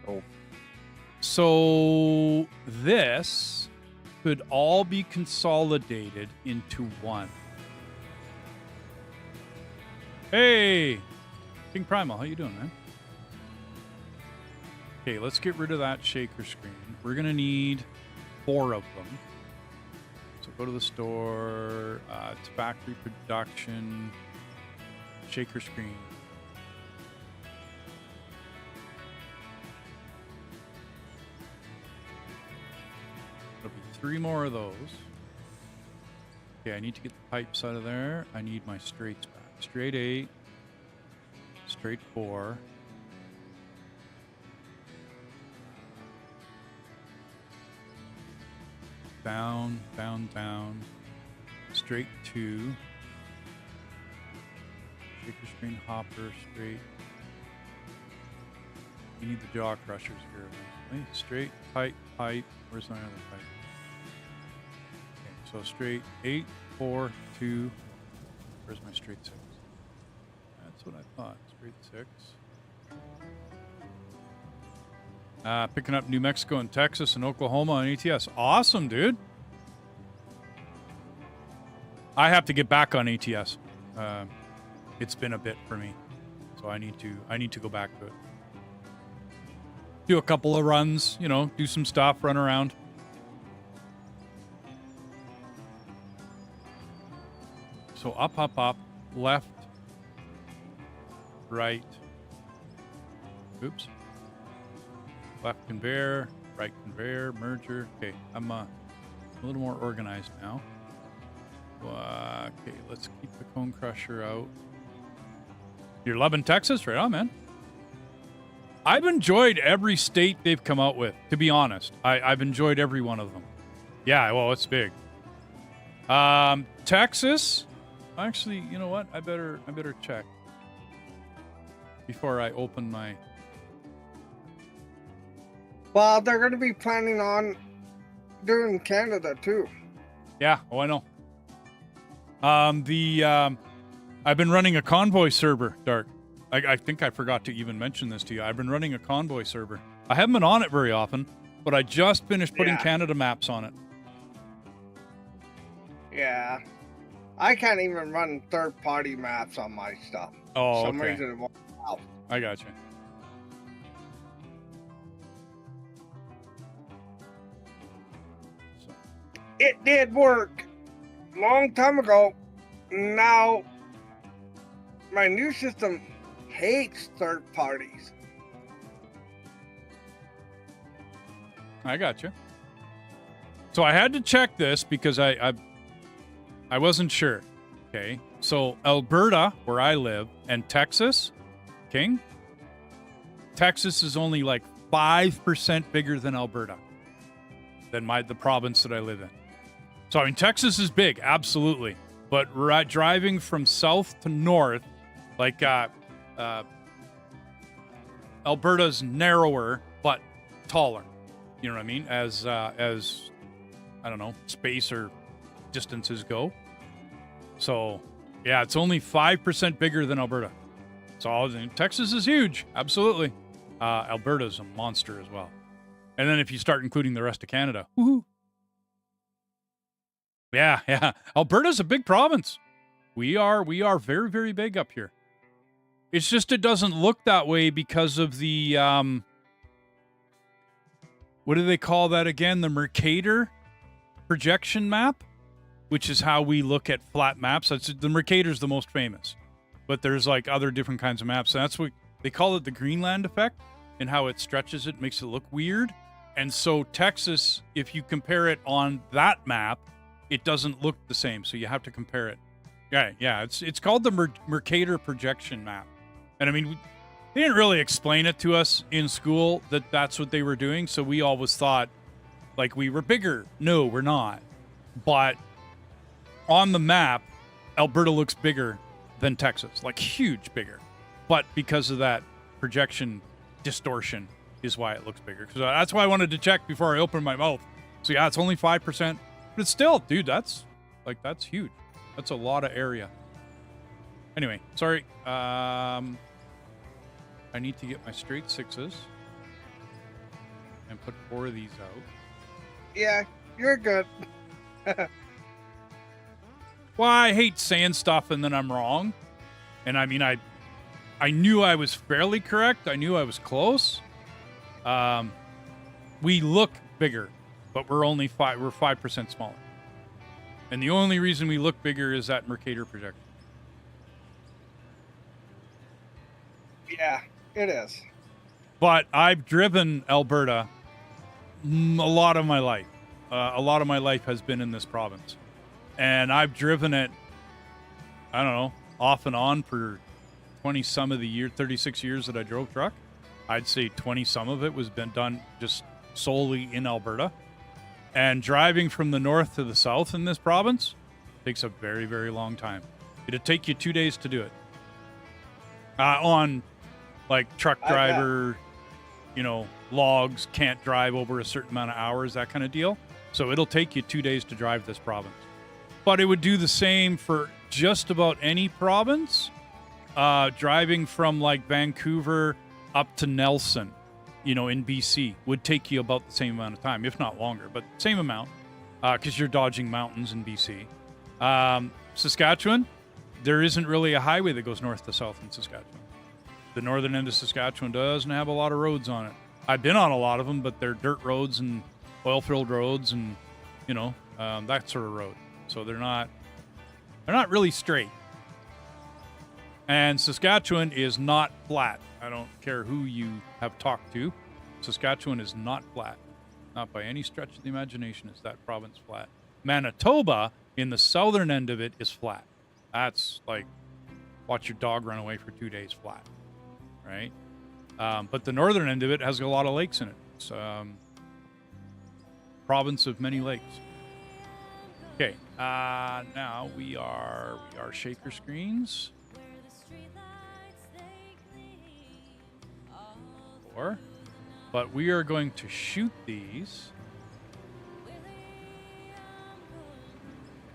Oh. So this could all be consolidated into one. Hey, King Primal, how you doing, man? Okay, let's get rid of that shaker screen. We're gonna need 4 of them. So go to the store. It's factory production. Shaker screen. There'll be 3 more of those. Okay, I need to get the pipes out of there. I need my straights back. Straight 8. Straight 4. Down, down, down. Straight 2. Shaker screen, hopper, straight. You need the jaw crushers here eventually. Straight, pipe, pipe. Where's my other pipe? Okay, so straight 8, 4, 2. Where's my straight 6? That's what I thought. Straight 6. Picking up New Mexico and Texas and Oklahoma on ATS. Awesome, dude. I have to get back on ATS. It's been a bit for me, so I need to go back to it. Do a couple of runs, do some stuff, run around. So up, up, up, left, right. Oops. Left conveyor, right conveyor, merger. Okay, I'm a little more organized now. Okay, let's keep the cone crusher out. You're loving Texas? Right on, man. I've enjoyed every state they've come out with, to be honest. I've enjoyed every one of them. Yeah, well, it's big. Texas? Actually, you know what? I better check before I open my... Well, they're going to be planning on doing Canada too. Yeah, oh, I know. I've been running a convoy server, Dark. I think I forgot to even mention this to you. I've been running a convoy server. I haven't been on it very often, but I just finished putting Canada maps on it. Yeah. I can't even run third-party maps on my stuff. Oh, For some okay. reason it won't out. I got you. It did work long time ago. Now, my new system hates third parties. I got you. So I had to check this because I wasn't sure. Okay. So Alberta, where I live, and Texas, King, Texas is only like 5% bigger than Alberta, than the province that I live in. So I mean, Texas is big, absolutely. But driving from south to north, like Alberta's narrower but taller. You know what I mean? As I don't know, space or distances go. So yeah, it's only 5% bigger than Alberta. So Texas is huge, absolutely. Alberta's a monster as well. And then if you start including the rest of Canada, woohoo! Yeah, yeah. Alberta's a big province. We are very, very big up here. It's just it doesn't look that way because of the what do they call that again? The Mercator projection map, which is how we look at flat maps. The Mercator's the most famous, but there's like other different kinds of maps. And that's what they call it, the Greenland effect, and how it stretches it, makes it look weird. And so Texas, if you compare it on that map, it doesn't look the same. So you have to compare it. Yeah. It's called the Mercator projection map. And I mean, they didn't really explain it to us in school that that's what they were doing. So we always thought like we were bigger. No, we're not. But on the map, Alberta looks bigger than Texas, like huge bigger. But because of that projection distortion is why it looks bigger. So that's why I wanted to check before I opened my mouth. So yeah, it's only 5%, but it's still, dude, that's huge. That's a lot of area. Anyway, sorry. I need to get my straight 6s and put 4 of these out. Yeah, you're good. Well, I hate saying stuff and then I'm wrong. And I mean, I knew I was fairly correct. I knew I was close. We look bigger, but we're 5% smaller. And the only reason we look bigger is that Mercator projection. Yeah, it is. But I've driven Alberta a lot of my life. A lot of my life has been in this province. And I've driven it, I don't know, off and on for 20-some of the year, 36 years that I drove truck. I'd say 20-some of it was been done just solely in Alberta. And driving from the north to the south in this province takes a very, very long time. It'd take you 2 days to do it. On, like, truck driver, logs, can't drive over a certain amount of hours, that kind of deal. So it'll take you 2 days to drive this province. But it would do the same for just about any province. Driving from, like, Vancouver up to Nelson, in BC, would take you about the same amount of time, if not longer, but same amount, because you're dodging mountains in BC. Saskatchewan, there isn't really a highway that goes north to south in Saskatchewan. The northern end of Saskatchewan doesn't have a lot of roads on it. I've been on a lot of them, but they're dirt roads and oil-filled roads and, that sort of road. So they're not really straight. And Saskatchewan is not flat. I don't care who you have talked to. Saskatchewan is not flat. Not by any stretch of the imagination is that province flat. Manitoba, in the southern end of it, is flat. That's like watch your dog run away for 2 days flat, right? But the northern end of it has a lot of lakes in it. It's province of many lakes. Okay, now we are shaker screens. 4. But we are going to shoot these.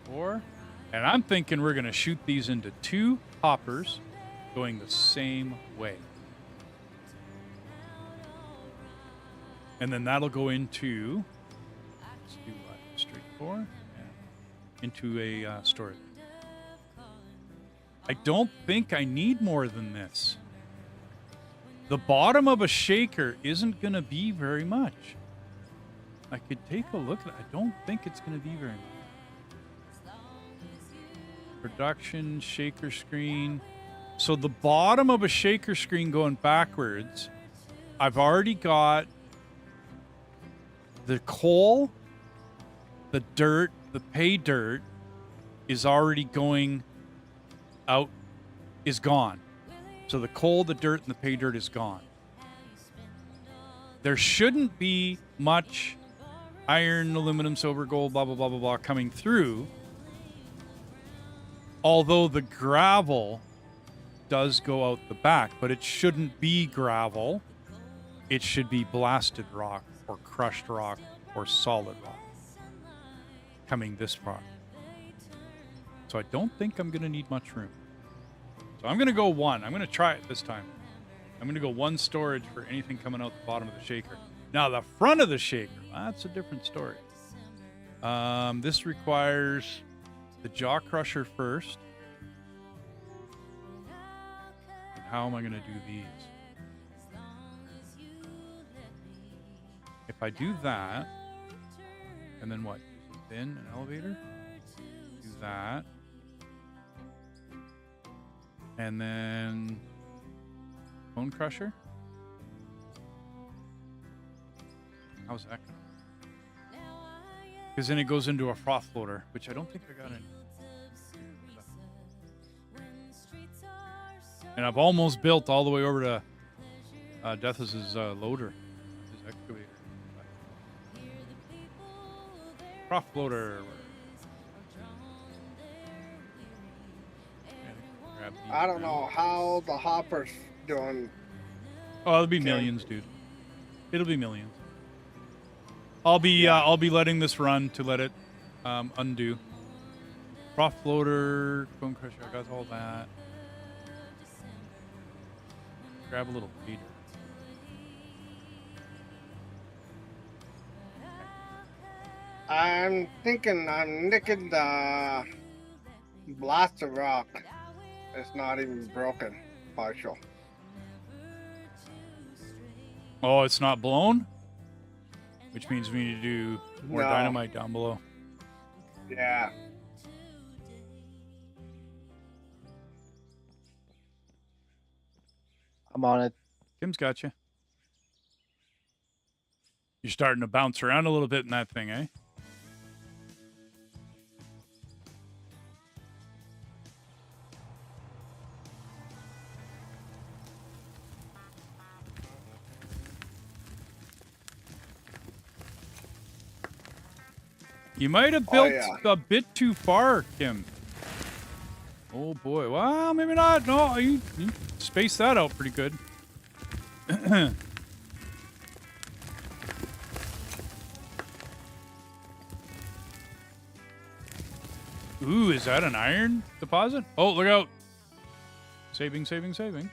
4. And I'm thinking we're going to shoot these into 2 hoppers going the same way. And then that'll go into, let's do what, straight 4, and into a storage. I don't think I need more than this. The bottom of a shaker isn't going to be very much. I could take a look at it. I don't think it's going to be very much. Production, shaker screen. So the bottom of a shaker screen going backwards, I've already got the coal, the dirt, the pay dirt is already going out, is gone. So the coal, the dirt, and the pay dirt is gone. There shouldn't be much iron, aluminum, silver, gold, blah, blah, blah, blah, blah coming through. Although the gravel does go out the back, but it shouldn't be gravel. It should be blasted rock or crushed rock or solid rock coming this far. So I don't think I'm going to need much room. So I'm going to go 1. I'm going to try it this time. I'm going to go 1 storage for anything coming out the bottom of the shaker. Now, the front of the shaker, that's a different story. This requires the jaw crusher first. And how am I going to do these? If I do that, and then what? Then an elevator? Do that. And then bone crusher? How's that going? Because then it goes into a froth floater, which I don't think I got in. And I've almost built all the way over to Death's loader, his excavator. Froth floater. I don't know how the hopper's doing. Oh, it'll be millions, dude. It'll be millions. I'll be letting this run to let it undo. Froth floater, bone crusher. I got all that. Grab a little feeder. I'm thinking I'm nicking the blaster rock. It's not even broken, partial. Oh, it's not blown? Which means we need to do more No. dynamite down below. Yeah. I'm on it. Kim's got you. You're starting to bounce around a little bit in that thing, eh? You might have built a bit too far, Kim. Oh boy. Well, maybe not. No, you spaced that out pretty good. Ooh, is that an iron deposit? Oh, look out. Saving, saving, saving.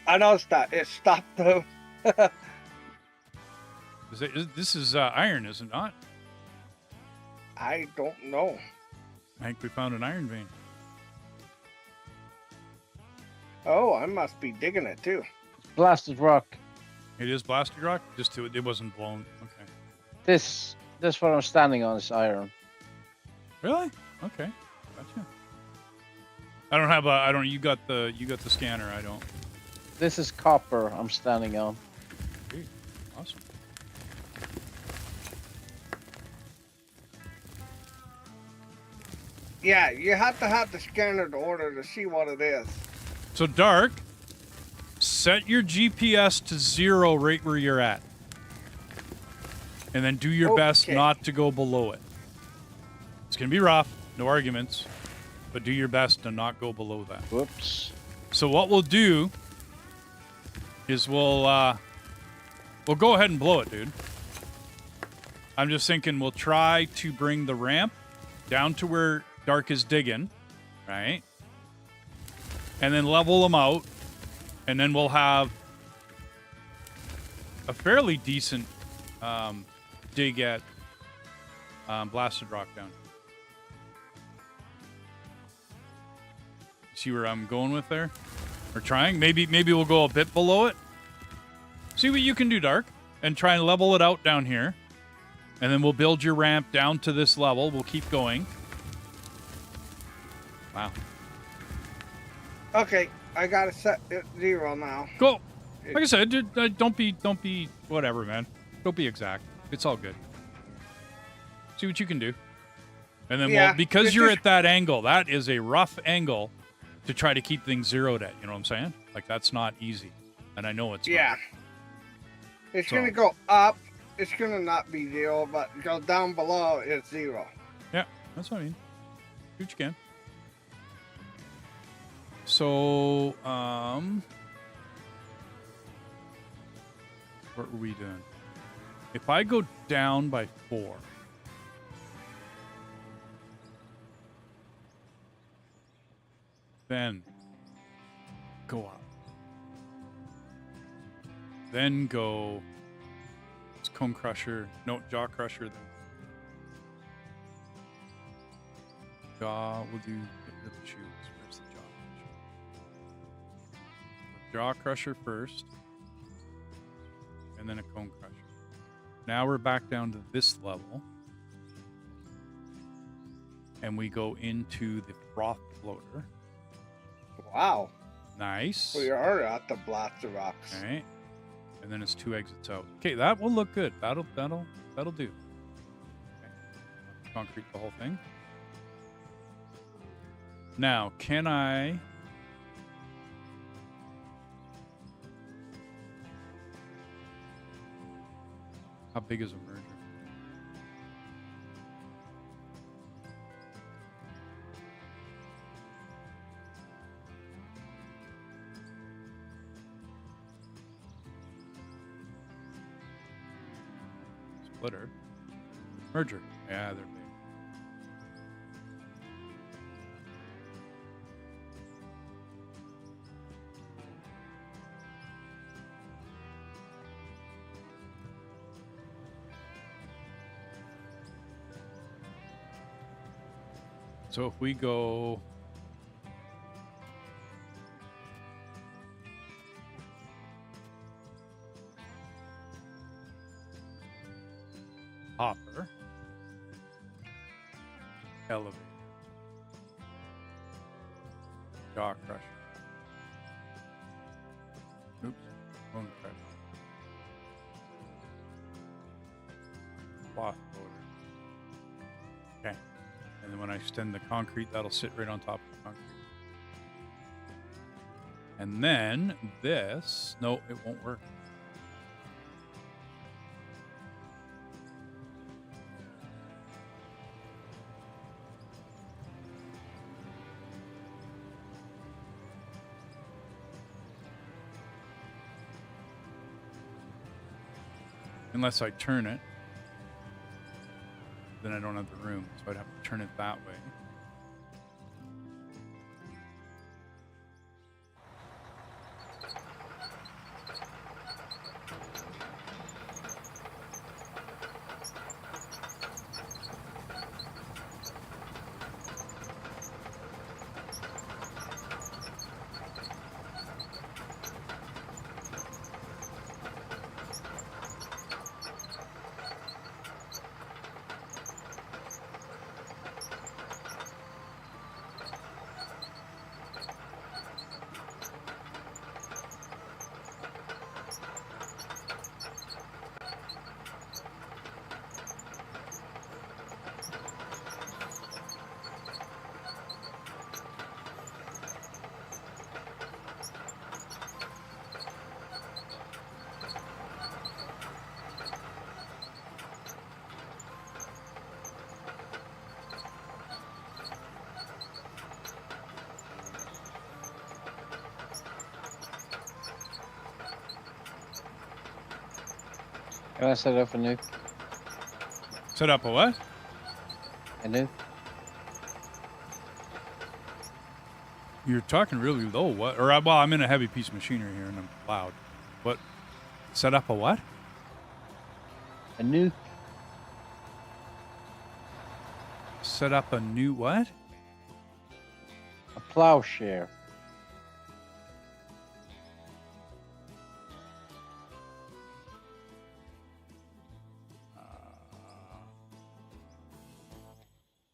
I noticed that. It stopped though. This is iron, is it not? I don't know. I think we found an iron vein. Oh, I must be digging it too. Blasted rock. It is blasted rock? Just it wasn't blown. Okay. This what I'm standing on is iron. Really? Okay. Gotcha. You got the scanner, I don't. This is copper I'm standing on. Great. Awesome. Yeah, you have to have the scanner to order to see what it is. So Dark, set your GPS to 0 right where you're at. And then do your best not to go below it. It's going to be rough, no arguments, but do your best to not go below that. Whoops. So what we'll do is we'll go ahead and blow it, dude. I'm just thinking we'll try to bring the ramp down to where Dark is digging, right? And then level them out, and then we'll have a fairly decent dig at blasted rock down. See where I'm going with there? Or trying? Maybe we'll go a bit below it. See what you can do, Dark, and try and level it out down here. And then we'll build your ramp down to this level. We'll keep going. Wow. Okay, I gotta set it 0 now. Cool. Like I said, don't be whatever, man. Don't be exact. It's all good. See what you can do. And then because you're at that angle, that is a rough angle to try to keep things zeroed at. You know what I'm saying? Like, that's not easy. And I know it's not. It's gonna go up. It's gonna not be 0, but go down below, it's 0. Yeah, that's what I mean. Do what you can. So, what were we doing? If I go down by 4, then go up. Then go, let's cone crusher. No, jaw crusher. Then jaw. We'll do get rid of the shoes. Where's the jaw crusher? Jaw crusher first, and then a cone crusher. Now we're back down to this level, and we go into the froth floater. Wow. Nice. We are at the blaster rocks. All right, and then it's 2 exits out. Okay, that will look good. That'll do. Okay. Concrete the whole thing. Now, can I? How big is a merger? Splitter. Merger. Yeah, they're big. So if we go hopper, elevator, jaw crusher, oops, bone crusher, cloth loader. Okay. And then when I extend the concrete, that'll sit right on top of the concrete. And then this, no, it won't work. Unless I turn it. Then I don't have the room, so I'd have to turn it that way. Can I set up a nuke? Set up a what? A nuke? You're talking really low. What? Or well, I'm in a heavy piece of machinery here, and I'm loud. What? Set up a what? A nuke? Set up a new what? A plowshare.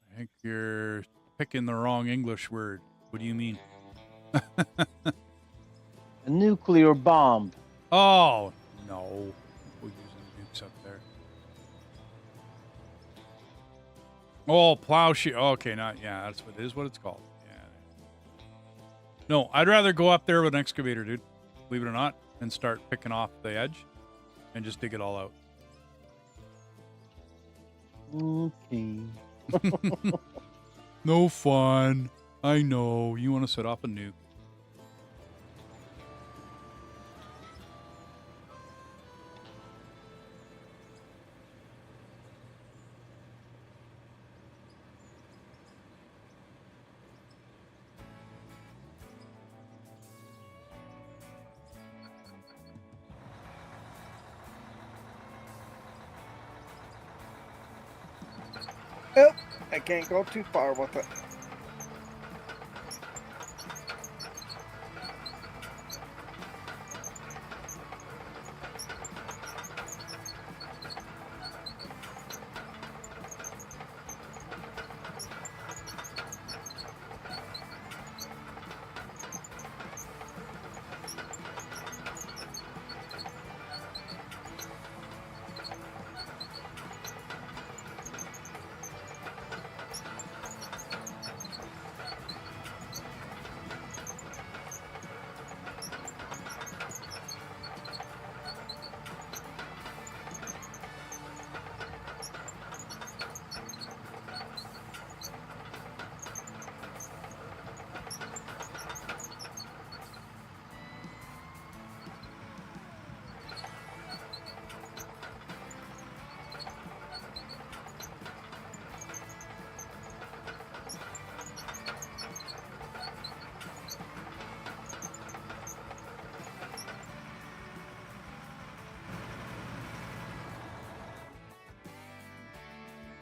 I think you're picking the wrong English word. What do you mean? A nuclear bomb. Oh, no. We're using nukes up there. Oh, plowshare. Okay, not, yeah, that's what it is, what it's called. Yeah. No, I'd rather go up there with an excavator, dude. Believe it or not, and start picking off the edge and just dig it all out. Okay. No fun. I know. You want to set off a nuke. Oh, I can't go too far with it.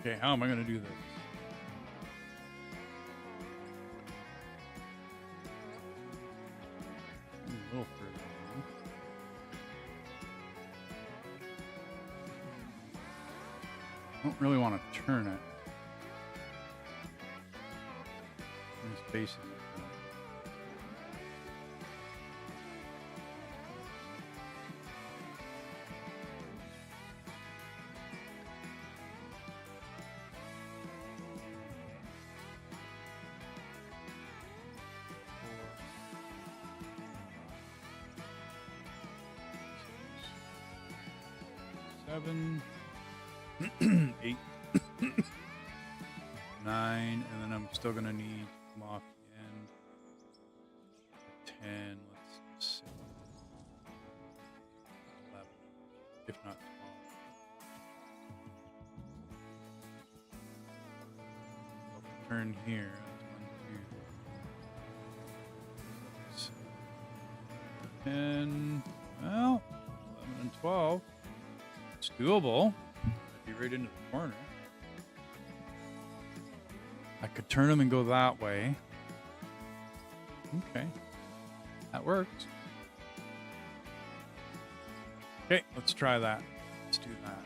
Okay, how am I going to do this? A little further on. Don't really want to turn it. Just facing it. Seven, 8, 9, and then I'm still gonna need to come off the end. 10, let's see, 11, if not 12. I'll turn here. That's 1, 2, 10. Well, 11 and 12. It's doable. I'd be right into the corner. I could turn them and go that way. Okay. That works. Okay, let's try that. Let's do that.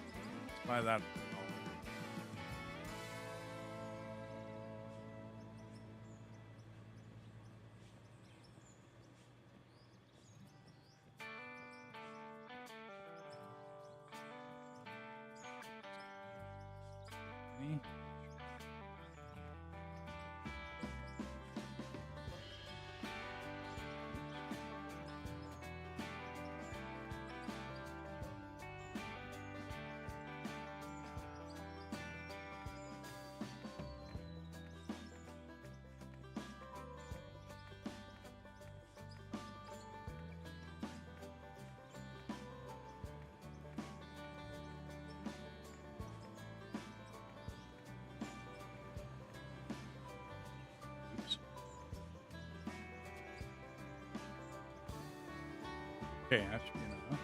Let's try that. Okay, that should be enough.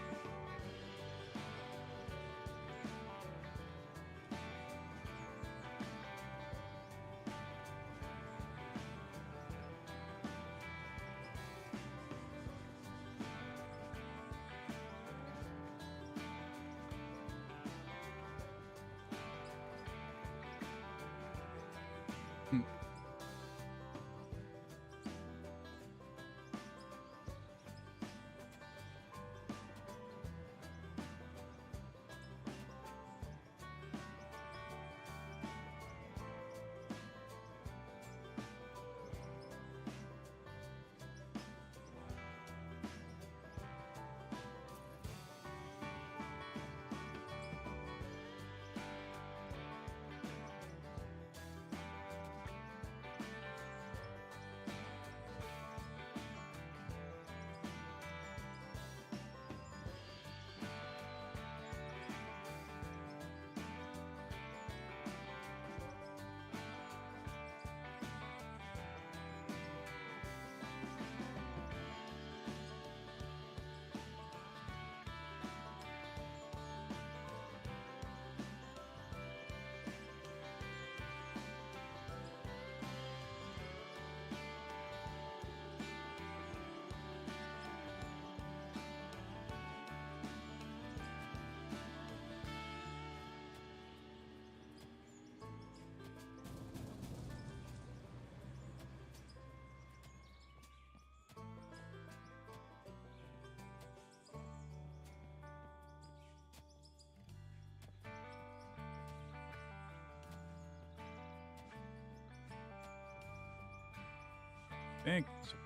Thank you. Sir.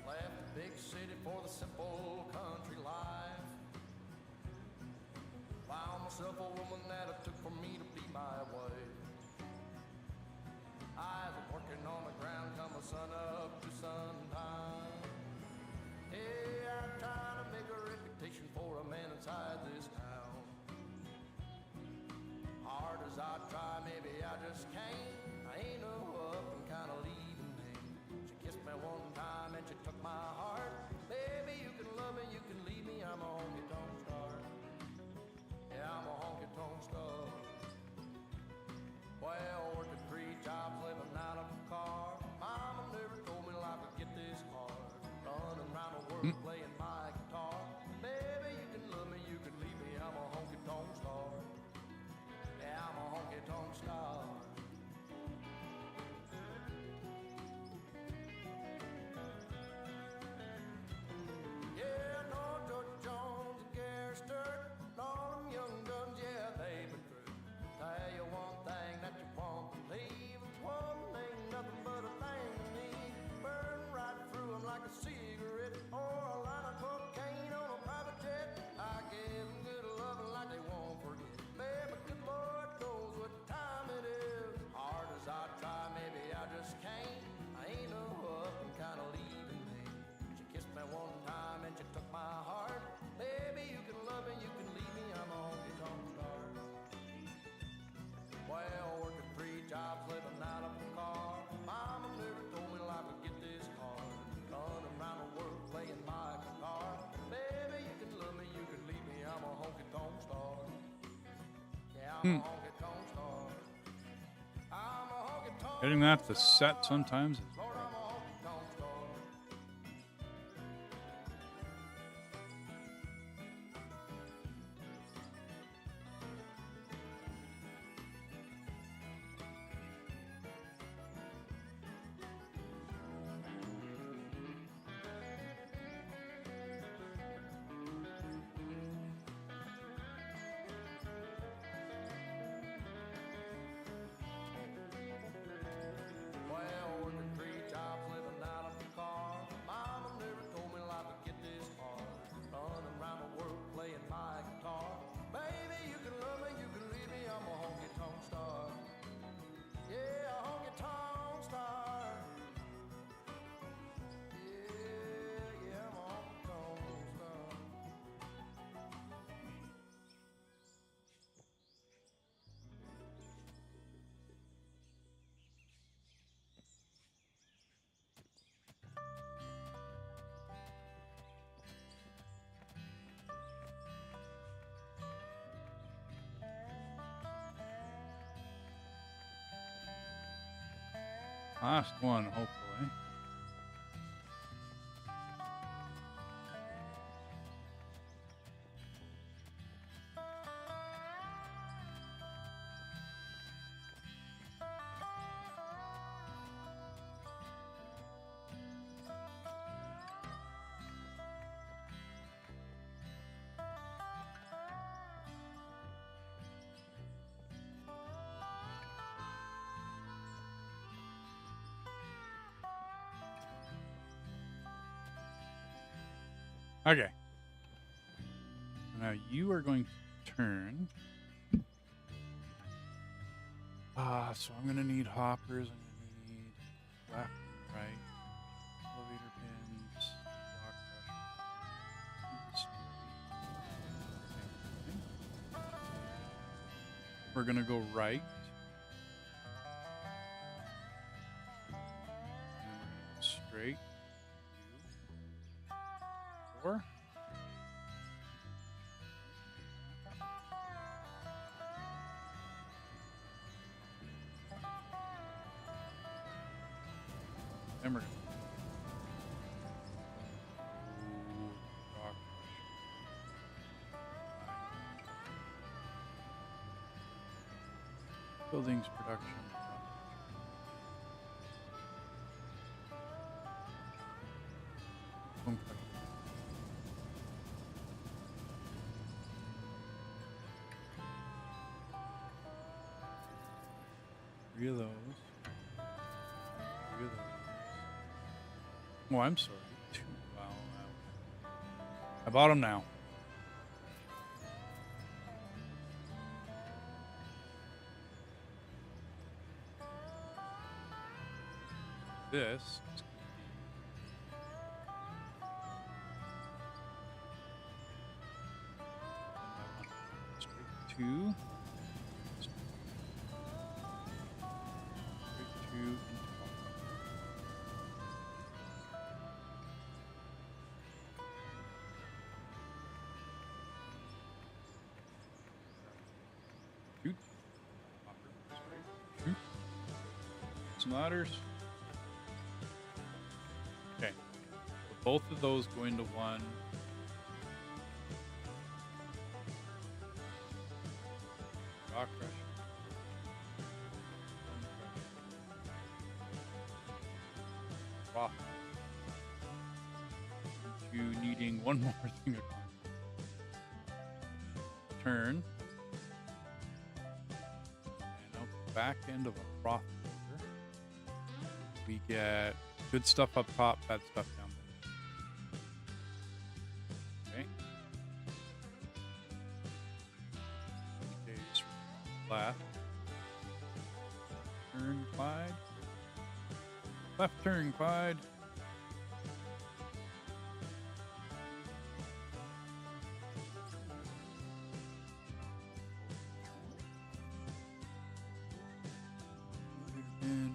Left the big city for the simple country life. Found myself a woman that it took for me to be my wife. I was working on the ground, come the sun up to sundown. Hey, I'm trying to make a reputation for a man inside this town. Hard as I try, maybe I just can't. I ain't no up and kind of leaving me. She kissed me one time and she took my heart. Baby, you can love me, you can leave me. I'm a honky-tonk star. Yeah, I'm a honky-tonk star. Well, working 3 jobs, living out of a car. Mama never told me life would get this hard. Running around the world playing my guitar. Baby, you can love me, you can leave me. I'm a honky-tonk star. Yeah, I'm a honky-tonk star. Yeah, no George Jones and Gary Sturt, and all them young guns, yeah, they've been through. Tell you one thing that you won't believe. It's one thing, nothing but a thing to me. Burn right through them like a cigarette or a line of cocaine on a private jet. I give them good loving like they won't forget. Baby, good Lord knows what time it is. Hard as I try, maybe I just can't. I ain't no up and kind of leaving me. She kissed me one time and she took my heart. Baby, you can love me, you can leave me. I'm a honky-tonk star. Well, working 3 jobs, living out of a car. Mama never told me life would get this hard. Running around the world playing my guitar. Baby, you can love me, you can leave me. I'm a honky-tonk star. Yeah, I'm a honky-tonk star. I'm a honky-tonk Getting that to set sometimes. Lord, I'm a honky-tonk star. Well, working 3 jobs, living out of a car. Mama never told me life would get this hard. Running around the world playing my guitar. Baby, you can love me, you can leave me. I'm a honky-tonk star. Yeah, a honky-tonk star. Yeah, I'm a honky-tonk star. Last one, hopefully. Okay. Now you are going to turn. So I'm going to need hoppers. I'm going to need left and right. Elevator pins. Block pressure. We're going to go right. And straight. 4. And we're going to Buildings production. Home production. 3 of those. 3 of those. Oh, I'm sorry. 2. Wow. I bought them now. This is straight 2. Straight 2 into shoot. Shoot. Some ladders. Okay. So both of those go into one. Rock crusher. Rock. You needing one more thing of turn. And out the back end of a froth filter, we get good stuff up top, bad stuff down below. Okay. Okay, so left. Turn, Clyde. Left turn, Clyde. And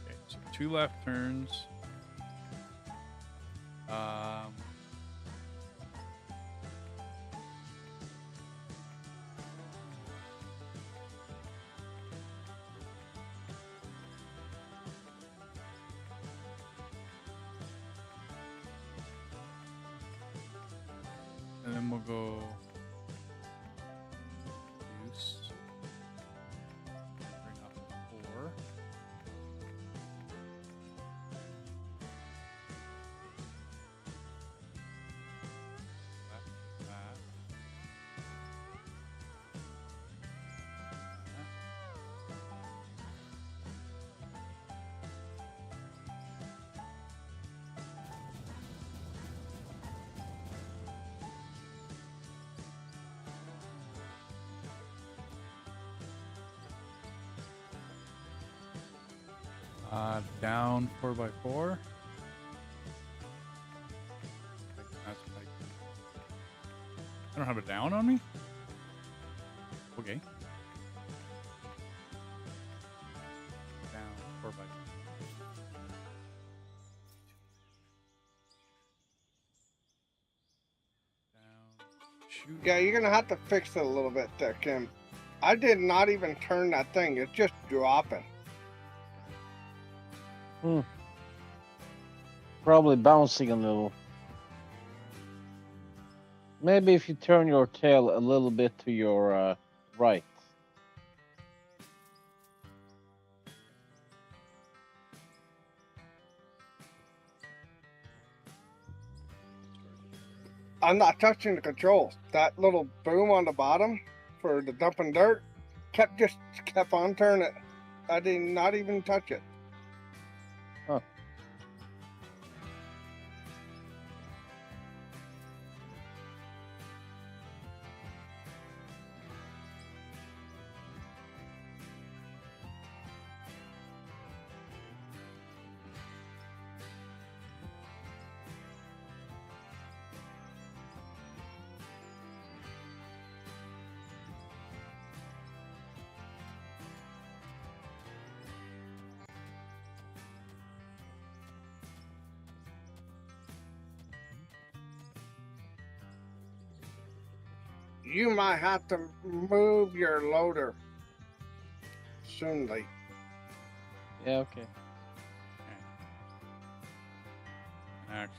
okay, so 2 left turns. And then we'll go use. Bring up 4. That. Down 4x4. That's like, I don't have a down on me? Okay. Down 4x4. Down. Shoot. Yeah, you're gonna have to fix it a little bit there, Kim. I did not even turn that thing. It's just dropping. Probably bouncing a little. Maybe if you turn your tail a little bit to your right. I'm not touching the controls. That little boom on the bottom for the dumping dirt kept on turning. I did not even touch it. Huh. You might have to move your loader soonly. Yeah, okay. Actually,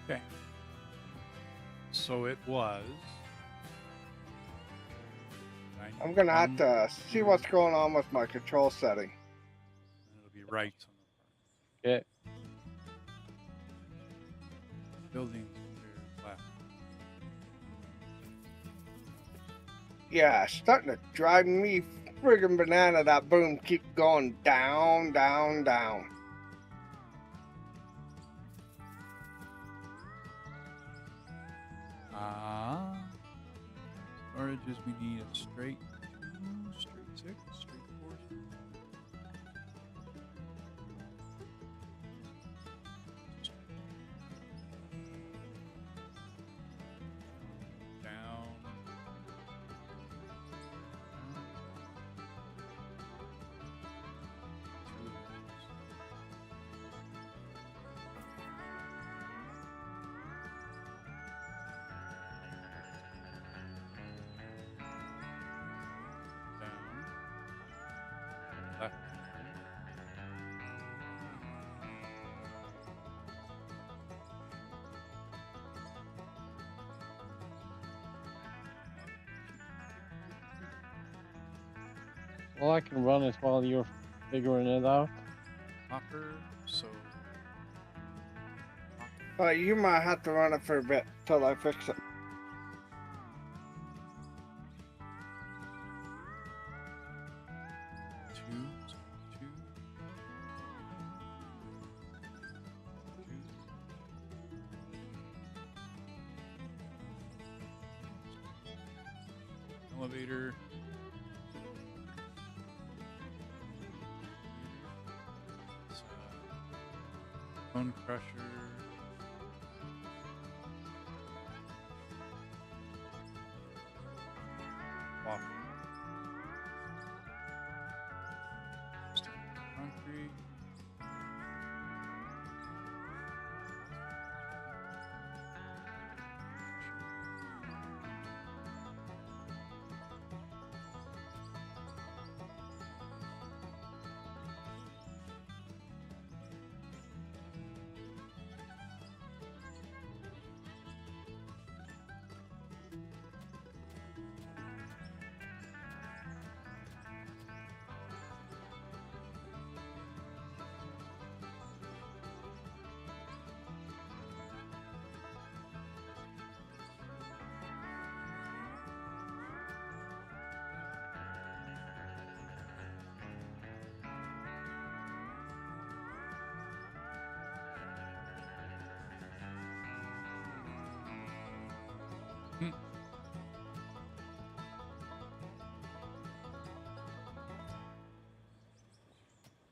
okay. So it was. I'm gonna have to see what's going on with my control setting. It'll be right on the Okay. buildings clear left. Yeah, it's starting to drive me friggin' banana. That boom keep going down, down, down. Storages, we need a straight 2, straight 6, straight 4. Down. Two of those. Down. Left. Well, I can run it while you're figuring it out. Hopper, so You might have to run it for a bit till I fix it. two, two, two. Elevator. Bone crusher. Waffle. Concrete.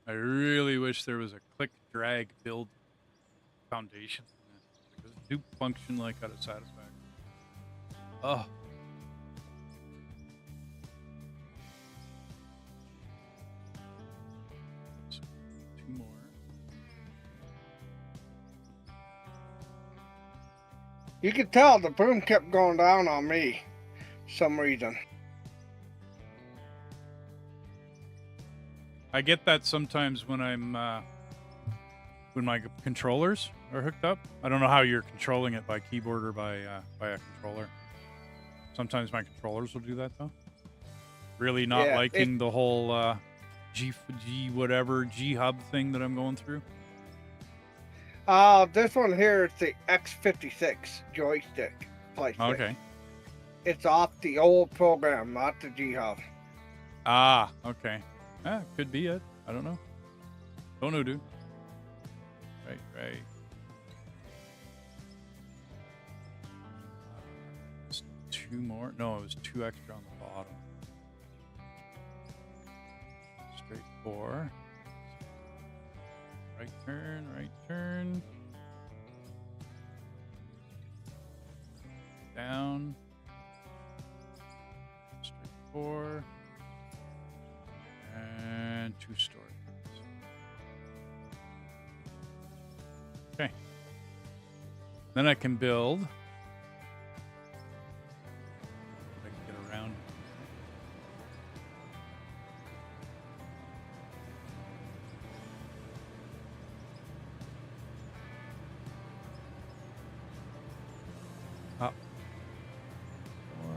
I really wish there was a click, drag, build foundation in this, because it do function like out of Satisfactory. Oh. So, 2 more. You could tell the boom kept going down on me for some reason. I get that sometimes when I'm when my controllers are hooked up. I don't know how you're controlling it, by keyboard or by a controller. Sometimes my controllers will do that though. Really not Yeah, liking the whole G whatever G hub thing that I'm going through. This one here is the X56 joystick. PlayStation. Okay. It's off the old program, not the G Hub. Ah, okay. Could be it. I don't know. Don't know, dude. Right. Just 2 more. No, it was 2 extra on the bottom. Straight 4. Right turn. Down. Straight 4. And 2 stories. Okay. Then I can build. If I can get around. Up. 4.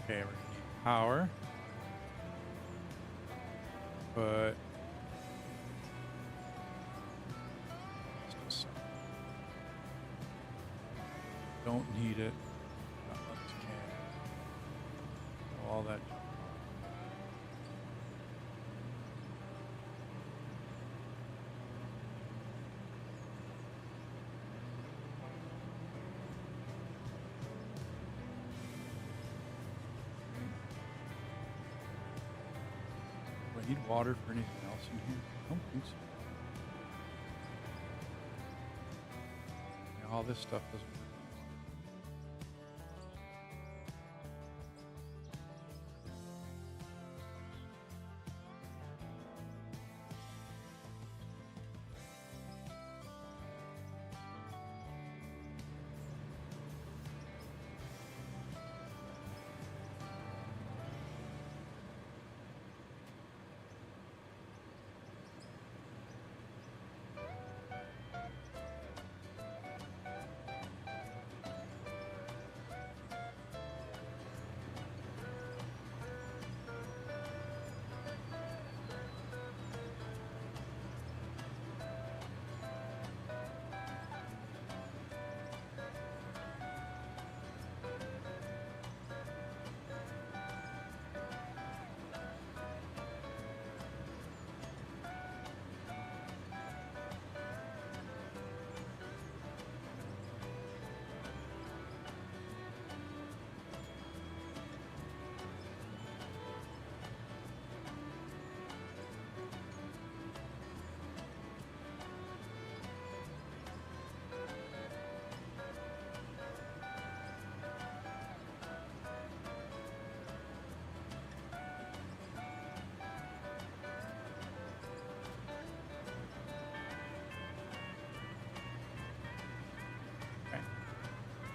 Okay, we're gonna need power. But don't need it. Not much can. All that. Do I need water for anything else in here? I don't think so. Yeah, all this stuff doesn't work.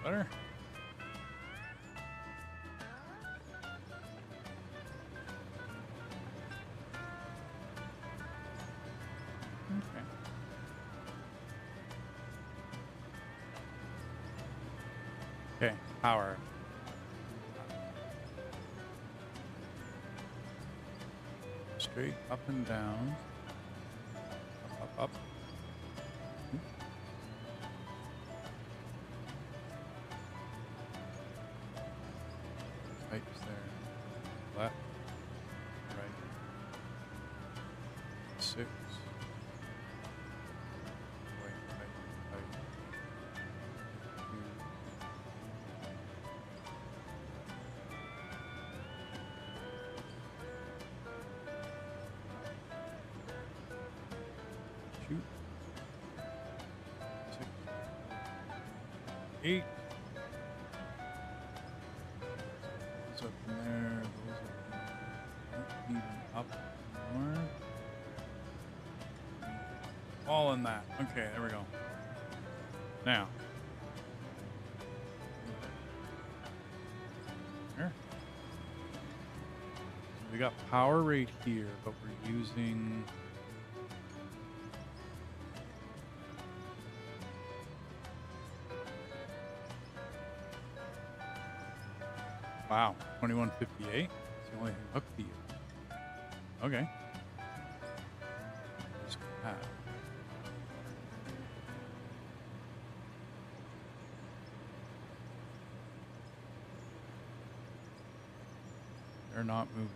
Better? Okay. Okay, power. Straight up and down. Up. Pipes there. Left. Right. 6. Wait, right. 2. Shoot. 6. 8. Those up in there. Those up in there. Even up more. All in that. Okay, there we go. Now, We got power right here, but we're using... Wow, 2158? It's the only thing hooked to you. Okay. Just that. They're not moving.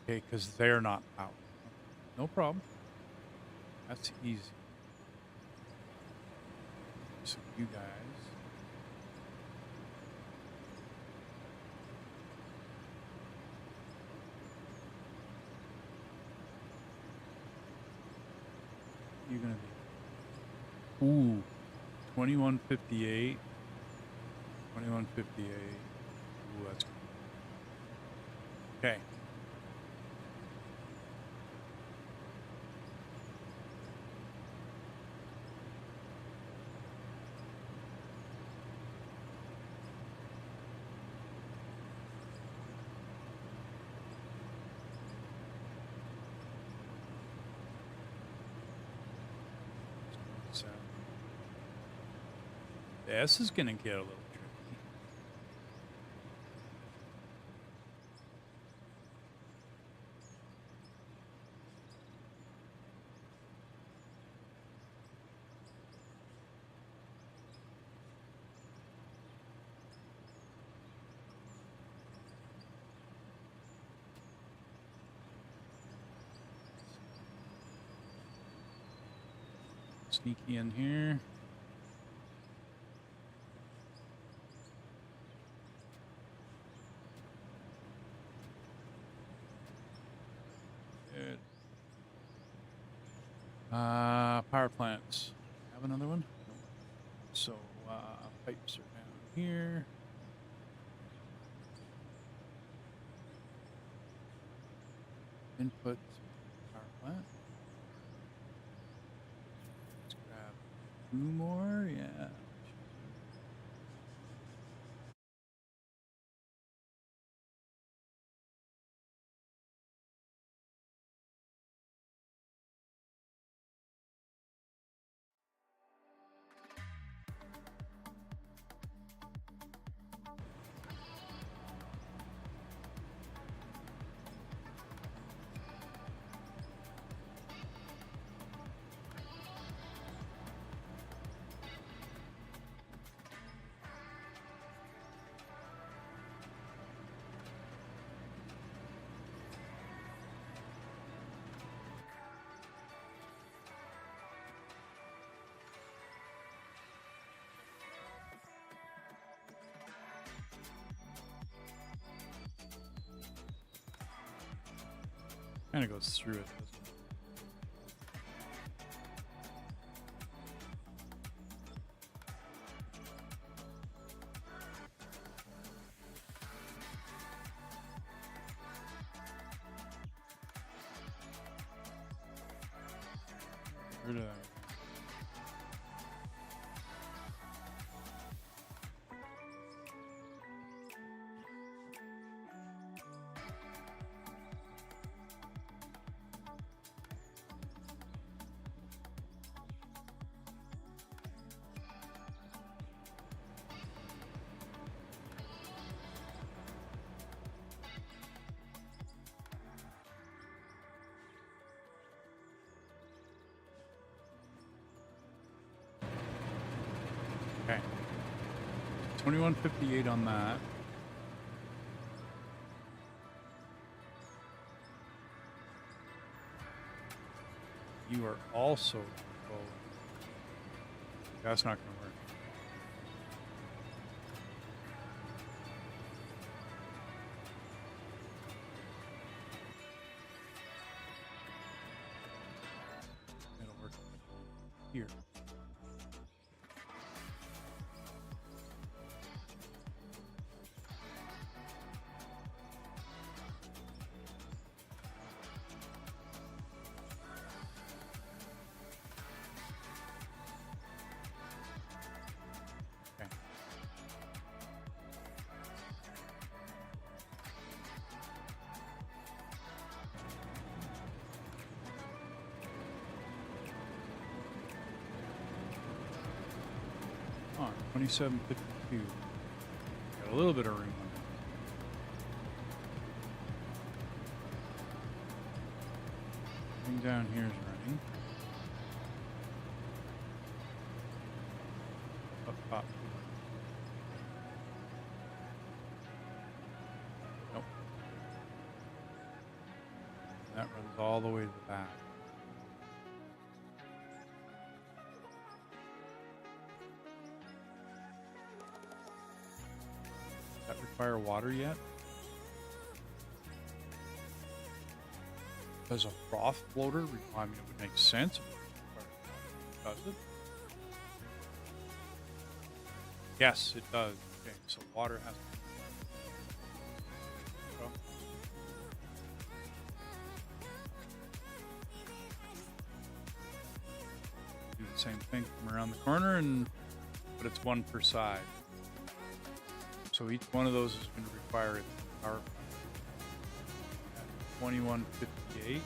Okay, because they're not out. No problem. That's easy. So you guys. You're gonna be. Ooh. 2158. 2158. Ooh, that's good. Okay. So this is gonna get a little tricky. Sneaky in here. Good. Power plants. Have another one? Nope. So, pipes are down here. Input power plant. Let's grab 2 more. Yeah. Kind of goes through it, doesn't it? Rid of that. Okay. 2158 on that. You are also controlling. That's not going to work. It'll work here. 2752. Got a little bit of room on it. Thing down here is running. Up top. Nope. That runs all the way to the back. Does that require water yet? Does a froth floater require, I mean, it would make sense if it required water. Does it? Yes, it does. Okay, so water has to go. Do the same thing, come around the corner, but it's one per side. So each one of those is going to require its own power. 2158.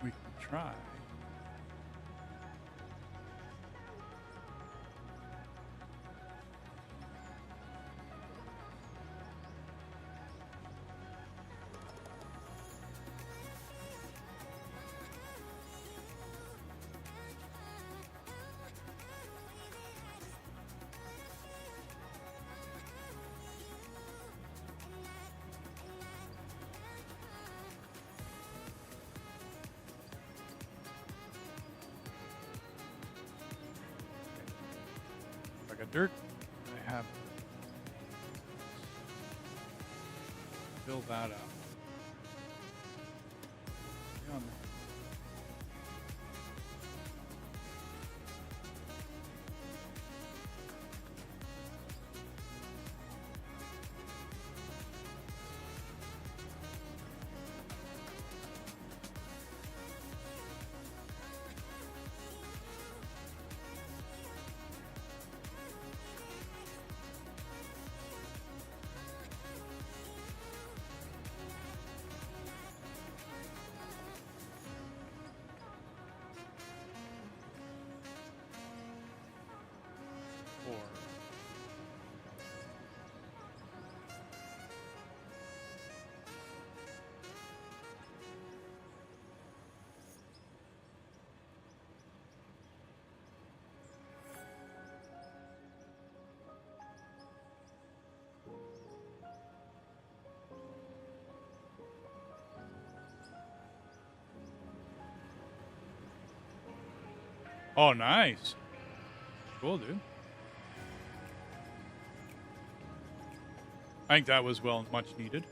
We can try. I got dirt. I have fill that up. On there. Four. Oh, nice. Cool, dude. I think that was much needed.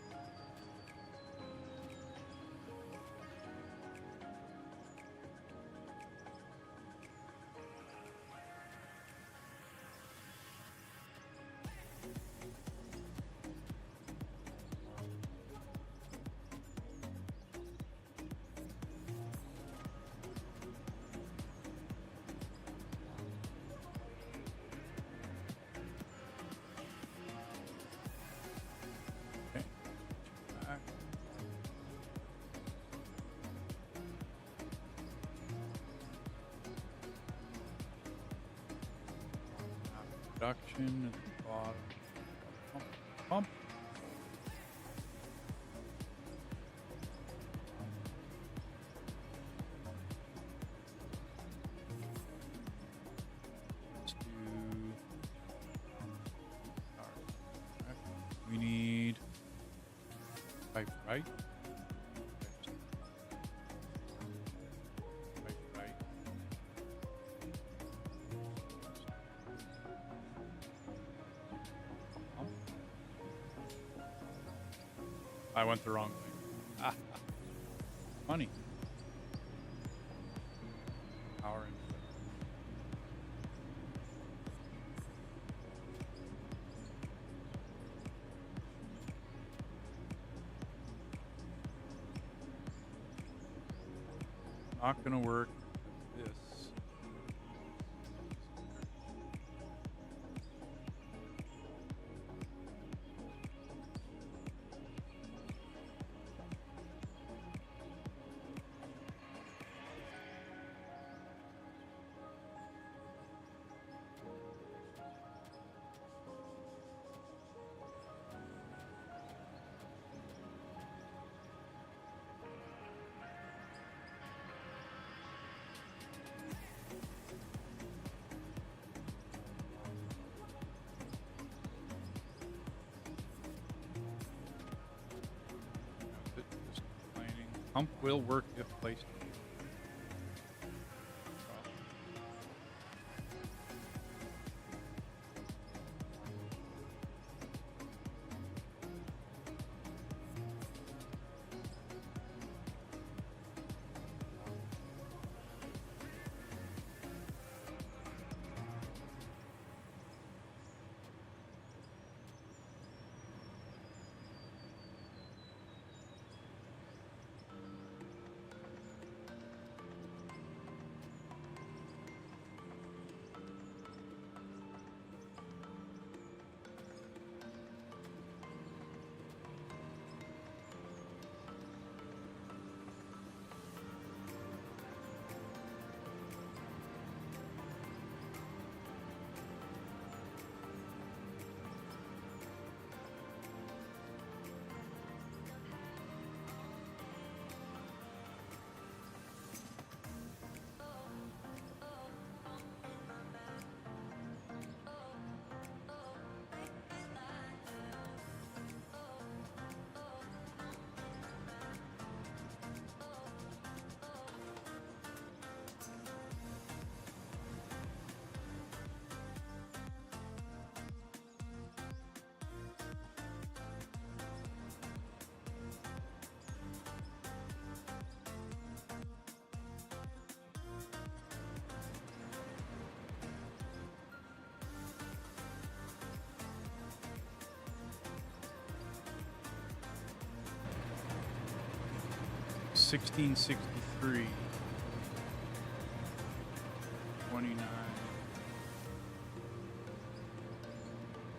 Okay. Back. Production at the bottom. Pump, pump. Let's do. Alright. We need pipe right. Pipe right. I went the wrong way. Ah, funny. Power into it. not gonna work. This. Just complaining. Pump will work if placed. $16.63. 29.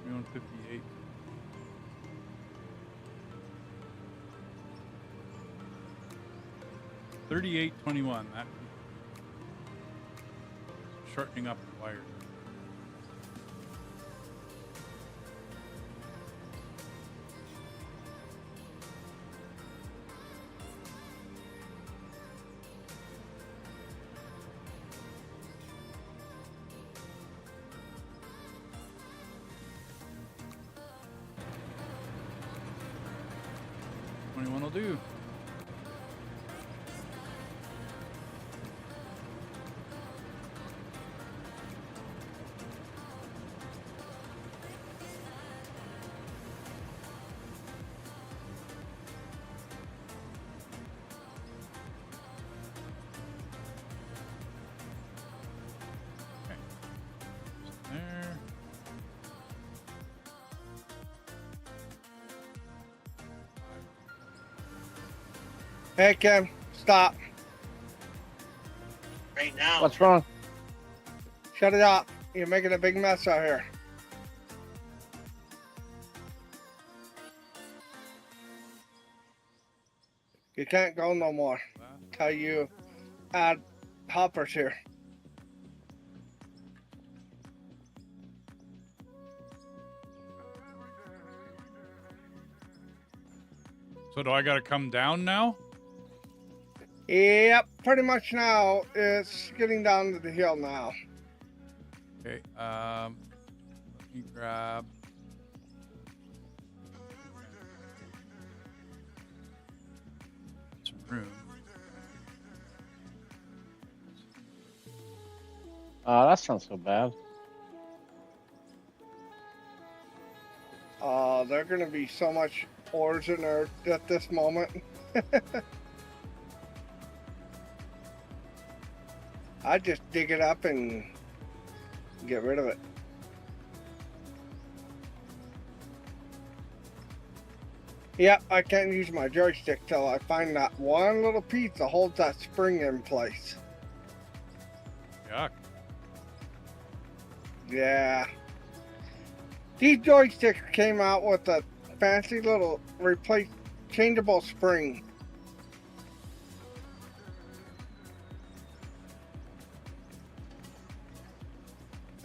21.58. 38.21. That shortening up the wire. Will do. Okay. There. Hey, Kim, stop. Right now. What's wrong? Shut it up. You're making a big mess out here. You can't go no more till you add hoppers here. So do I gotta come down now? Yep, pretty much now. It's getting down to the hill now. Okay, let me grab some room. That's not so bad. There's gonna be so much ores in there at this moment. I just dig it up and get rid of it. Yep, I can't use my joystick till I find that one little piece that holds that spring in place. Yuck. Yeah. These joysticks came out with a fancy little changeable spring.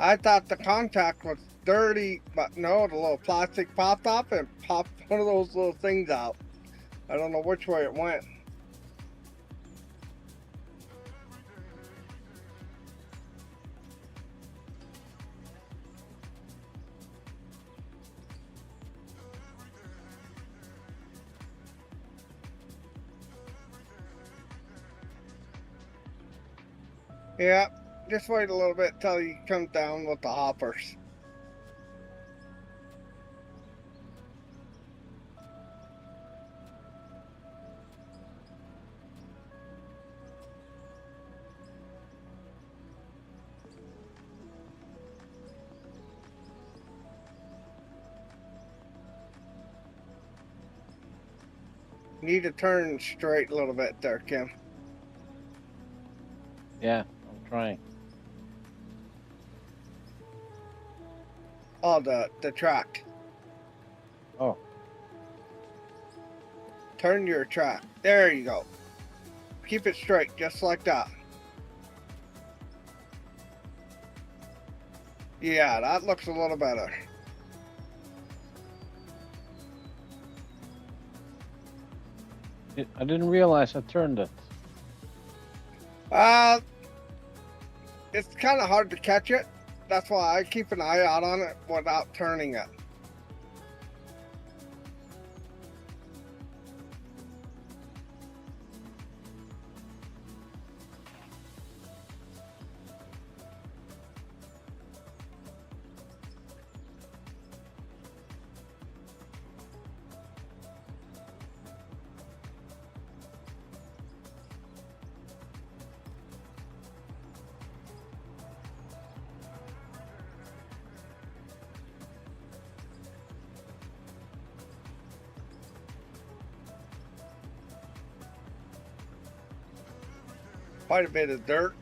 I thought the contact was dirty, but no, the little plastic popped off and popped one of those little things out. I don't know which way it went. Yeah, just wait a little bit till he comes down with the hoppers. Need to turn straight a little bit there, Kim. Yeah, I'm trying. Oh, the track. Oh, Turn your track. There you go. Keep it straight, just like that. Yeah, that looks a little better. I didn't realize I turned it. It's kind of hard to catch it. That's why I keep an eye out on it without turning it. Quite a bit of dirt.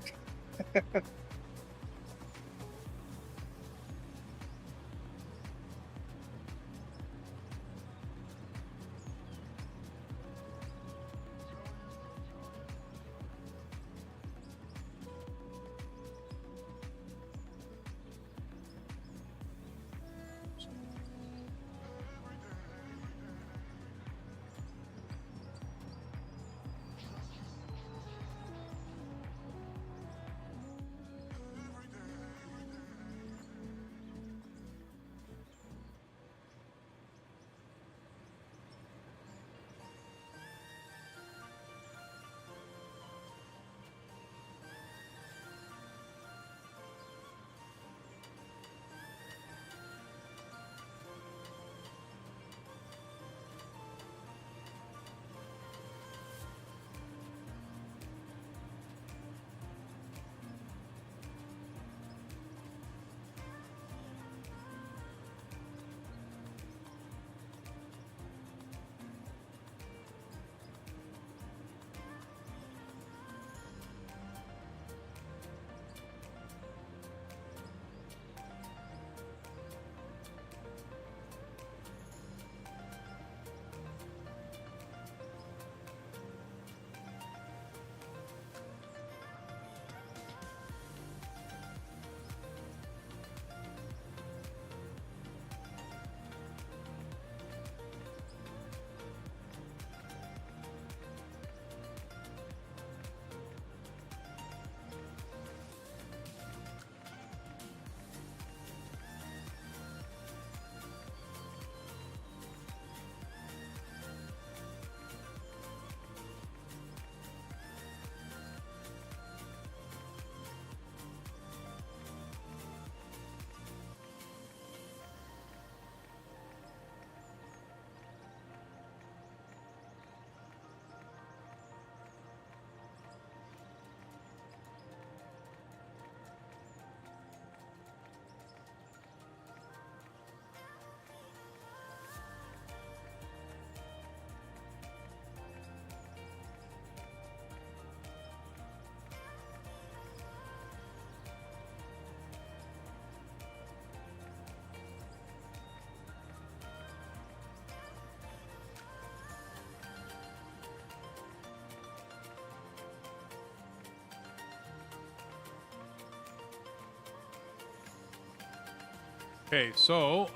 Okay, so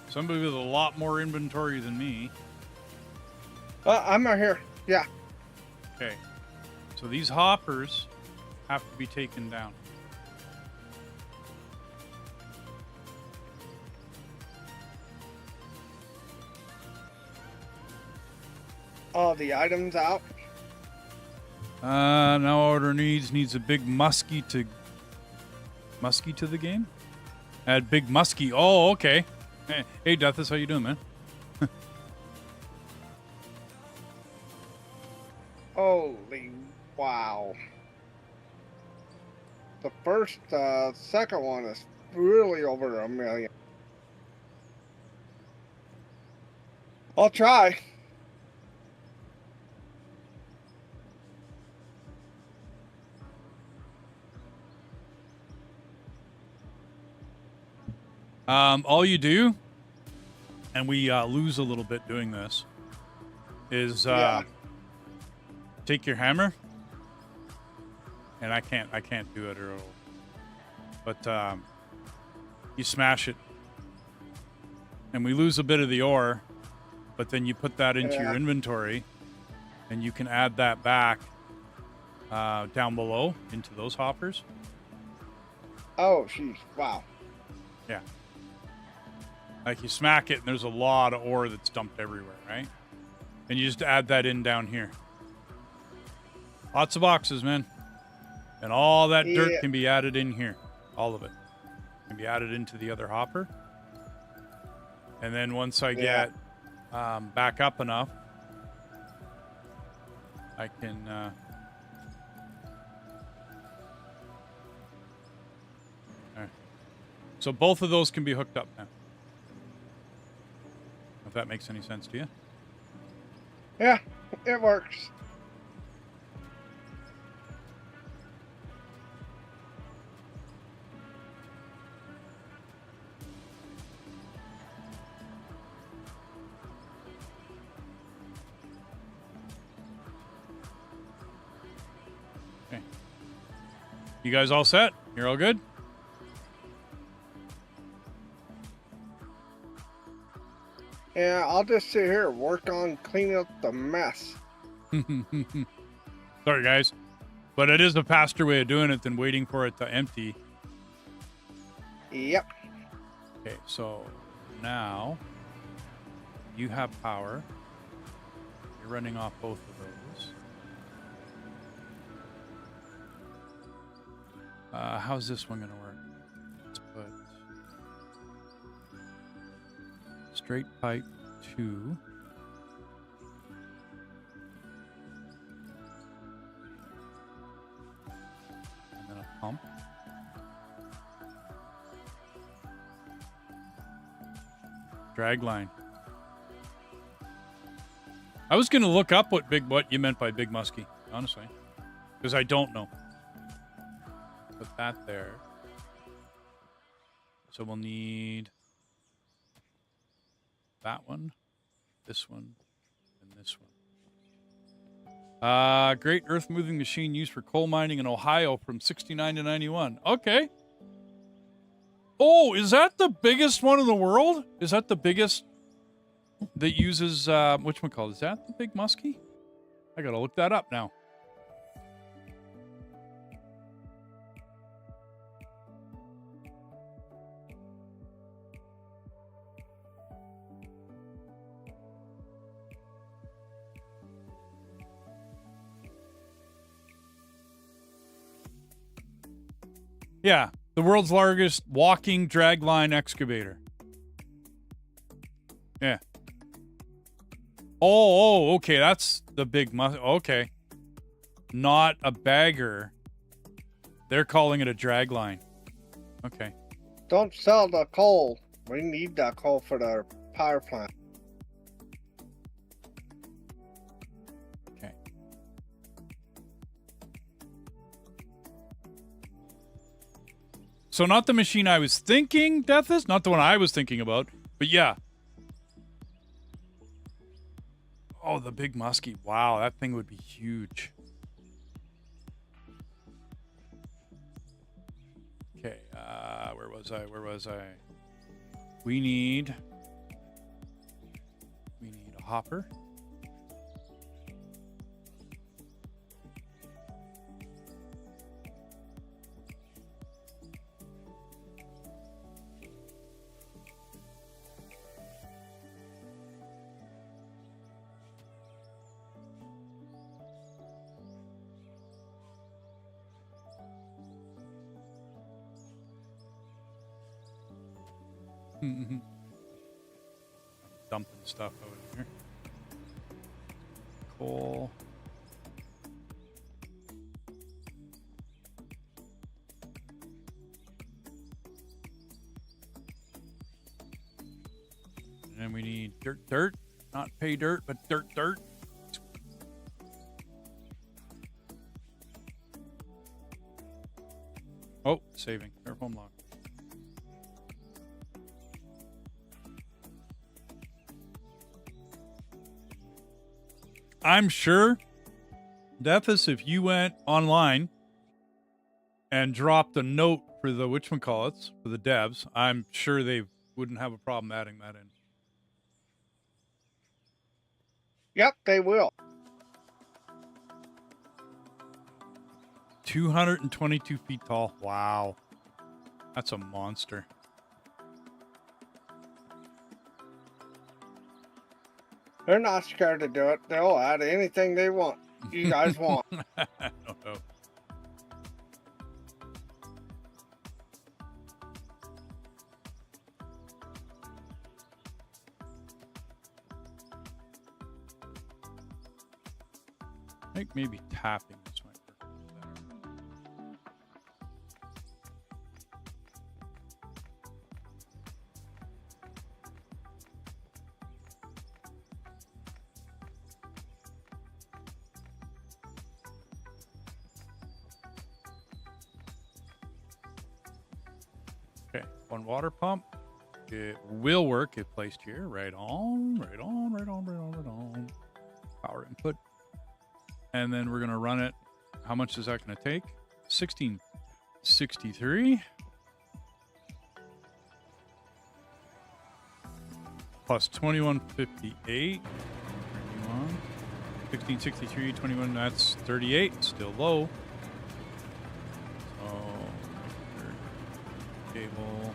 somebody with a lot more inventory than me. I'm right here. Yeah. Okay, so these hoppers have to be taken down. All the items out. Now order needs a big muskie to the game. Add big muskie. Oh, okay. Hey, Deathis, how you doing, man? Holy wow. The second one is really over 1 million. I'll try. All you do, and we lose a little bit doing this, is Yeah. take your hammer, and I can't do it or, but you smash it, and we lose a bit of the ore, but then you put that into your inventory, and you can add that back down below into those hoppers. Oh, jeez. Wow. Yeah. Like you smack it, and there's a lot of ore that's dumped everywhere, right? And you just add that in down here. Lots of boxes, man. And all that dirt can be added in here. All of it can be added into the other hopper. And then once I get back up enough, I can... all right. So both of those can be hooked up now. If that makes any sense to you. Yeah, it works. Okay. You guys all set? You're all good? Yeah, I'll just sit here and work on cleaning up the mess. Sorry, guys. But it is a faster way of doing it than waiting for it to empty. Yep. Okay, so now you have power. You're running off both of those. How's this one going to work? Let's put straight pipe 2. And then a pump. Drag line. I was going to look up what you meant by big muskie, honestly, because I don't know. Put that there. So we'll need that one, this one, and this one. Great earth-moving machine used for coal mining in Ohio from 69 to 91. Okay. Oh, is that the biggest one in the world? Is that the biggest that uses, whatchamacallit? Is that the big muskie? I gotta look that up now. Yeah, the world's largest walking dragline excavator. Yeah. Oh, okay, that's the big okay. Not a bagger. They're calling it a dragline. Okay. Don't sell the coal. We need that coal for the power plant. Okay. So not the machine I was thinking, Deathis? Not the one I was thinking about, but yeah. Oh, the big muskie. Wow, that thing would be huge. was I? Where was I? We need a hopper. Dumping stuff out here. Coal. And then we need dirt. Not pay dirt, but dirt. Oh, saving. Careful, unlock. I'm sure, Deathus, if you went online and dropped a note for the whatchamacallits, for the devs, I'm sure they wouldn't have a problem adding that in. Yep, they will. 222 feet tall. Wow. That's a monster. They're not scared to do it. They'll add anything they want. You guys want. I don't know. I think maybe tapping this might work better. Okay, one water pump. It will work if placed here. Right on. Power input. And then we're going to run it. How much is that going to take? 1663. Plus 2158. 1663, 21, that's 38. Still low. So, cable.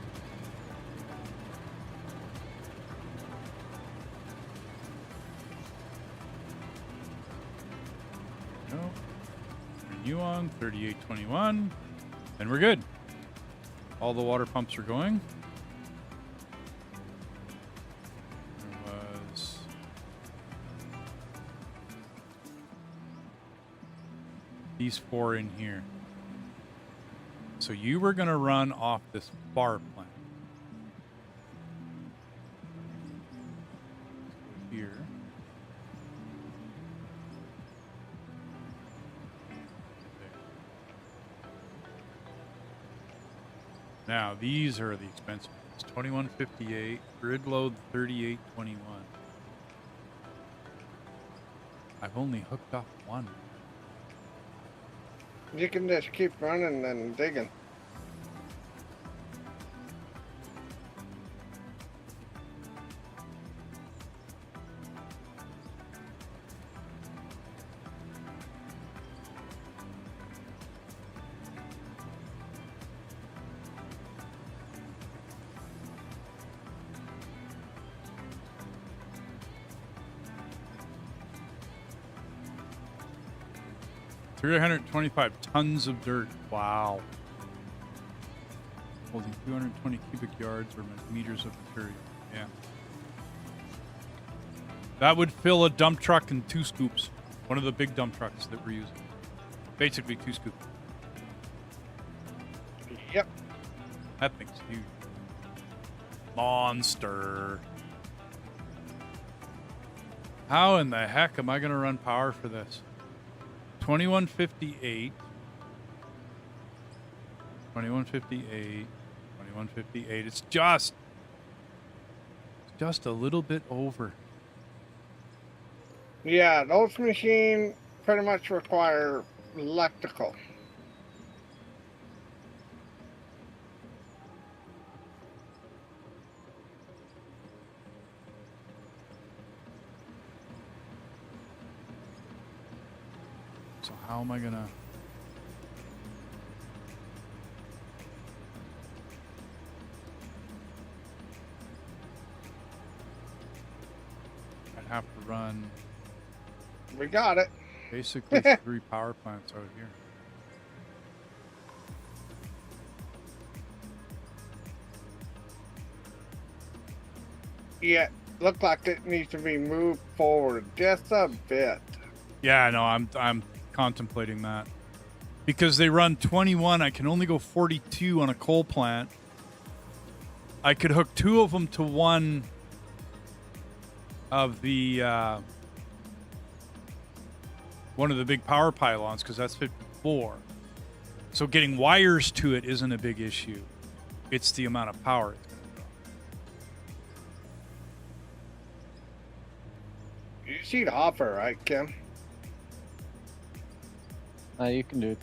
No. Renew on 3821. And we're good. All the water pumps are going. There was these four in here. So you were going to run off this bar plant. Here. Now, these are the expensive ones. 2158, grid load 3821. I've only hooked up one. You can just keep running and digging. $325 tons of dirt. Wow. Holding 220 cubic yards or meters of material. Yeah. That would fill a dump truck and 2 scoops. One of the big dump trucks that we're using. Basically 2 scoops. Yep. That thing's huge. Monster. How in the heck am I going to run power for this? 2158. 2158. 2158. It's just a little bit over. Yeah, those machines pretty much require electrical. So how am I gonna... I'd have to run We got it. basically 3 power plants out here. Yeah, look like it needs to be moved forward just a bit. Yeah, no, I'm contemplating that. Because they run 21, I can only go 42 on a coal plant. I could hook 2 of them to one of the one of the big power pylons, because that's 54. So getting wires to it isn't a big issue. It's the amount of power it's going to draw. You see the offer, right, Kim? You can do it.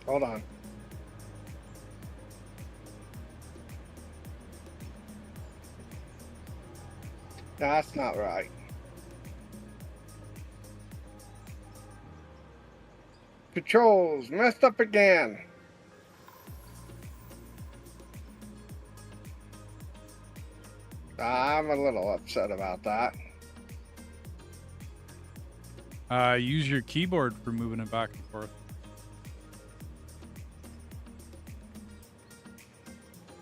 Hold on. That's not right. Controls messed up again. I'm a little upset about that. Use your keyboard for moving it back and forth.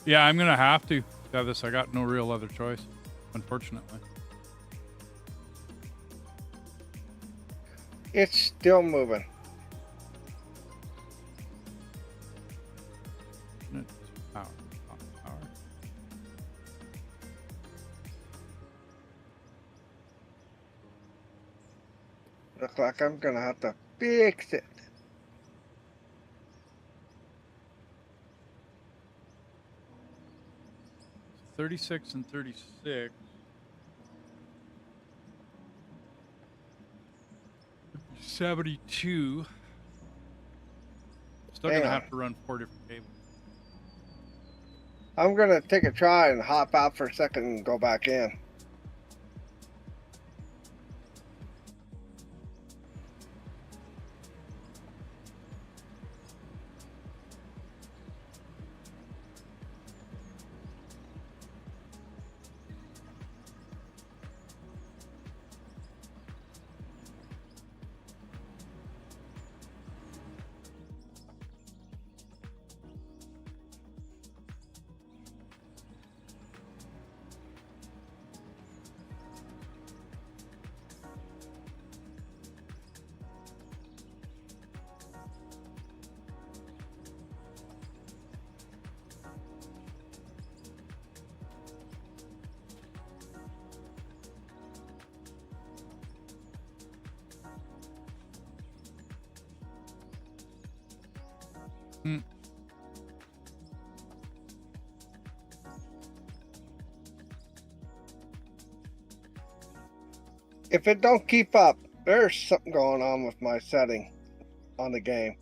Yeah, I'm gonna have to have this. I got no real other choice, unfortunately. It's still moving. Power. Power. Look like I'm gonna have to fix it. So 36 and 36. 72. Still Hang gonna on. have to run 4 different cables. I'm gonna take a try and hop out for a second and go back in. If it don't keep up, there's something going on with my setting on the game.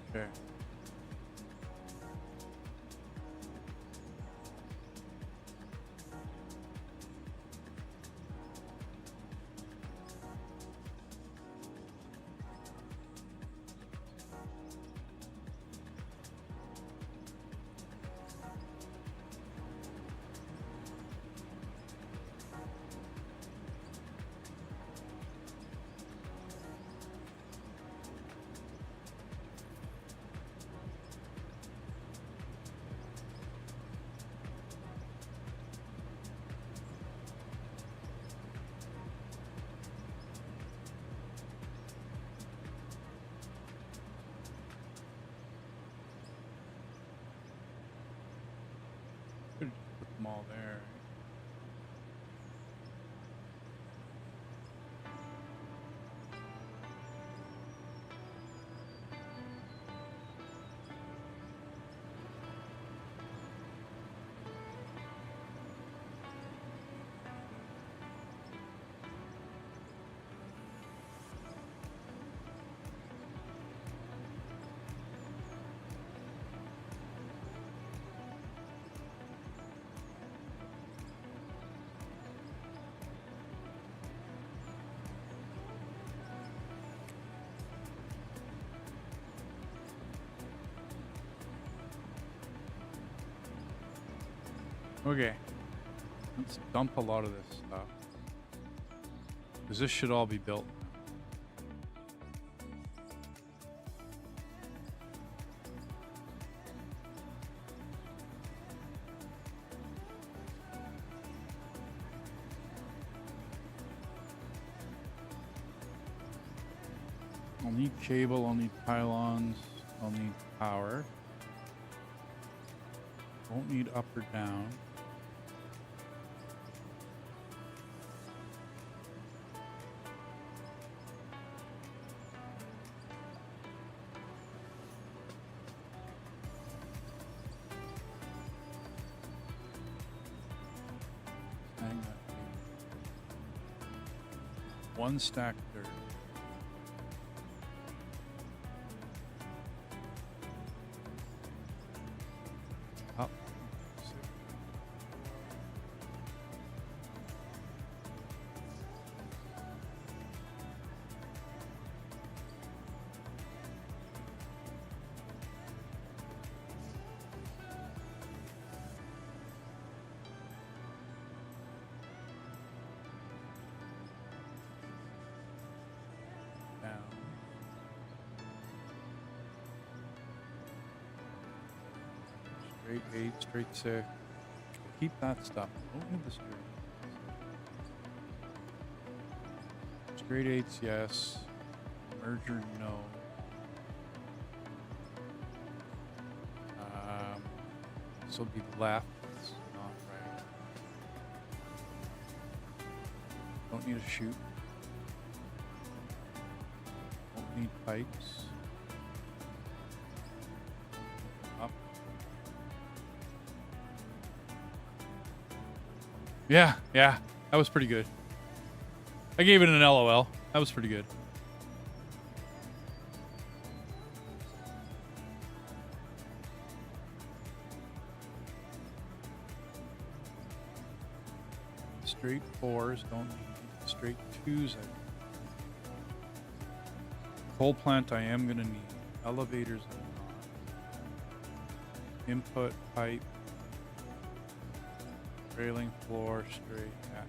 Okay. them all there. Okay, let's dump a lot of this stuff, because this should all be built. I'll need cable, I'll need pylons, I'll need power. Won't need up or down. Hang that. One stack dirt. Up. Down. Straight 8, straight 6. Keep that stuff. Don't need the straight. Straight 8s, yes. Merger, no. This will be left. It's not right. Don't need a chute. Don't need pipes. Up. Yeah, that was pretty good. I gave it an LOL. That was pretty good. Straight 4s don't need. Straight 2s I need. Coal plant I am gonna need. Elevators I'm not. Input pipe. Railing, floor, straight, yeah.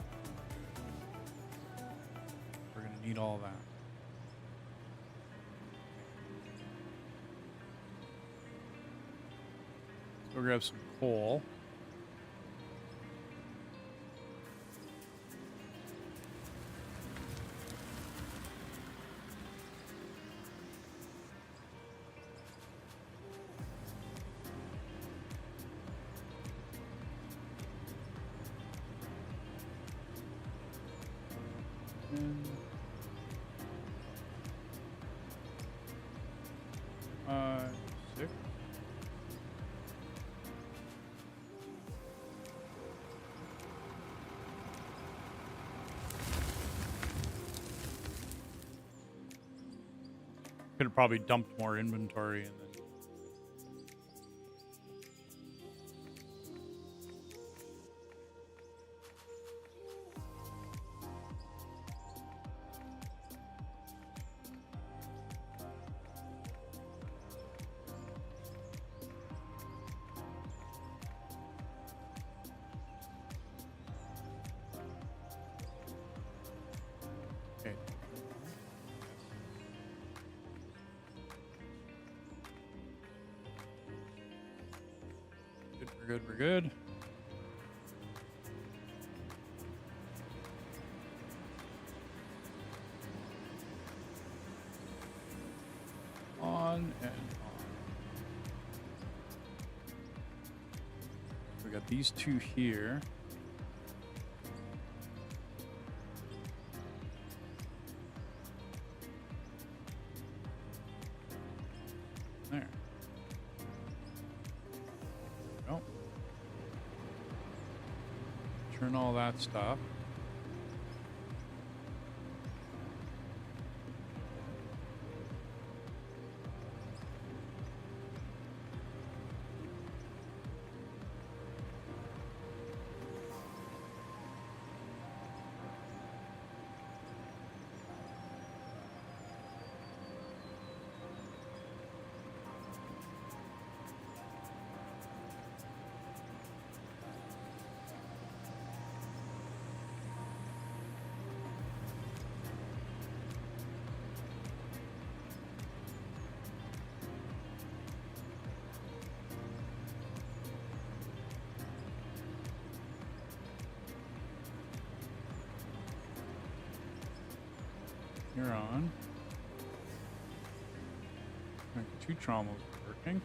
We're gonna need all that. So we'll grab some coal. And 6. Could have probably dumped more inventory and then. Okay. We're good. On and on. We got these two here. There. Oh. Turn all that stuff. You're on. Two trommels working.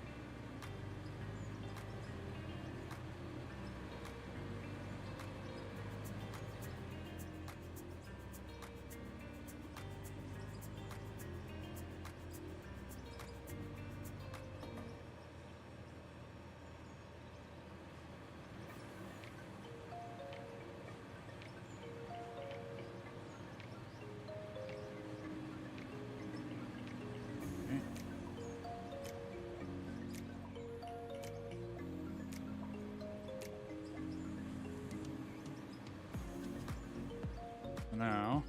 Now,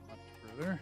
much further.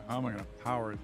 How am I going to power it?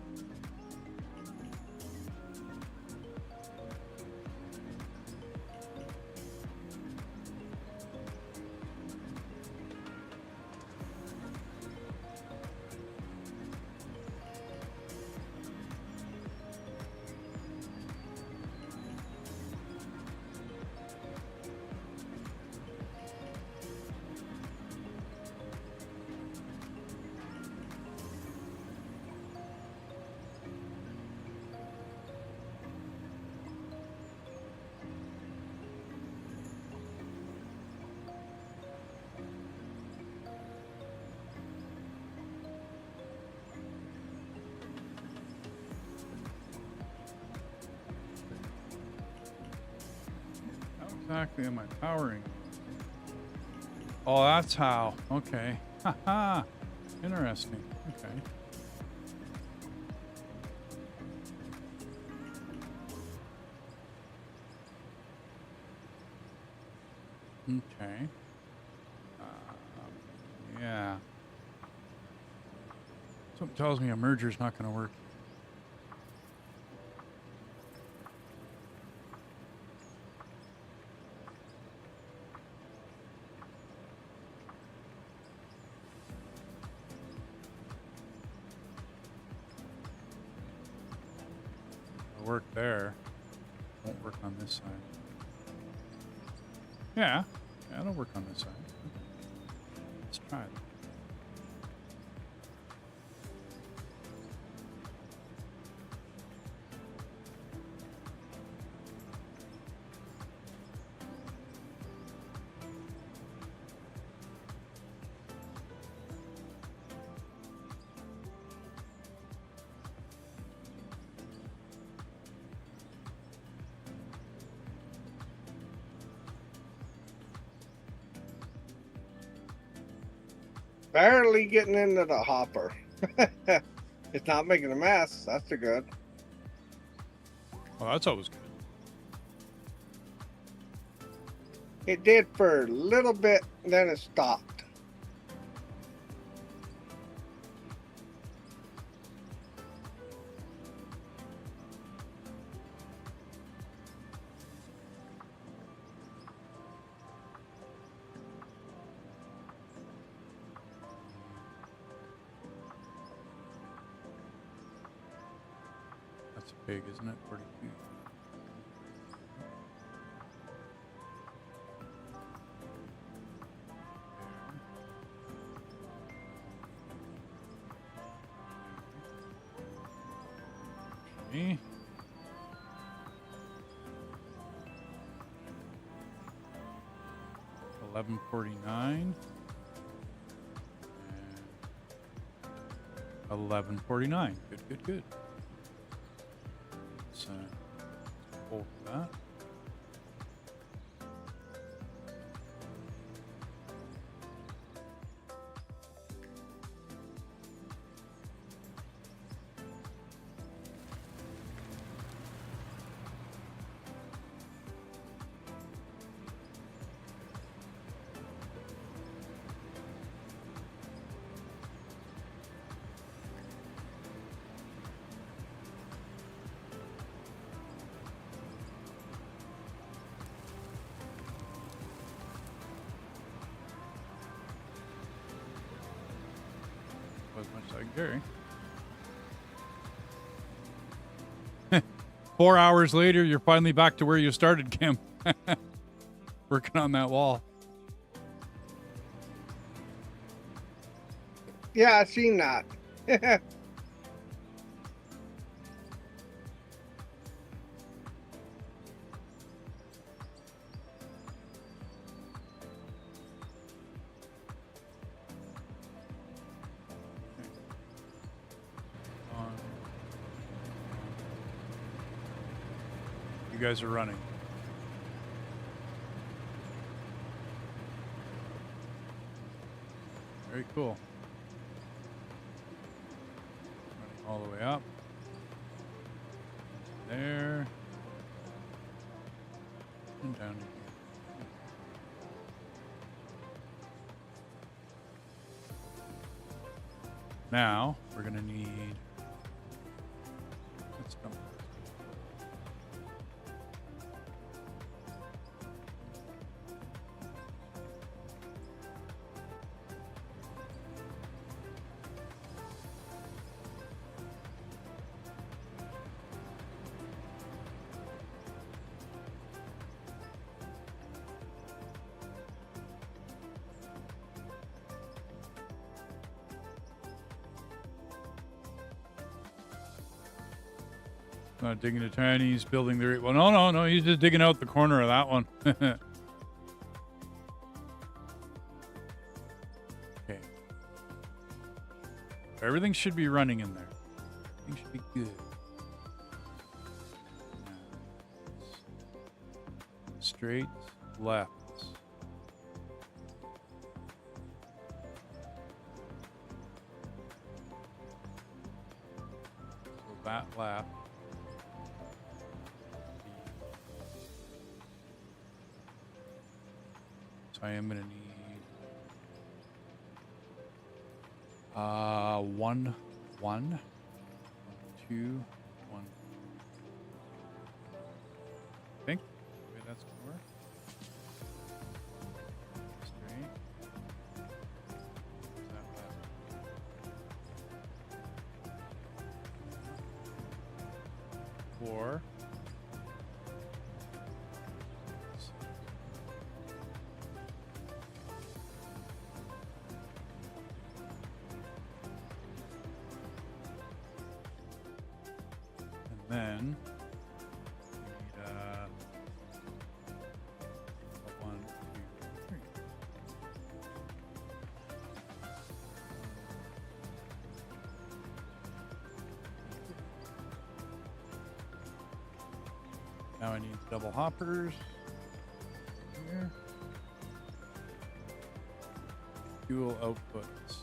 Exactly am I powering? Oh, that's how. Okay. Haha. Interesting. Okay. Okay. Yeah. Something tells me a merger's not going to work. Work there. Won't work on this side. Yeah, it'll work on this side. Let's try it. Barely getting into the hopper. It's not making a mess. That's a good. Well, that's always good. It did for a little bit, then it stopped. That's big, isn't it? 42. Okay. 1149. 1149. Good, good, good. Let's hold that. As much as I can carry. 4 hours later, you're finally back to where you started, Kim. Working on that wall. Yeah, I seen that. You guys are running. Very cool. Running all the way up. There. And down to here. Now, we're going to need... Let's dump. Not digging a tiny, he's building the... Well, no, he's just digging out the corner of that one. Okay. Everything should be running in there. Everything should be good. Straight, left. So that left. So I am going to need 1, 1, 2, 1. I think maybe that's going to work. Straight. Is that left? 4. Then we need 1, 2, 3. Now I need double hoppers here. fuel outputs.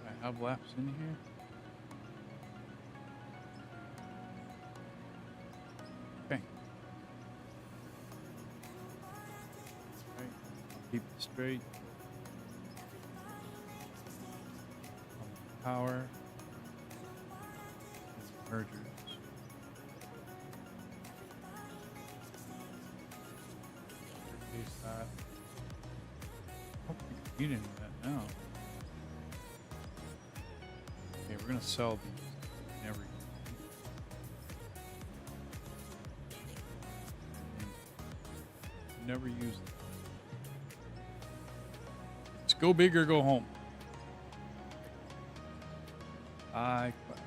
I have laps in here. Okay. Right. Keep it straight. Power. Mergers. Case that. I don't think I need any of that now. Okay, we're gonna sell these. Never. Never use them. Let's go big or go home. I quit.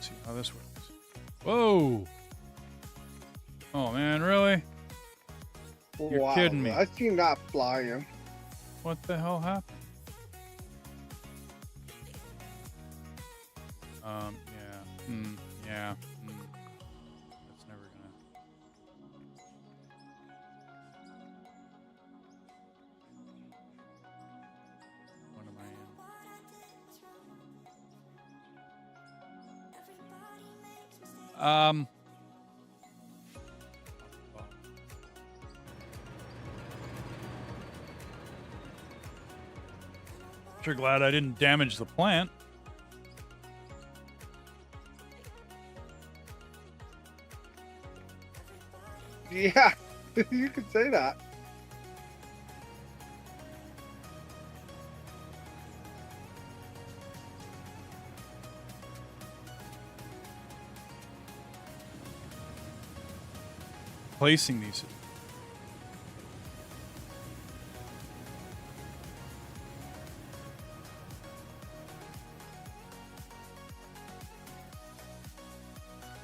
See how this works. Whoa! Oh man, really? You're Wow, kidding me. I seen that flying. What the hell happened? Yeah. Yeah. That's never gonna. What am I in? Sure glad I didn't damage the plant. Yeah, you could say that. Placing these.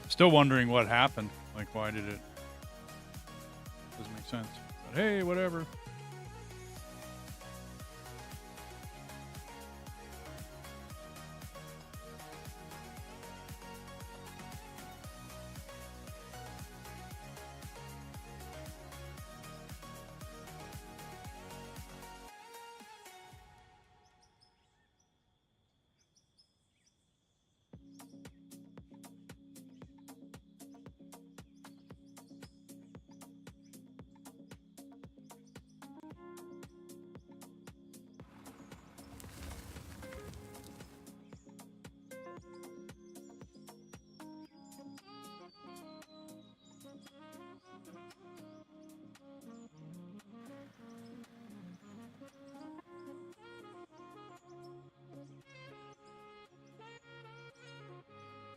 Still wondering what happened. Like, why did it? Doesn't make sense. But hey, whatever.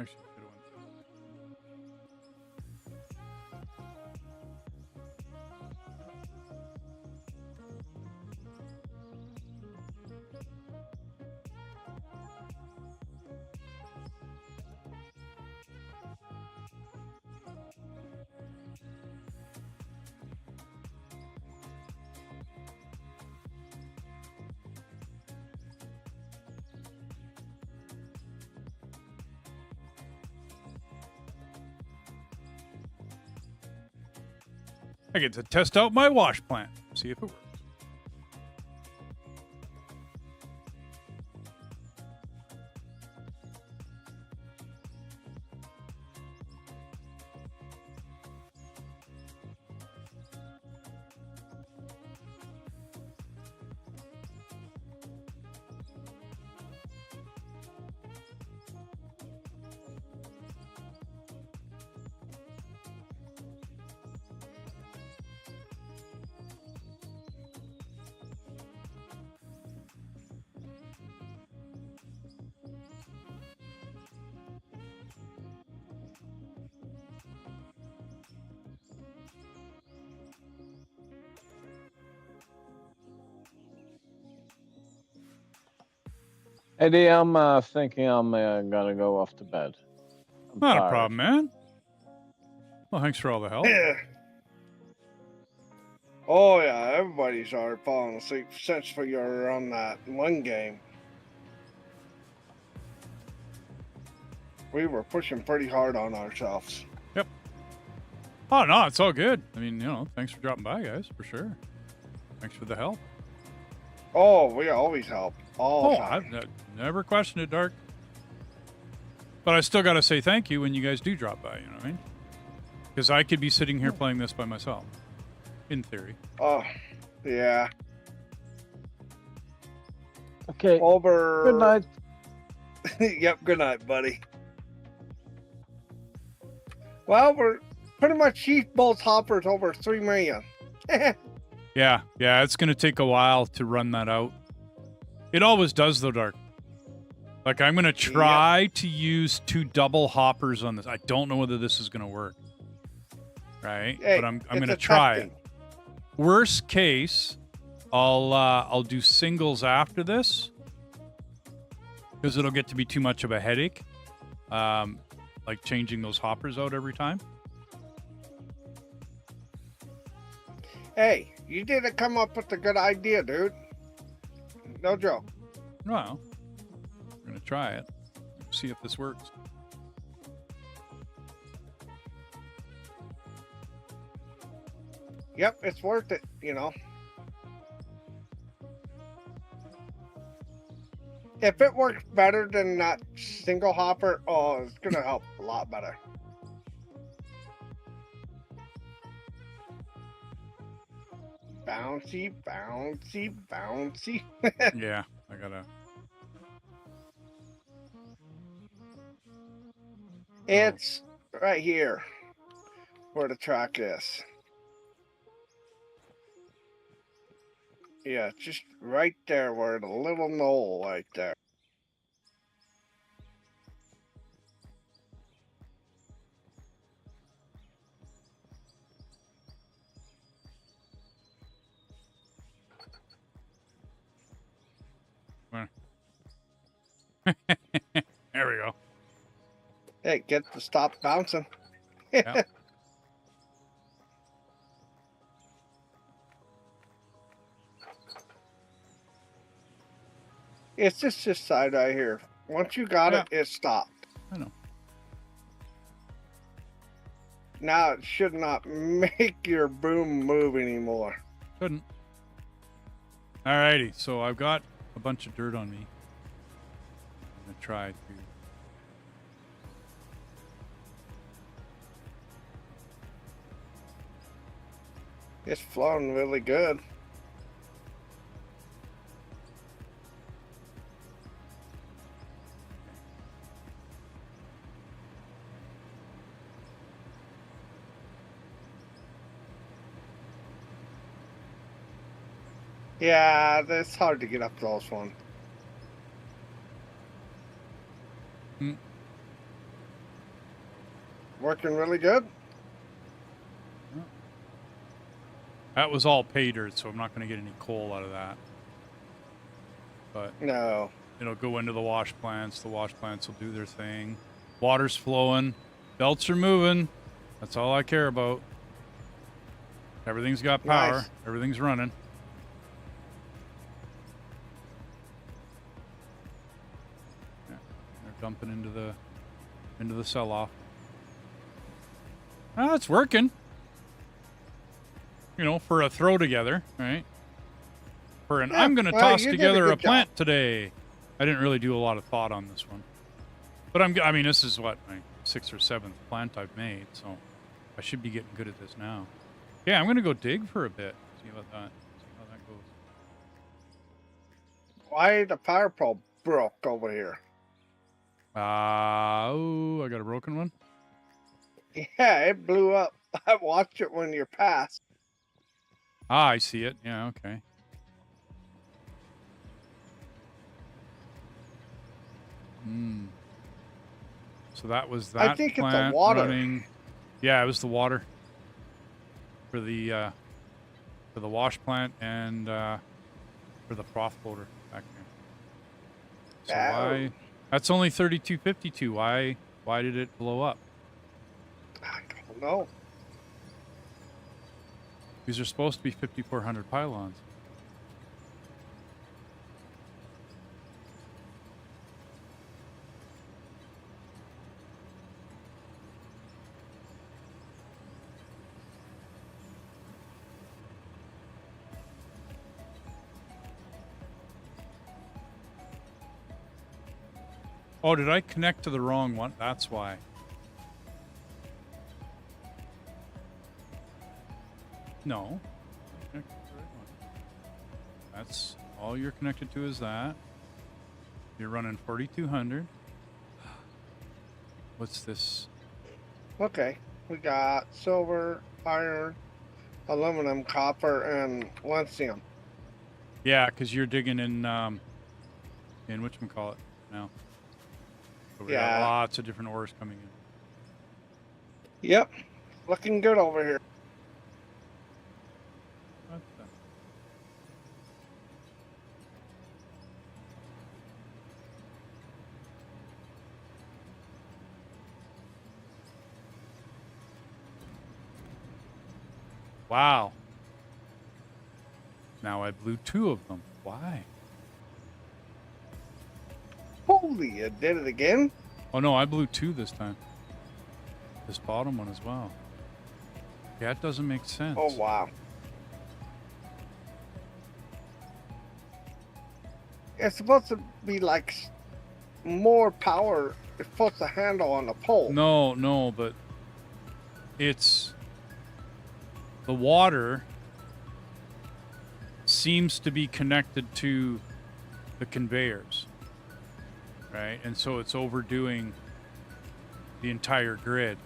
Actually, I could have went through I get to test out my wash plant. See if it works. Eddie, I'm thinking I'm gonna go off to bed. I'm Not a tired. problem, man. Well, thanks for all the help. Yeah. Oh yeah, everybody started falling asleep since we were on that one game. We were pushing pretty hard on ourselves. Yep. Oh, no, it's all good. I mean, you know, thanks for dropping by, guys, for sure. Thanks for the help. Oh, we always help. All the time. I've never questioned it, Dark. But I still got to say thank you when you guys do drop by, you know what I mean? Because I could be sitting here playing this by myself, in theory. Oh, yeah. Okay. Over. Good night. Yep, good night, buddy. Well, we're pretty much Chief Bolt's Hopper's over 3 million. Yeah, it's going to take a while to run that out. It always does, though, Dark. Like, I'm going to try to use 2 double hoppers on this. I don't know whether this is going to work. Right? Hey, but I'm it's going to a try testing. it. Worst case, I'll do singles after this. Because it'll get to be too much of a headache. Like changing those hoppers out every time. Hey, you didn't come up with a good idea, dude. No joke. Well, we're going to try it. See if this works. Yep, it's worth it, you know. If it works better than that single hopper, oh, it's going to help a lot better. Bouncy, bouncy, bouncy. Yeah, I got to... It's right here where the track is. Yeah, just right there where the little knoll right there. There we go. Hey, get to stop bouncing. Yeah. It's just this side right here. Once you got it, it stopped. I know. Now it should not make your boom move anymore. Couldn't. Alrighty, so I've got a bunch of dirt on me. I'm going to try to... It's flowing really good. Yeah, it's hard to get up those one. Working really good. That was all pay dirt, so I'm not going to get any coal out of that. But No. it'll go into the wash plants. The wash plants will do their thing. Water's flowing. Belts are moving. That's all I care about. Everything's got power. Nice. Everything's running. Yeah, they're dumping into the sell-off. Ah, it's working. You know, for a throw together, right? For an Yeah, I'm going to well, toss you did a together a good plant job. today. I didn't really do a lot of thought on this one. But I mean, this is what, my 6th or 7th plant I've made, so I should be getting good at this now. Yeah, I'm going to go dig for a bit. See how that goes. Why the power pole broke over here? Oh, I got a broken one? Yeah, it blew up. I watched it when you passed. Ah, I see it. Yeah, okay. So that was that I think it's the plant water. running. Yeah, it was the water for the wash plant and for the froth floater back So why? That's only 3252. Why did it blow up? I don't know. These are supposed to be 5400 pylons. Oh, did I connect to the wrong one? That's why. No. I connected to the right one. That's all you're connected to is that. You're running 4200. What's this? Okay, we got silver, iron, aluminum, copper, and lithium. Yeah, because you're digging in whatchamacallit now. So we got Yeah. lots of different ores coming in. Yep, looking good over here. What the? Wow. Now I blew 2 of them. Why? Holy, you did it again? Oh no, I blew 2 this time. This bottom one as well. Yeah, it doesn't make sense. Oh, wow. It's supposed to be like more power. It's supposed to handle on the pole. No, but it's the water seems to be connected to the conveyors, right? And so it's overdoing the entire grid.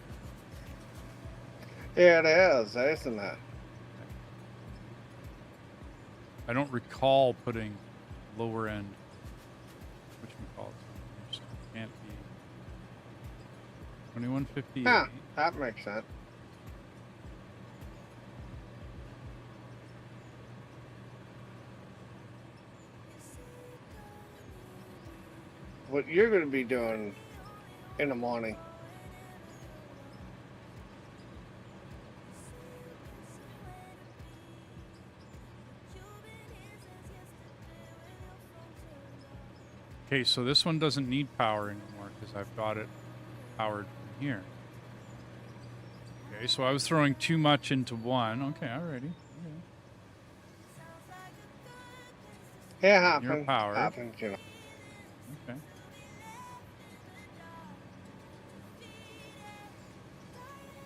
Yeah, it is, isn't it? I don't recall putting lower end, whatchamacallit, so it can't be 2158. Yeah, that makes sense. What you're going to be doing in the morning. Okay, so this one doesn't need power anymore because I've got it powered from here. Okay, so I was throwing too much into one. Okay, alrighty. Okay. It happens. You're powered. Happens, you know. Okay.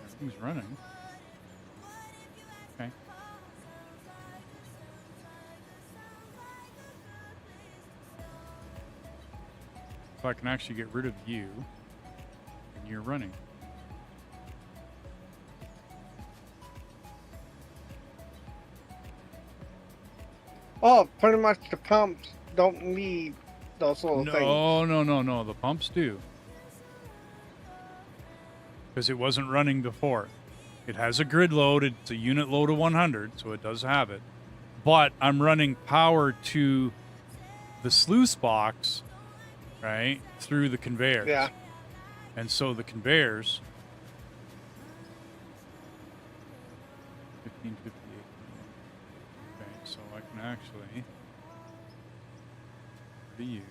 Everything's running. Okay. So I can actually get rid of you, and you're running. Oh, pretty much the pumps don't need those little things. No. The pumps do. Because it wasn't running before. It has a grid load. It's a unit load of 100, so it does have it. But I'm running power to the sluice box, right, through the conveyors. Yeah. And so the conveyors... 1558. Okay, so I can actually... Rid of you.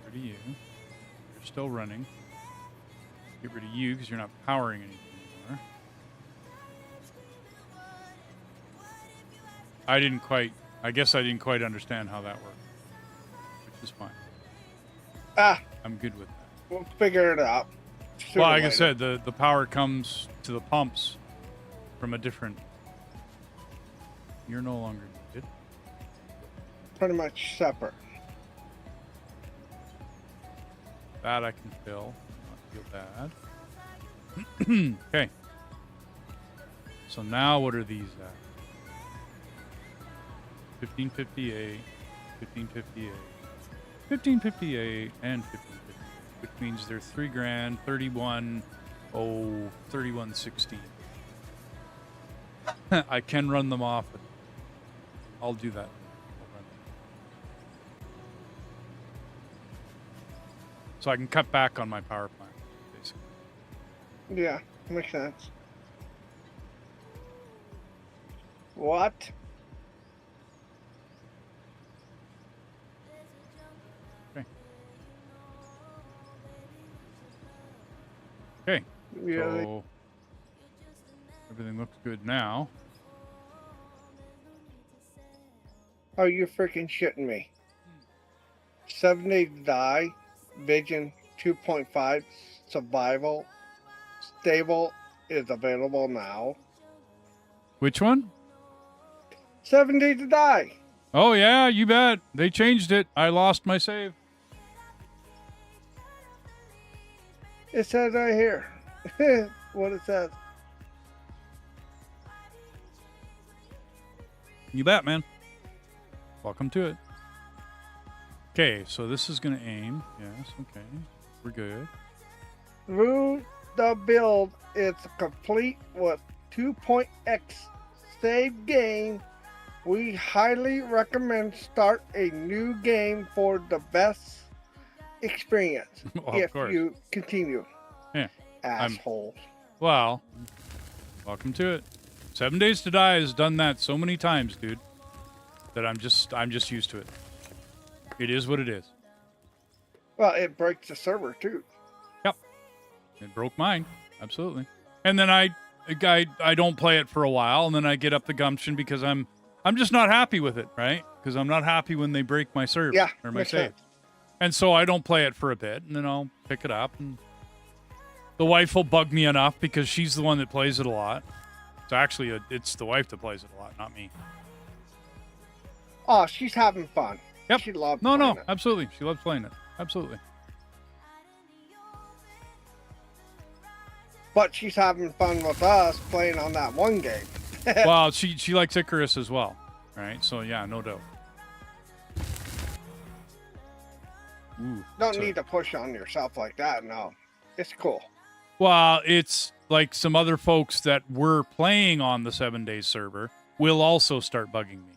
Rid of you. You're still running. Get rid of you because you're not powering anything anymore. I guess I didn't quite understand how that worked. Which is fine. Ah, I'm good with that. we'll figure it out. Sooner Well, or like I later. said, the power comes to the pumps from a different... You're no longer needed. Pretty much separate. That I can fill. Not feel bad. Okay. So now what are these at? 1558, 1558, 1558, and 1558, which means they're 3 grand, 31, 3116. I can run them off. I'll do that. I'll run them. so I can cut back on my power plant, basically. Yeah, makes sense. What? Okay, Really? so everything looks good now. Oh, you're freaking shitting me. 7 days to die, Vision 2.5 survival stable is available now. Which one? 7 days to die. Oh yeah, you bet. They changed it. I lost my save. It says right here. What it says. You bet, man. Welcome to it. Okay, so this is going to aim. Yes, okay. We're good. Through the build, it's complete with 2.x save game. We highly recommend start a new game for the best experience. Well, of if course. you continue. Yeah. Assholes. Well, welcome to it. 7 Days to Die has done that so many times, dude, that I'm just used to it. It is what it is. Well, it breaks the server too. Yep. It broke mine. Absolutely. And then I don't play it for a while, and then I get up the gumption because I'm just not happy with it, right? Because I'm not happy when they break my serve Yeah, or my makes save. sense. And so I don't play it for a bit, and then I'll pick it up. And the wife will bug me enough because she's the one that plays it a lot. So actually, it's the wife that plays it a lot, not me. Oh, she's having fun. Yep. She loves No, playing it. absolutely. She loves playing it. Absolutely. But she's having fun with us playing on that one game. Well, she likes Icarus as well, right? So yeah, no doubt. Ooh, Don't sorry. need to push on yourself like that. No, it's cool. Well, it's like some other folks that were playing on the 7 Days server will also start bugging me.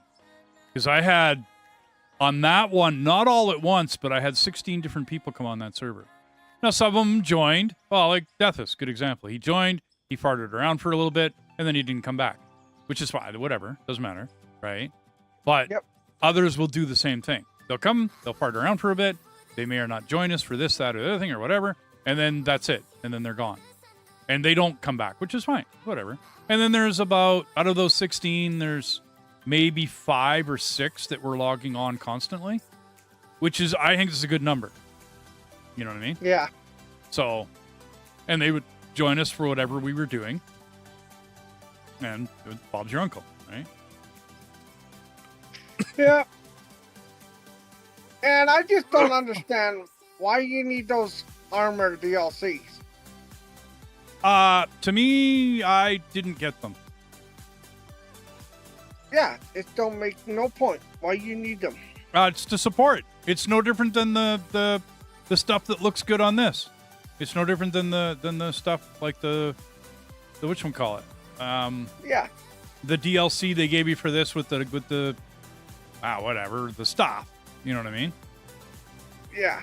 Because I had, on that one, not all at once, but I had 16 different people come on that server. Now, some of them joined. Well, like Deathus, good example. He joined, he farted around for a little bit, and then he didn't come back. Which is fine, whatever, doesn't matter, right? But Yep. others will do the same thing. They'll come, they'll fart around for a bit, they may or not join us for this, that, or the other thing, or whatever, and then that's it. And then they're gone. And they don't come back, which is fine, whatever. And then there's about, out of those 16, there's maybe 5 or 6 that were logging on constantly, which is, I think, is a good number. You know what I mean? Yeah. So, and they would join us for whatever we were doing. And Bob's your uncle, right? Yeah. And I just don't understand why you need those armor DLCs. To me, I didn't get them. Yeah, it don't make no point. Why you need them? It's to support. It's no different than the stuff that looks good on this. It's no different than the stuff like the whatchamacallit. Yeah. The DLC they gave you for this with the whatever, the stuff. You know what I mean? Yeah.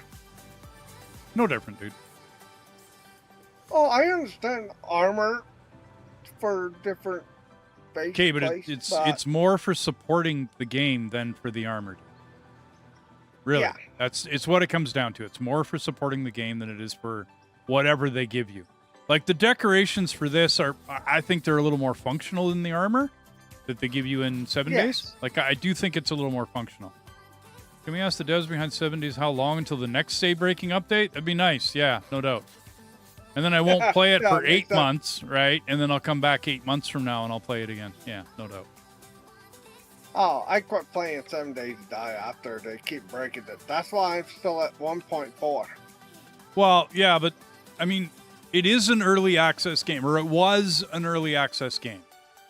No different, dude. Oh, I understand armor for different base Okay, but places, it's more for supporting the game than for the armor. Really, Yeah. it's what it comes down to. It's more for supporting the game than it is for whatever they give you. Like the decorations for this are, I think they're a little more functional than the armor that they give you in 7 Yes. days. Like I do think it's a little more functional. Can we ask the devs behind 7 days how long until the next save breaking update? That'd be nice. Yeah, no doubt. And then I won't play it Yeah, for 8 makes sense. months, right? And then I'll come back 8 months from now and I'll play it again. Yeah, no doubt. Oh, I quit playing 7 Days to Die after they keep breaking it. That's why I'm still at 1.4. Well, yeah, but I mean, it is an early access game, or it was an early access game.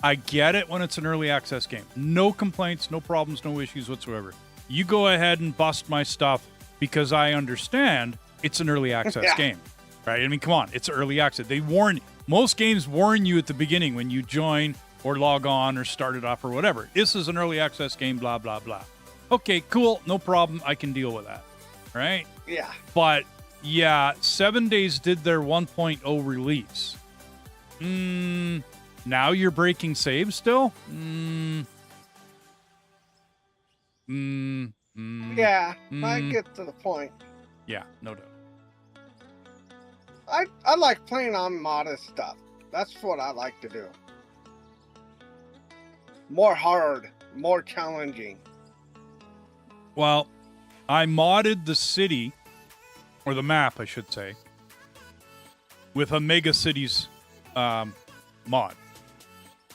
I get it when it's an early access game. No complaints, no problems, no issues whatsoever. You go ahead and bust my stuff because I understand it's an early access Yeah. game, right? I mean, come on, it's early access. They warn, most games warn you at the beginning when you join or log on or start it off or whatever. This is an early access game, blah, blah, blah. Okay, cool, no problem. I can deal with that, right? Yeah. But Yeah, 7 Days did their 1.0 release. Now you're breaking saves still? Yeah, I get to the point. Yeah, no doubt. I like playing on modest stuff. That's what I like to do. More hard, more challenging. Well, I modded the city, or the map, I should say, with a Mega Cities mod.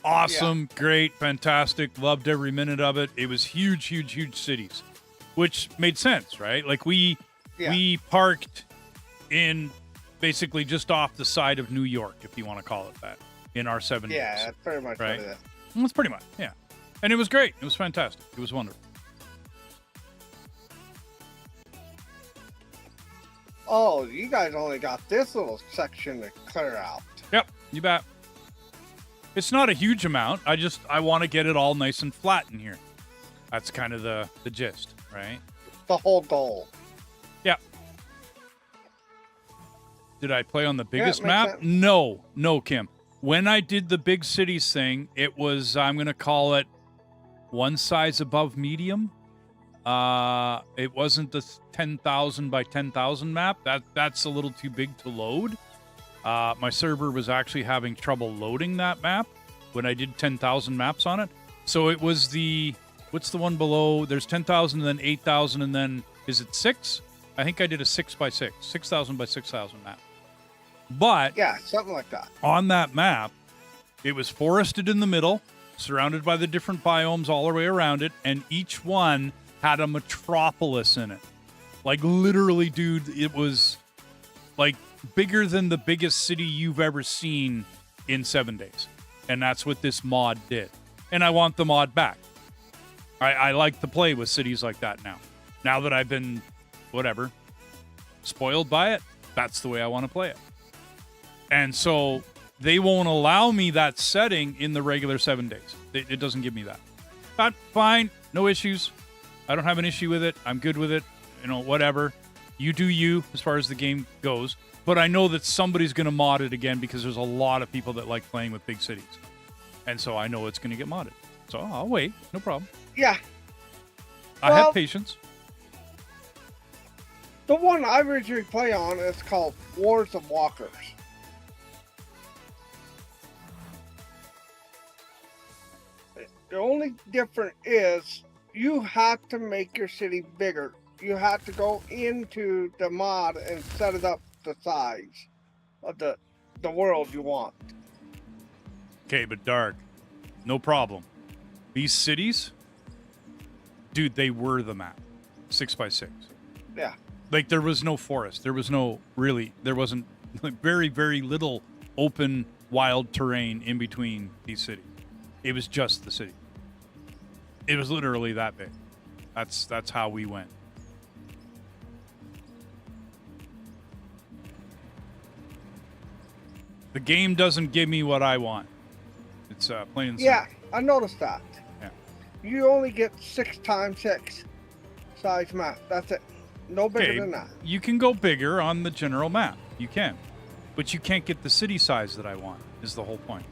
Awesome, great, fantastic. Loved every minute of it. It was huge, huge, huge cities, which made sense, right? Like we parked in basically just off the side of New York, if you want to call it that, in our 7 days. Yeah, that's pretty much right? what it is. That's pretty much, yeah. And it was great. It was fantastic. It was wonderful. Oh, you guys only got this little section to clear out. Yep, you bet. It's not a huge amount. I want to get it all nice and flat in here. That's kind of the gist, right? The whole goal. Yeah. Did I play on the biggest makes map? sense. No, Kim. When I did the big cities thing, it was, I'm going to call it one size above medium. It wasn't the 10,000 by 10,000 map. That's a little too big to load. My server was actually having trouble loading that map when I did 10,000 maps on it. So it was what's the one below? There's 10,000 and then 8,000 and then, is it 6? I think I did a 6 by 6, 6,000 by 6,000 map. But Yeah, something like that. on that map, it was forested in the middle, surrounded by the different biomes all the way around it, and each one had a metropolis in it. Like, literally, dude, it was, like, bigger than the biggest city you've ever seen in 7 days. And that's what this mod did. And I want the mod back. I like to play with cities like that now. Now that I've been, whatever, spoiled by it, that's the way I want to play it. And so they won't allow me that setting in the regular 7 days. It doesn't give me that. But fine, no issues. I don't have an issue with it. I'm good with it. You know, whatever. You do you as far as the game goes. But I know that somebody's going to mod it again because there's a lot of people that like playing with big cities. And so I know it's going to get modded. So I'll wait. No problem. Yeah. I Well- have patience. The one I originally play on is called Wars of Walkers. The only difference is you have to make your city bigger. You have to go into the mod and set it up the size of the world you want. Okay, but Dark, no problem. These cities, dude, they were the map. 6 by 6. Yeah. Like, there was no forest. There wasn't very, very little open, wild terrain in between these cities. It was just the city. It was literally that big. That's how we went. The game doesn't give me what I want. It's plain and simple. Yeah, I noticed that. Yeah. You only get 6x6 size map. That's it. No bigger than that. You can go bigger on the general map. You can. But you can't get the city size that I want, is the whole point.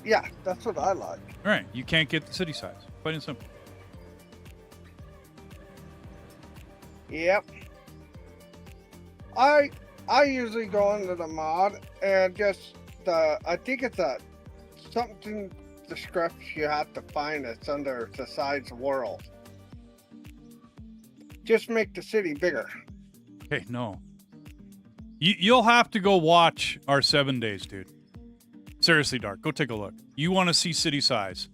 Yeah, that's what I like. All right, you can't get the city size. Plain and simple. Yep. I usually go into the mod and just I think it's something the script you have to find that's under the size world. Just make the city bigger. Okay, no. You'll have to go watch our 7 days, dude. Seriously, Dark, go take a look. You want to see city size.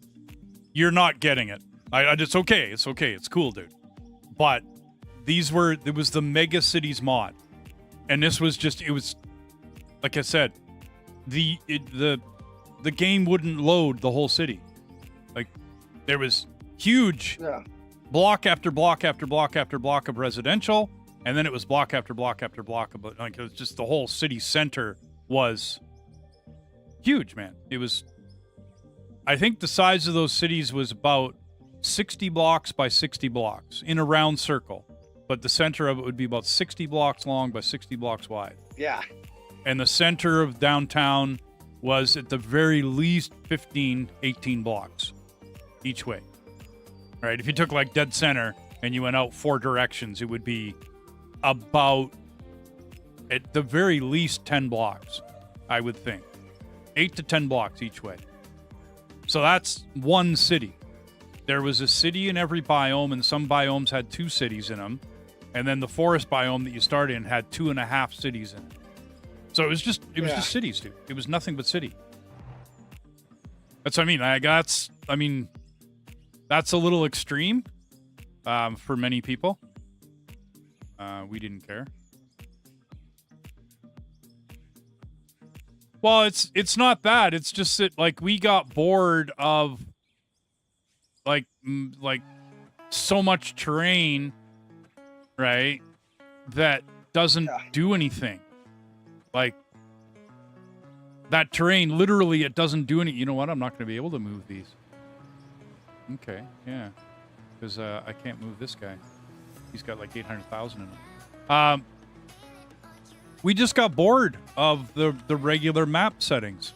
You're not getting it. It's okay. It's okay. It's cool, dude. But it was the Mega Cities mod. And this was just, it was, like I said, the game wouldn't load the whole city. Like, there was huge block after block after block after block of residential, and then it was block after block after block of, like, it was just the whole city center was huge, man. It was, I think the size of those cities was about 60 blocks by 60 blocks in a round circle. but the center of it would be about 60 blocks long by 60 blocks wide. Yeah. And the center of downtown was at the very least 15, 18 blocks each way. Right? If you took like dead center and you went out 4 directions, it would be about at the very least 10 blocks, I would think. 8 to 10 blocks each way. So that's one city. There was a city in every biome, and some biomes had 2 cities in them. And then the forest biome that you start in had 2.5 cities in it. So it was just cities, dude. It was nothing but city. That's what I mean. That's a little extreme for many people. We didn't care. Well, it's not that. It's just that like we got bored of like so much terrain, right? That doesn't do anything. Like that terrain, literally, it doesn't do any. You know what? I'm not going to be able to move these. Okay, yeah, because I can't move this guy. He's got like 800,000 in him. We just got bored of the regular map settings.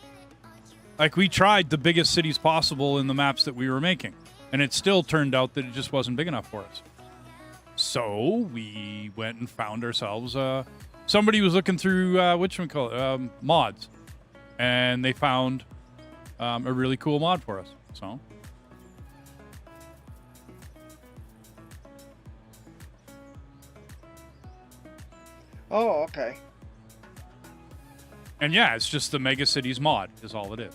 Like we tried the biggest cities possible in the maps that we were making, and it still turned out that it just wasn't big enough for us. So we went and found ourselves. Somebody was looking through mods, and they found a really cool mod for us. So. Oh, okay. And yeah, it's just the Mega Cities mod is all it is.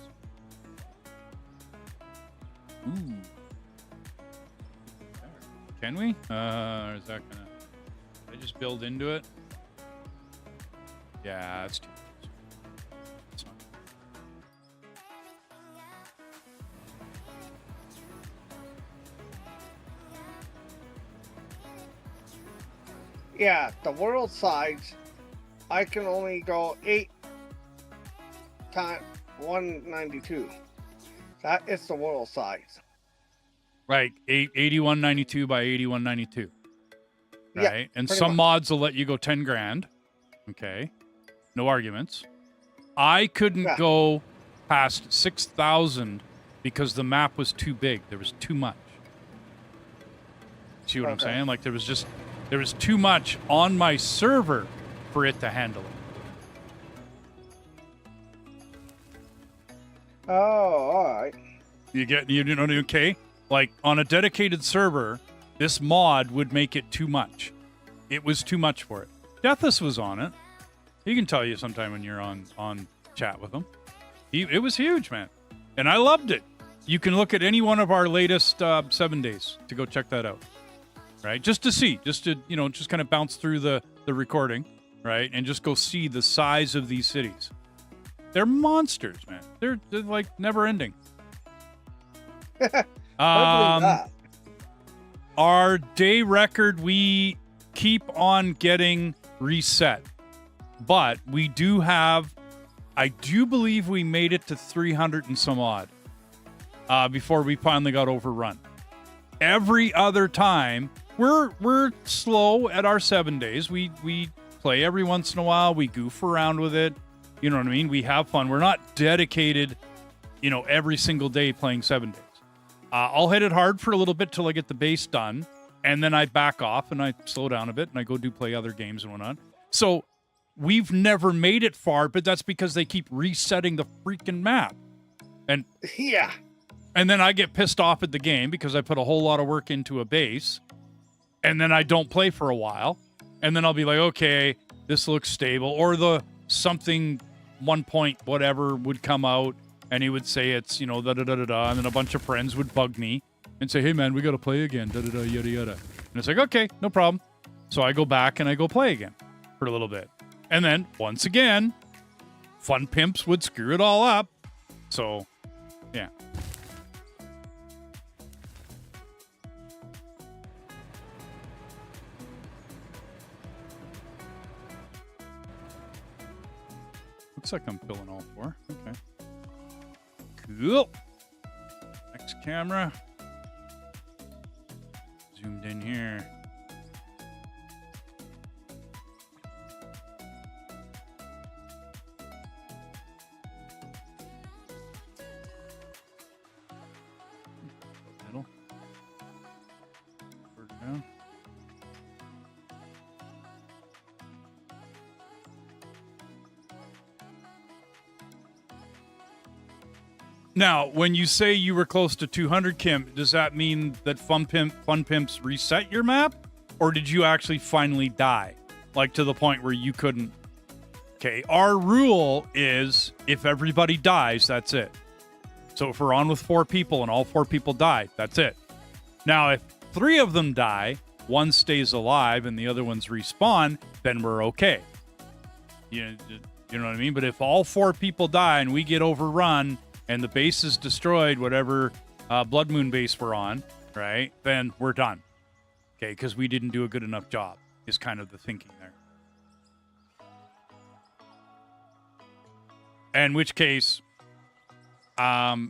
Ooh. Can we? Or is that gonna... Did I just build into it? Yeah, that's too close. That's not... Yeah, the world size, I can only go 8 times 192. That is the world size. Right, 8192 by 8192. Right? Yeah, and pretty some much. mods will let you go 10 grand. Okay. No arguments. I couldn't go past 6,000 because the map was too big. There was too much. See what I'm saying? Like there was too much on my server for it to handle it. Oh, all right. You know, okay? Like on a dedicated server, this mod would make it too much. It was too much for it. Deathless was on it. He can tell you sometime when you're on chat with him. It was huge, man. And I loved it. You can look at any one of our latest 7 days to go check that out. Right? Just to see, just to, just kind of bounce through the recording, right? And just go see the size of these cities. They're monsters, man. They're like never ending. Our day record, we keep on getting reset. But we do have, I do believe we made it to 300 and some odd before we finally got overrun. Every other time, we're slow at our 7 days. We play every once in a while. We goof around with it. You know what I mean? We have fun. We're not dedicated, every single day playing 7 days. I'll hit it hard for a little bit till I get the base done. And then I back off and I slow down a bit and I go play other games and whatnot. So we've never made it far, but that's because they keep resetting the freaking map. And yeah. And then I get pissed off at the game because I put a whole lot of work into a base. And then I don't play for a while. And then I'll be like, okay, this looks stable. Or the something 1 point whatever would come out and he would say it's, da-da-da-da-da. And then a bunch of friends would bug me and say, hey, man, we got to play again, da-da-da, yada-yada. And it's like, okay, no problem. So I go back and I go play again for a little bit. And then, once again, fun pimps would screw it all up. So, yeah. Looks like I'm filling all 4. Okay. Cool. Next camera. Zoomed in here. Now, when you say you were close to 200, Kim, does that mean that Fun Pimps reset your map? Or did you actually finally die? Like to the point where you couldn't... Okay, our rule is if everybody dies, that's it. So if we're on with 4 people and all 4 people die, that's it. Now, if 3 of them die, one stays alive and the other ones respawn, then we're okay. You know what I mean? But if all 4 people die and we get overrun and the base is destroyed, whatever Blood Moon base we're on, right, then we're done. Okay, because we didn't do a good enough job, is kind of the thinking there. In which case, I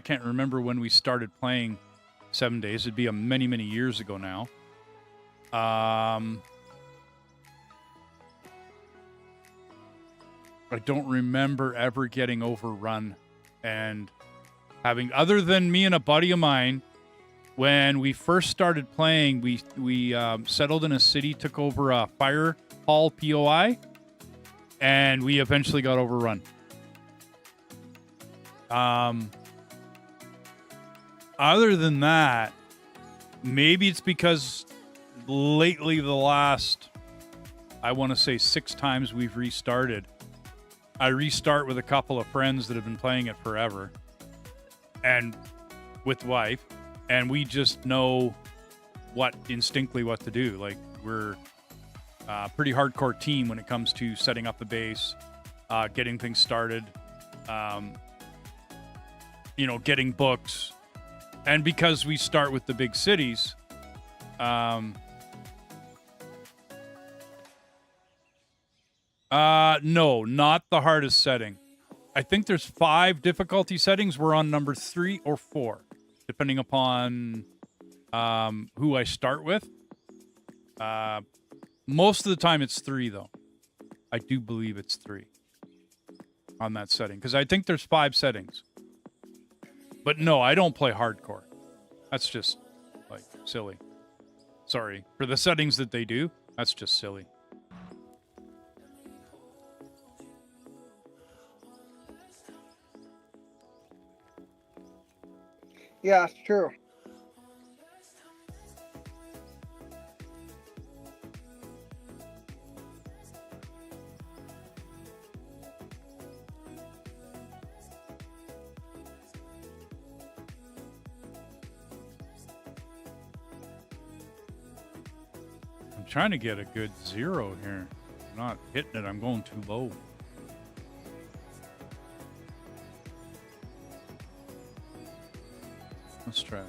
can't remember when we started playing 7 Days. It'd be a many, many years ago now. I don't remember ever getting overrun and having, other than me and a buddy of mine, when we first started playing, we settled in a city, took over a fire hall POI, and we eventually got overrun. Other than that, maybe it's because lately the last, I want to say 6 times we've restarted. I restart with a couple of friends that have been playing it forever and with wife, and we just know instinctively what to do. Like, we're a pretty hardcore team when it comes to setting up the base, getting things started, getting books. And because we start with the big cities, no, not the hardest setting. I think there's 5 difficulty settings. We're on number 3 or 4, depending upon who I start with. Most of the time it's 3, though. I do believe it's 3 on that setting, because I think there's 5 settings. But no, I don't play hardcore. That's just, like, silly. Sorry. For the settings that they do, that's just silly. Yeah, it's true. I'm trying to get a good 0 here. I'm not hitting it. I'm going too low. Let's try that.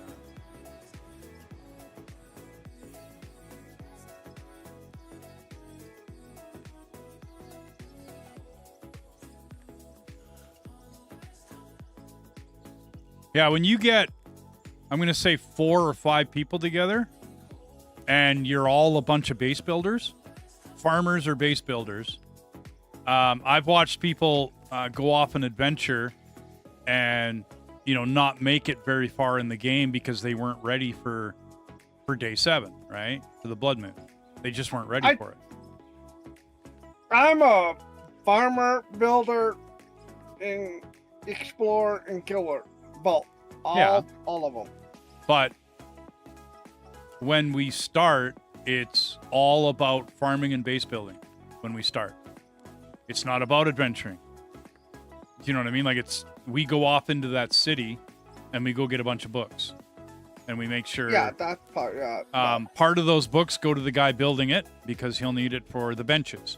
Yeah, when you get, I'm going to say 4 or 5 people together, and you're all a bunch of base builders, farmers or base builders. I've watched people go off an adventure and, not make it very far in the game because they weren't ready for day 7, right? For the Blood Moon. They just weren't ready for it. I'm a farmer, builder, and explorer and killer. Both. All of them. But when we start, it's all about farming and base building when we start. It's not about adventuring. Do you know what I mean? Like, we go off into that city and we go get a bunch of books. And we make sure... Yeah, that's part, yeah. Part of those books go to the guy building it because he'll need it for the benches.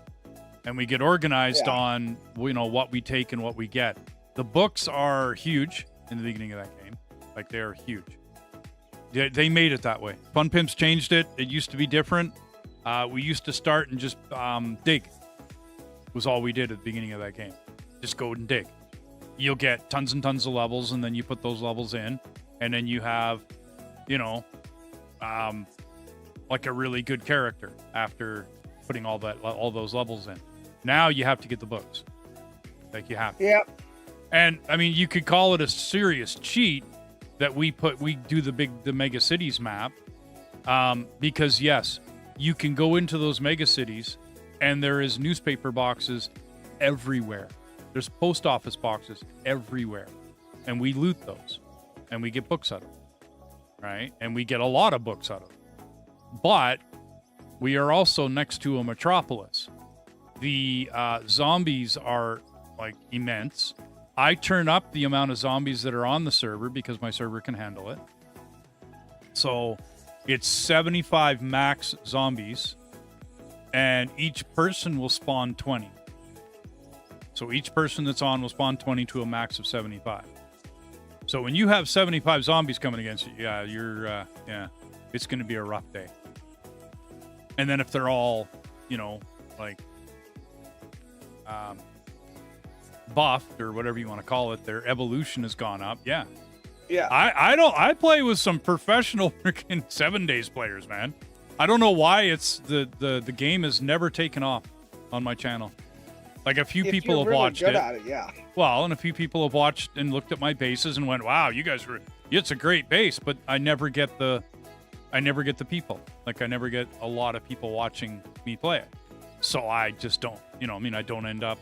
And we get organized on, what we take and what we get. The books are huge in the beginning of that game. Like, they are huge. They made it that way. Fun Pimps changed it. It used to be different. We used to start and just dig. Was all we did at the beginning of that game. Just go and dig. You'll get tons and tons of levels, and then you put those levels in, and then you have, like a really good character after putting all those levels in. Now you have to get the books. Like, you have to. Yep. And I mean, you could call it a serious cheat that we do the mega cities map, because yes, you can go into those mega cities and there is newspaper boxes everywhere. There's post office boxes everywhere. and we loot those, and we get books out of them, right? And we get a lot of books out of them. But we are also next to a metropolis. The zombies are like immense. I turn up the amount of zombies that are on the server because my server can handle it. So it's 75 max zombies, and each person will spawn 20. So each person that's on will spawn 20 to a max of 75. So when you have 75 zombies coming against you, yeah, it's going to be a rough day. And then if they're all, like buffed or whatever you want to call it, their evolution has gone up. Yeah. Yeah. I play with some professional freaking 7 days players, man. I don't know why it's the game has never taken off on my channel. Like a few people have really watched good it. At it, yeah. Well, and a few people have watched and looked at my bases and went, "Wow, you guys it's a great base," but I never get the people. Like I never get a lot of people watching me play it. So I just don't, I don't end up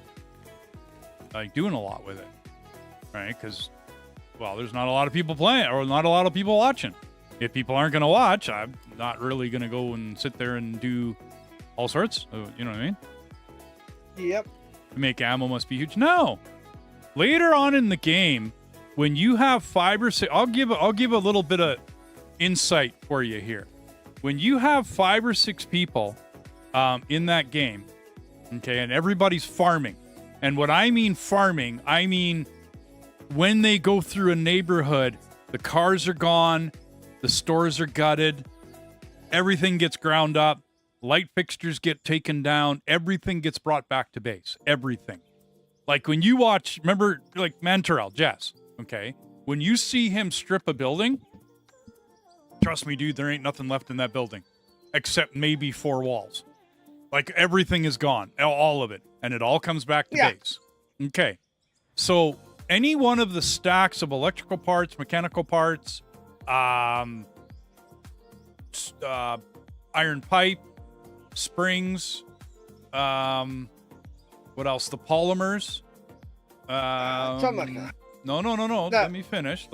like doing a lot with it. Right? Cuz there's not a lot of people playing or not a lot of people watching. If people aren't going to watch, I'm not really going to go and sit there and do all sorts. You know what I mean? Yep. To make ammo must be huge. No. Later on in the game, when you have 5 or 6, I'll give a little bit of insight for you here. When you have 5 or 6 people in that game, okay, and everybody's farming. And what I mean farming, I mean when they go through a neighborhood, the cars are gone, the stores are gutted, everything gets ground up, light fixtures get taken down, everything gets brought back to base. Everything. Like when you watch, remember, like Mantarel, Jess, okay? When you see him strip a building, trust me, dude, there ain't nothing left in that building except maybe 4 walls. Like everything is gone, all of it, and it all comes back to base. Okay. So any one of the stacks of electrical parts, mechanical parts, iron pipe, springs, what else? The polymers. Something like that. No. Let me finish.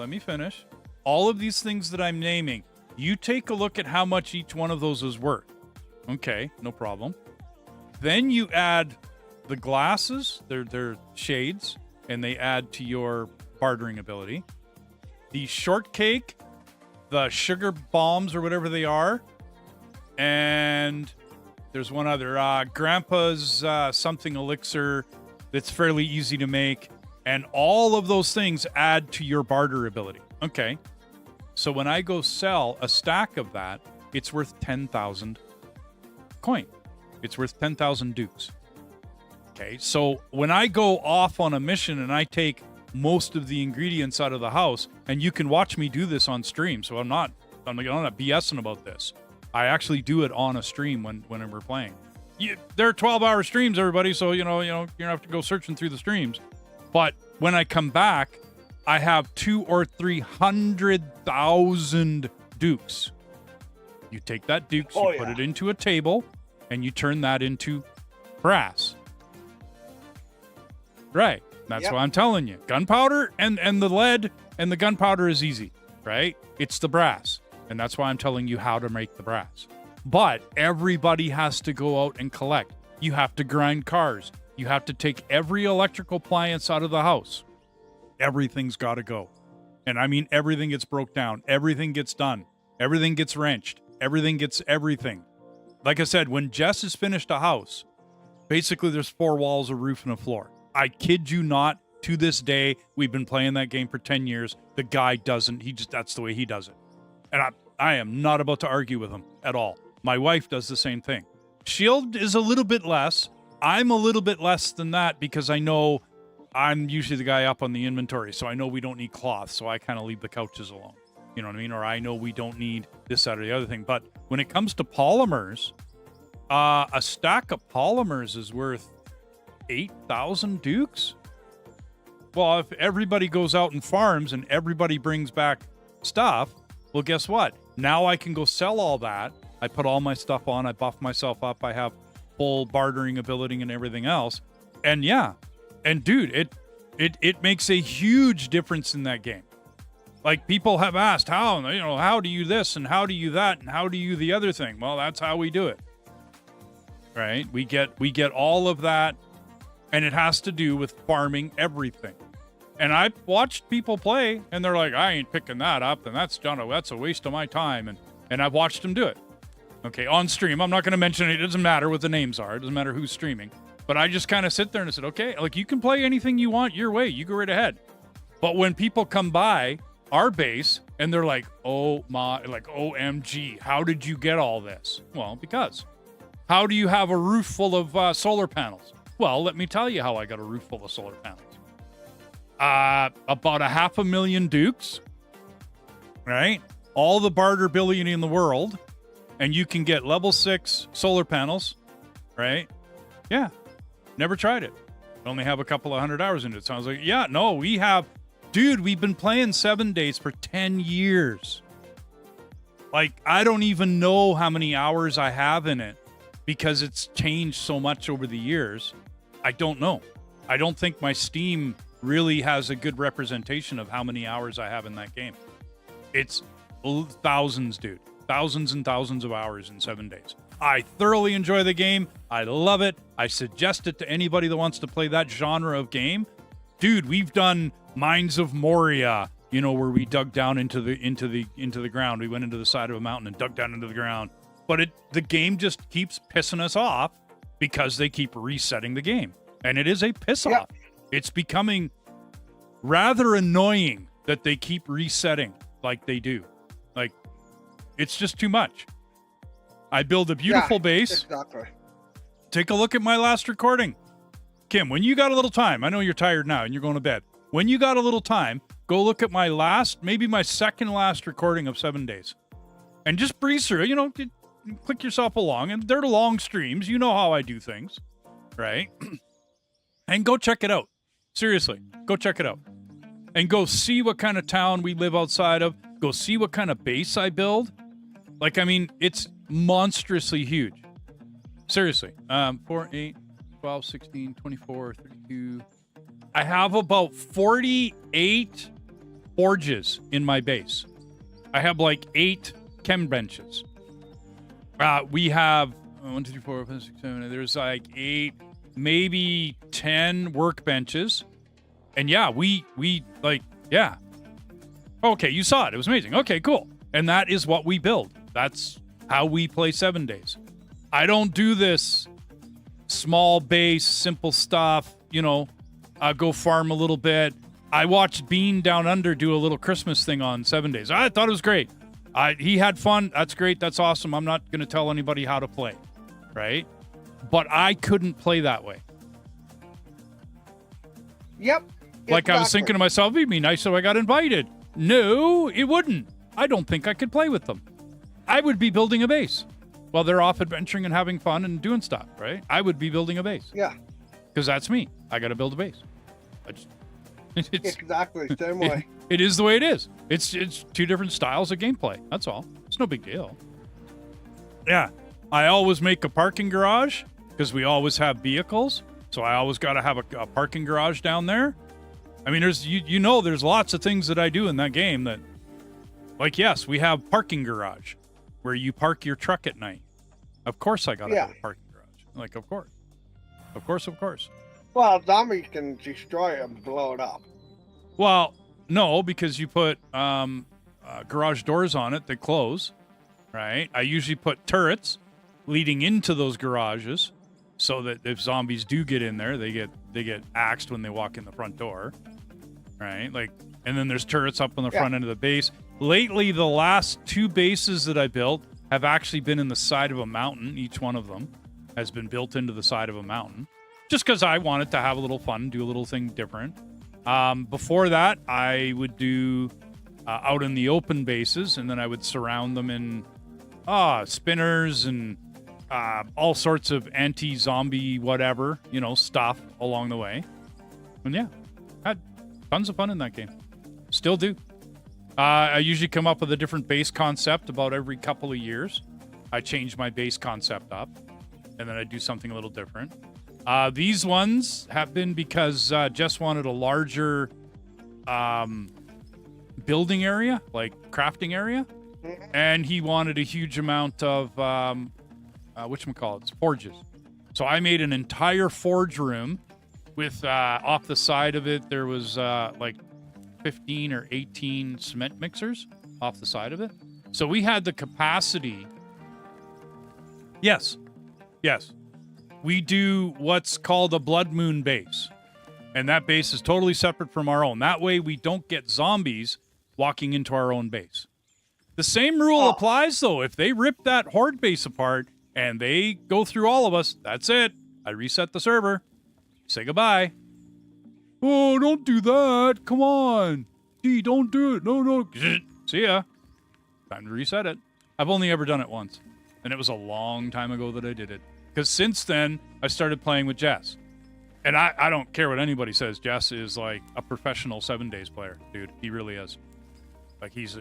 All of these things that I'm naming, you take a look at how much each one of those is worth. Okay, no problem. Then you add the glasses, they're shades, and they add to your bartering ability. The shortcake, the sugar bombs or whatever they are, and there's one other, Grandpa's something elixir that's fairly easy to make, and all of those things add to your barter ability. Okay, so when I go sell a stack of that, it's worth 10,000 coin. It's worth 10,000 dukes. Okay, so when I go off on a mission and I take most of the ingredients out of the house, and you can watch me do this on stream, so I'm not BSing about this. I actually do it on a stream when we're playing. They're 12-hour streams, everybody, so you don't have to go searching through the streams. But when I come back, I have 200,000 or 300,000 dukes. You take that dukes, put it into a table, and you turn that into brass. Right. That's why I'm telling you. Gunpowder and the lead and the gunpowder is easy, right? It's the brass. And that's why I'm telling you how to make the brass. But everybody has to go out and collect. You have to grind cars. You have to take every electrical appliance out of the house. Everything's got to go. And I mean, everything gets broke down. Everything gets done. Everything gets wrenched. Everything gets everything. Like I said, when Jess has finished a house, basically there's 4 walls, a roof, and a floor. I kid you not, to this day, we've been playing that game for 10 years. The guy doesn't, that's the way he does it. And I am not about to argue with him at all. My wife does the same thing. Shield is a little bit less. I'm a little bit less than that because I know I'm usually the guy up on the inventory. So I know we don't need cloth. So I kind of leave the couches alone. You know what I mean? Or I know we don't need this, that, or the other thing. But when it comes to polymers, a stack of polymers is worth 8,000 dukes. Well, if everybody goes out and farms and everybody brings back stuff, well, guess what? Now I can go sell all that. I put all my stuff on. I buff myself up. I have full bartering ability and everything else. And yeah. And dude, It makes a huge difference in that game. Like, people have asked, how do you this and how do you that and how do you the other thing? Well, that's how we do it. Right? We get all of that, and it has to do with farming everything. And I've watched people play, and they're like, I ain't picking that up, and that's a waste of my time. And I've watched them do it. Okay, on stream. I'm not going to mention it. It doesn't matter what the names are. It doesn't matter who's streaming. But I just kind of sit there and I said, okay, like, you can play anything you want your way. You go right ahead. But when people come by our base and they're like, OMG, how did you get all this? Well, because. How do you have a roof full of solar panels? Well, let me tell you how I got a roof full of solar panels. About 500,000 dukes, right? All the barter billion in the world, and you can get level 6 solar panels, right? Yeah. Never tried it. Only have a couple of 100 hours into it. Sounds like, yeah, no, we have... Dude, we've been playing 7 days for 10 years. Like, I don't even know how many hours I have in it because it's changed so much over the years. I don't know. I don't think my Steam really has a good representation of how many hours I have in that game. It's thousands, dude. Thousands and thousands of hours in 7 days. I thoroughly enjoy the game. I love it. I suggest it to anybody that wants to play that genre of game. Dude, we've done Mines of Moria, where we dug down into the ground. We went into the side of a mountain and dug down into the ground. But the game just keeps pissing us off because they keep resetting the game. And it is a piss off. Yep. It's becoming rather annoying that they keep resetting like they do. Like, it's just too much. I build a beautiful base. Exactly. Take a look at my last recording. Kim, when you got a little time, I know you're tired now and you're going to bed. When you got a little time, go look at maybe my second last recording of 7 days. And just breeze through it, click yourself along. And they're long streams. You know how I do things, right? And go check it out. Seriously, go check it out. And go see what kind of town we live outside of. Go see what kind of base I build. Like, I mean, it's monstrously huge. Seriously. 4, 8, 12, 16, 24, 32. I have about 48 forges in my base. I have like 8 chem benches. We have 1, 2, 3, 4, 5, 6, 7. There's like 8, maybe 10 workbenches. And yeah, we yeah. Okay, you saw it. It was amazing. Okay, cool. And that is what we build. That's how we play 7 days. I don't do this small base, simple stuff, go farm a little bit. I watched Bean Down Under do a little Christmas thing on 7 days. I thought it was great. He had fun. That's great. That's awesome. I'm not going to tell anybody how to play, right? But I couldn't play that way. Yep. Like, I was thinking to myself, it'd be nice if I got invited. No, it wouldn't. I don't think I could play with them. I would be building a base while they're off adventuring and having fun and doing stuff, right? I would be building a base. Yeah. Because that's me. I got to build a base. Exactly. Same way. It is the way it is. It's 2 different styles of gameplay. That's all. It's no big deal. Yeah. I always make a parking garage because we always have vehicles. So I always got to have a parking garage down there. I mean, there's there's lots of things that I do in that game that, like, yes, we have parking garage where you park your truck at night. Of course I got to have a parking garage. Like, of course. Of course. Well, zombies can destroy it and blow it up. Well, no, because you put garage doors on it that close, right? I usually put turrets leading into those garages so that if zombies do get in there, they get axed when they walk in the front door, right? Like, and then there's turrets up on the front end of the base. Lately, the last 2 bases that I built have actually been in the side of a mountain. Each one of them has been built into the side of a mountain, just because I wanted to have a little fun, do a little thing different. Before that, I would do out in the open bases, and then I would surround them in spinners and all sorts of anti-zombie whatever, stuff along the way. And yeah, had tons of fun in that game. Still do. I usually come up with a different base concept about every couple of years. I change my base concept up, and then I do something a little different. These ones have been because Jess wanted a larger building area, like crafting area, and he wanted a huge amount of whatchamacallits, forges. So I made an entire forge room with off the side of it there was like 15 or 18 cement mixers off the side of it. So we had the capacity. Yes. We do what's called a blood moon base. And that base is totally separate from our own. That way we don't get zombies walking into our own base. The same rule applies, though. If they rip that horde base apart and they go through all of us, that's it. I reset the server. Say goodbye. Oh, don't do that. Come on. Gee, don't do it. No. See ya. Time to reset it. I've only ever done it once. And it was a long time ago that I did it. Because since then, I started playing with Jess. And I don't care what anybody says. Jess is like a professional 7 days player, dude. He really is. Like he's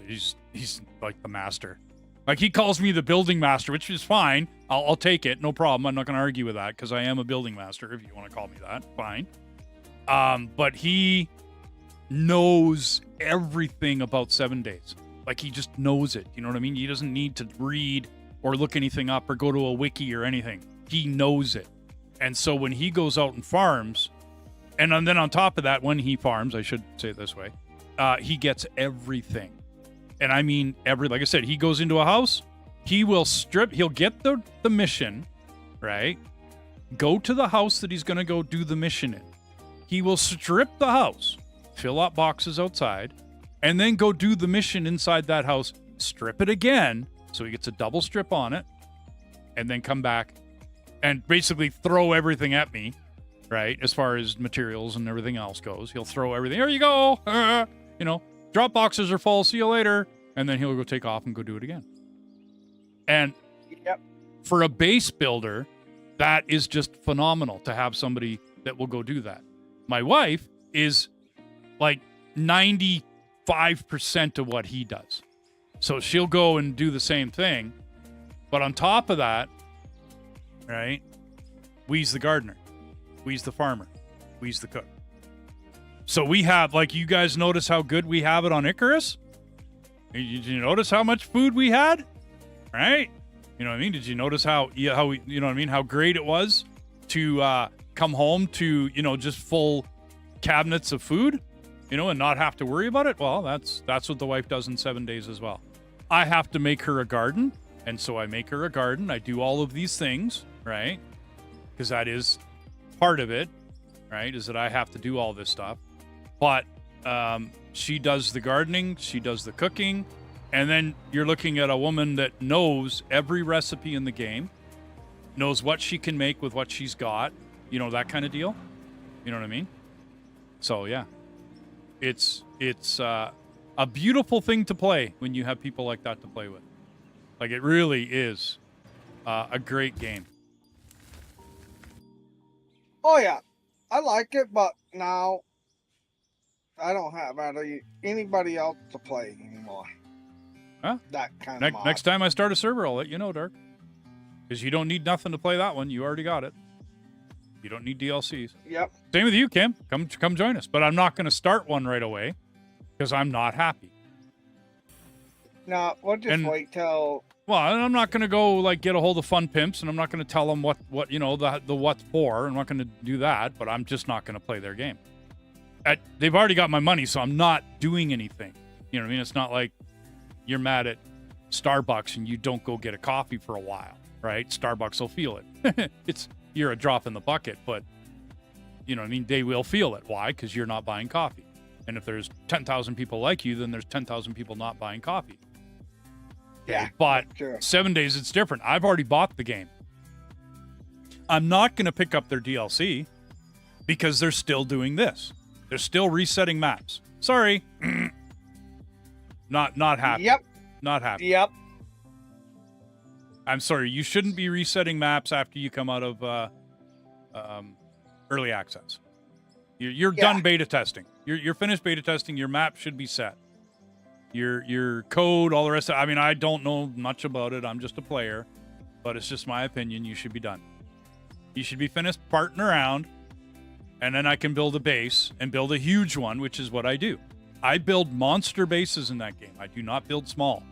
like the master. Like he calls me the building master, which is fine. I'll take it, no problem. I'm not going to argue with that because I am a building master. If you want to call me that, fine. But he knows everything about 7 days. Like he just knows it. You know what I mean? He doesn't need to read or look anything up or go to a wiki or anything. He knows it. And so when he goes out and farms, and then on top of that, when he farms, I should say it this way, he gets everything. And I mean, like I said, he goes into a house, he'll get the mission, right? Go to the house that he's going to go do the mission in. He will strip the house, fill up boxes outside, and then go do the mission inside that house, strip it again, so he gets a double strip on it, and then come back and basically throw everything at me, right? As far as materials and everything else goes. He'll throw everything. There you go. Drop boxes are full. See you later. And then he'll go take off and go do it again. And for a base builder, that is just phenomenal to have somebody that will go do that. My wife is like 95% of what he does. So she'll go and do the same thing. But on top of that, right? We's the gardener. We's the farmer. We's the cook. So we have, like, you guys notice how good we have it on Icarus? Did you notice how much food we had? Right? You know what I mean? Did you notice how you know what I mean? How great it was to come home to, just full cabinets of food, and not have to worry about it? Well, that's what the wife does in 7 days as well. I have to make her a garden. And so I make her a garden. I do all of these things, right? Because that is part of it, right? Is that I have to do all this stuff. But she does the gardening. She does the cooking. And then you're looking at a woman that knows every recipe in the game, knows what she can make with what she's got, that kind of deal. You know what I mean? So, yeah. It's a beautiful thing to play when you have people like that to play with. Like, it really is a great game. Oh, yeah. I like it, but now I don't have anybody else to play anymore. Huh? That kind of mod. Next time I start a server, I'll let you know, Dark. Because you don't need nothing to play that one. You already got it. You don't need DLCs. Yep. Same with you, Kim. Come join us. But I'm not going to start one right away because I'm not happy. No, we'll just wait till... Well, I'm not going to go, get a hold of Fun Pimps, and I'm not going to tell them what the what's for. I'm not going to do that, but I'm just not going to play their game. They've already got my money, so I'm not doing anything. You know what I mean? It's not like you're mad at Starbucks and you don't go get a coffee for a while, right? Starbucks will feel it. You're a drop in the bucket, but, you know what I mean? They will feel it. Why? Because you're not buying coffee. And if there's 10,000 people like you, then there's 10,000 people not buying coffee. Yeah. But sure. 7 days, it's different. I've already bought the game. I'm not going to pick up their DLC because they're still doing this. They're still resetting maps. Sorry. Not happy. Yep. Not happy. Yep. I'm sorry. You shouldn't be resetting maps after you come out of early access. You're done beta testing. You're finished beta testing. Your map should be set. Your code, all the rest of it. I mean, I don't know much about it. I'm just a player, but it's just my opinion. You should be done. You should be finished farting around, and then I can build a base and build a huge one, which is what I do. I build monster bases in that game. I do not build small.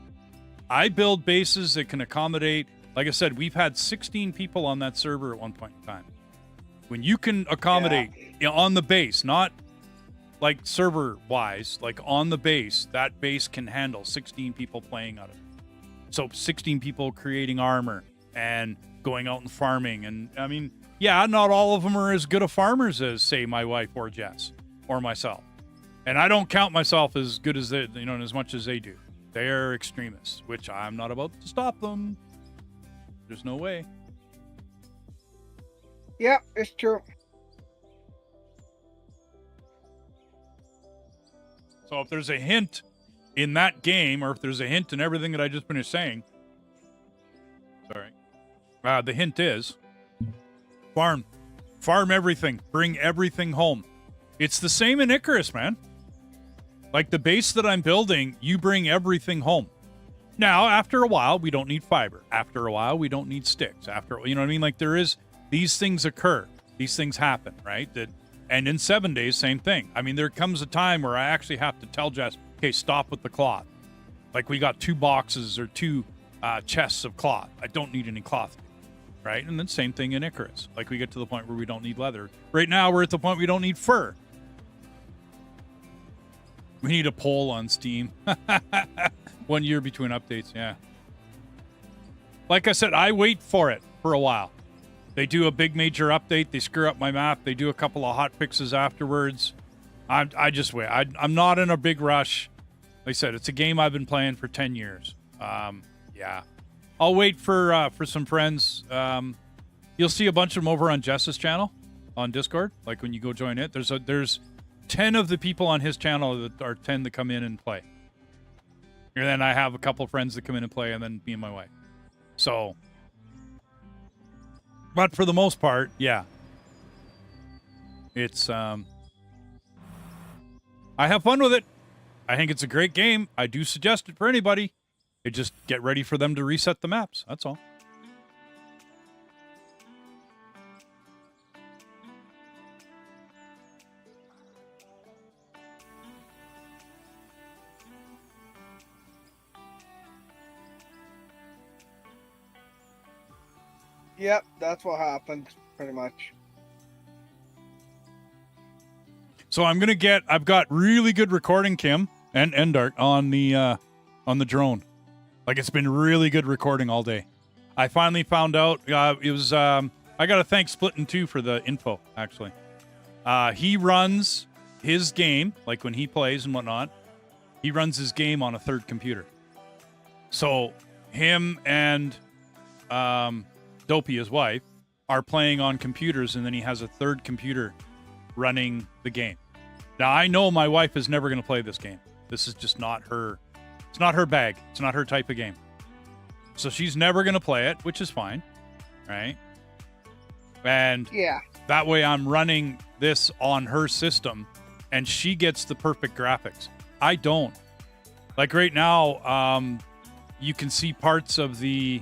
I build bases that can accommodate, like I said, we've had 16 people on that server at one point in time. When you can accommodate on the base, not like server-wise, like on the base, that base can handle 16 people playing on it. So 16 people creating armor and going out and farming. And I mean, yeah, not all of them are as good of farmers as, say, my wife or Jess or myself. And I don't count myself as good as they, you know, as much as they do. They're extremists, which I'm not about to stop them. There's no way. Yeah, it's true. So if there's a hint in that game, or if there's a hint in everything that I just finished saying, sorry, the hint is farm everything, bring everything home. It's the same in Icarus, man. Like the base that I'm building, you bring everything home. Now, after a while, we don't need fiber. After a while, we don't need sticks. After, you know what I mean? Like these things occur. These things happen, right? And in 7 days, same thing. I mean, there comes a time where I actually have to tell Jess, okay, stop with the cloth. Like we got 2 boxes or 2 chests of cloth. I don't need any cloth, right? And then same thing in Icarus. Like we get to the point where we don't need leather. Right now, we're at the point we don't need fur. We need a poll on Steam. 1 year between updates, yeah. Like I said, I wait for it for a while. They do a big major update. They screw up my map. They do a couple of hot fixes afterwards. I just wait. I'm not in a big rush. Like I said, it's a game I've been playing for 10 years. Yeah. I'll wait for some friends. You'll see a bunch of them over on Jess's channel on Discord. Like when you go join it, there's 10 of the people on his channel that are 10 that come in and play. And then I have a couple friends that come in and play, and then me and my wife. So, but for the most part, yeah. It's, I have fun with it. I think it's a great game. I do suggest it for anybody. They just get ready for them to reset the maps. That's all. Yep, that's what happened, pretty much. So I've got really good recording, Kim and Endart on the drone. Like it's been really good recording all day. I finally found out it was I got to thank Split in Two for the info. Actually, he runs his game like when he plays and whatnot. He runs his game on a third computer. So him and Dopey, his wife, are playing on computers, and then he has a third computer running the game. Now, I know my wife is never going to play this game. This is just not her. It's not her bag. It's not her type of game. So she's never going to play it, which is fine, right? And yeah, that way I'm running this on her system, and she gets the perfect graphics. I don't. Like right now, you can see parts of the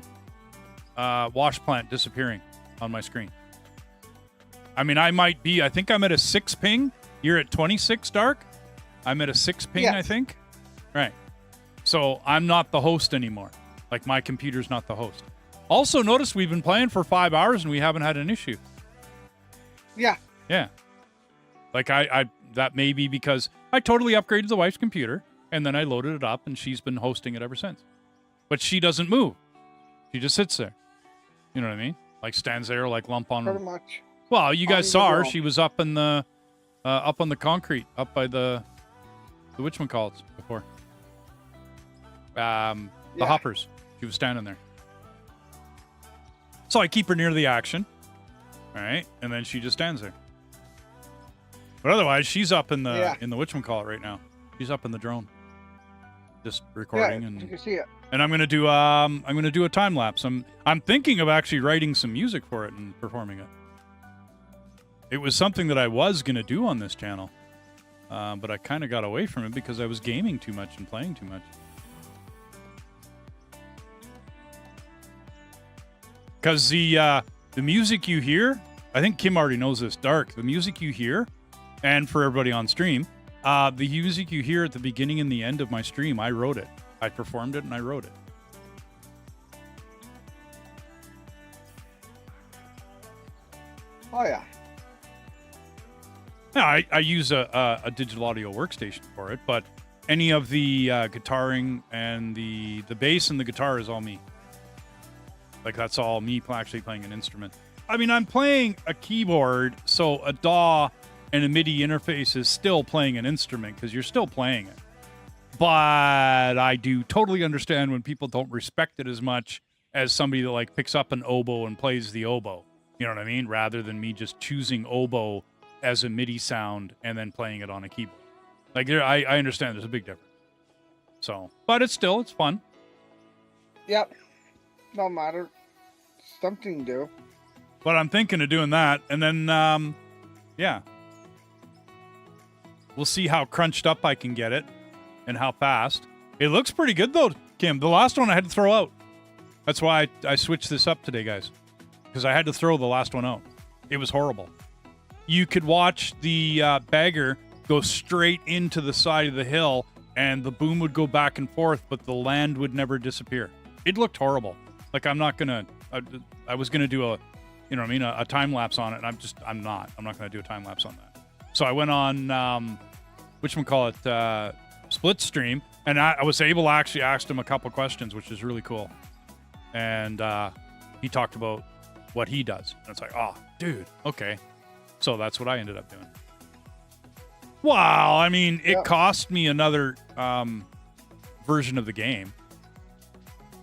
wash plant disappearing on my screen. I mean, I think I'm at a 6 ping. You're at 26, Dark? I'm at a 6 ping, yes. I think. Right. So I'm not the host anymore. Like my computer's not the host. Also, notice we've been playing for 5 hours and we haven't had an issue. Yeah. Yeah. Like I that may be because I totally upgraded the wife's computer and then I loaded it up and she's been hosting it ever since. But she doesn't move. She just sits there. You know what I mean? Like stands there like lump on. Pretty much. Well, you guys saw her. She was up in the up on the concrete, up by the whatchamacallits before. The hoppers. She was standing there. So I keep her near the action. All right, and then she just stands there. But otherwise, she's up in the whatchamacallit right now. She's up in the drone, just recording, and you can see it. And I'm gonna do a time lapse. I'm thinking of actually writing some music for it and performing it. It was something that I was gonna do on this channel, but I kind of got away from it because I was gaming too much and playing too much. Because the music you hear I think Kim already knows this. Dark, the music you hear, and for everybody on stream, the music you hear at the beginning and the end of my stream, I wrote it. I performed it and I wrote it. Oh yeah. Yeah, I use a digital audio workstation for it, but any of the guitaring and the bass and the guitar is all me. Like, that's all me actually playing an instrument. I mean, I'm playing a keyboard, so a DAW and a MIDI interface is still playing an instrument because you're still playing it. But I do totally understand when people don't respect it as much as somebody that like picks up an oboe and plays the oboe. You know what I mean? Rather than me just choosing oboe as a MIDI sound and then playing it on a keyboard. Like, I understand there's a big difference. So, but it's fun. Yep. No matter. Something to do. But I'm thinking of doing that, and then, yeah. We'll see how crunched up I can get it and how fast. It looks pretty good, though, Kim. The last one I had to throw out. That's why I switched this up today, guys. Because I had to throw the last one out. It was horrible. You could watch the bagger go straight into the side of the hill, and the boom would go back and forth, but the land would never disappear. It looked horrible. Like, I'm not going to... I was going to do a... You know what I mean? A time lapse on it, and I'm not going to do a time lapse on that. So I went on, split stream, and I was able to actually ask him a couple questions, which is really cool. And he talked about what he does. And it's like, oh, dude, okay. So that's what I ended up doing. Wow, I mean, it cost me another version of the game.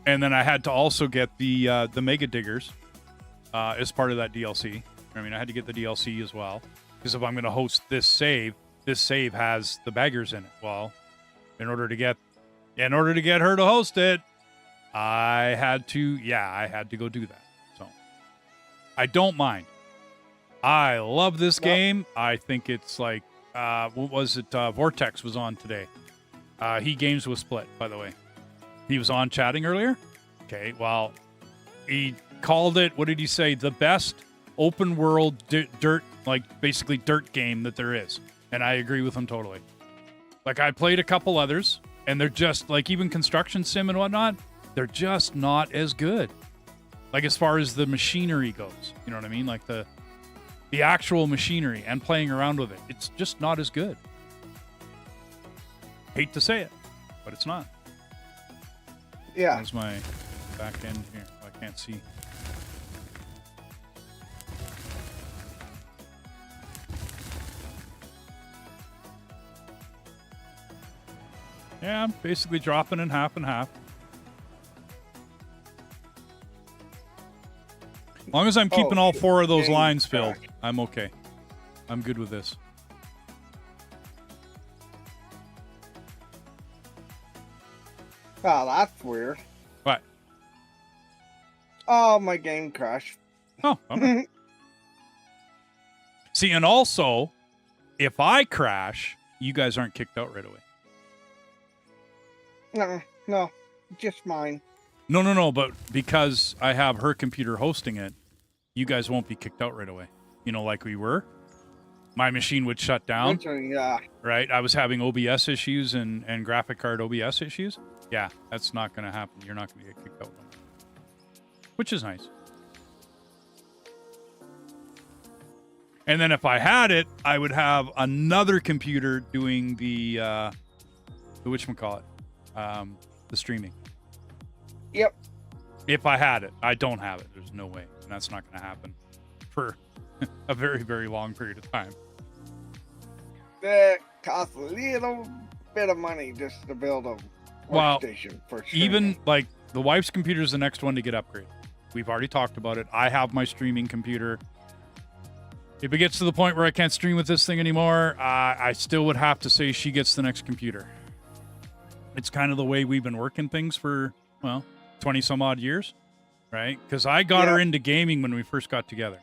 And then I had to also get the Mega Diggers. As part of that DLC. I mean, I had to get the DLC as well. Because if I'm going to host this save has the baggers in it. Well, in order to get her to host it, I had to go do that. So, I don't mind. I love this game. I think it's like, what was it? Vortex was on today. He games with Split, by the way. He was on chatting earlier. Okay, well, he called it, what did he say? The best open world dirt, like basically dirt game that there is. And I agree with him totally. Like, I played a couple others, and they're just like, even construction sim and whatnot, they're just not as good. Like, as far as the machinery goes, you know what I mean? Like the actual machinery and playing around with it, it's just not as good. Hate to say it, but it's not. Yeah. There's my back end here. I can't see. Yeah, I'm basically dropping in half and half. As long as I'm keeping all four of those lines filled, I'm okay. I'm good with this. Oh, that's weird. What? Oh, my game crashed. Oh, okay. See, and also, if I crash, you guys aren't kicked out right away. No, just mine. No, but because I have her computer hosting it, you guys won't be kicked out right away. You know, like we were. My machine would shut down. Yeah. Right? I was having OBS issues and graphic card OBS issues. Yeah, that's not going to happen. You're not going to get kicked out. Which is nice. And then if I had it, I would have another computer doing the whatchamacallit, the streaming. Yep. If I had it. I don't have it. There's no way. And that's not going to happen for a very, very long period of time. That costs a little bit of money just to build a workstation for streaming. Even like the wife's computer is the next one to get upgraded. We've already talked about it. I have my streaming computer. If it gets to the point where I can't stream with this thing anymore, I still would have to say she gets the next computer. It's kind of the way we've been working things for, 20 some odd years, right? Because I got her into gaming when we first got together.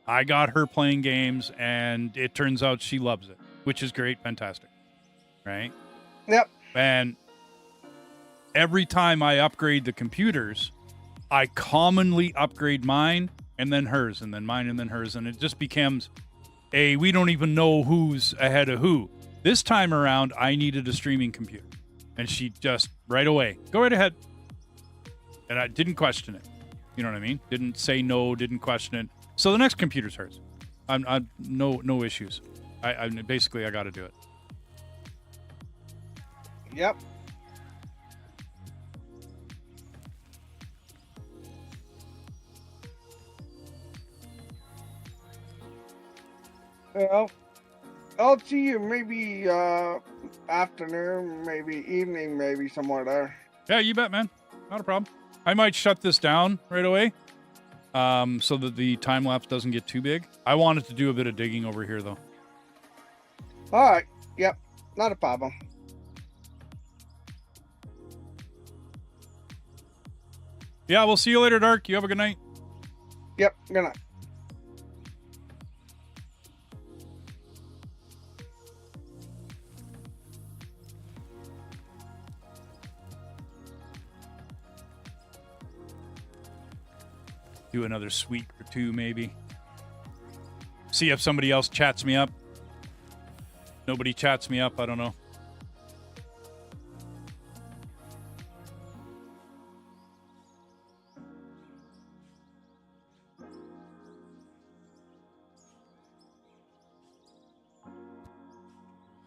I got her playing games, and it turns out she loves it, which is great, fantastic, right? Yep. And every time I upgrade the computers, I commonly upgrade mine and then hers, and then mine, and then hers, and it just becomes we don't even know who's ahead of who. This time around, I needed a streaming computer, and she just right away, go right ahead, and I didn't question it. You know what I mean? Didn't say no, didn't question it. So the next computer's hers. I'm no issues. I basically I got to do it. Yep. Well, I'll see you maybe afternoon, maybe evening, maybe somewhere there. Yeah, you bet, man. Not a problem. I might shut this down right away, so that the time lapse doesn't get too big. I wanted to do a bit of digging over here, though. All right. Yep. Not a problem. Yeah, we'll see you later, Dark. You have a good night. Yep. Good night. Do another sweep or two, maybe. See if somebody else chats me up. Nobody chats me up. I don't know.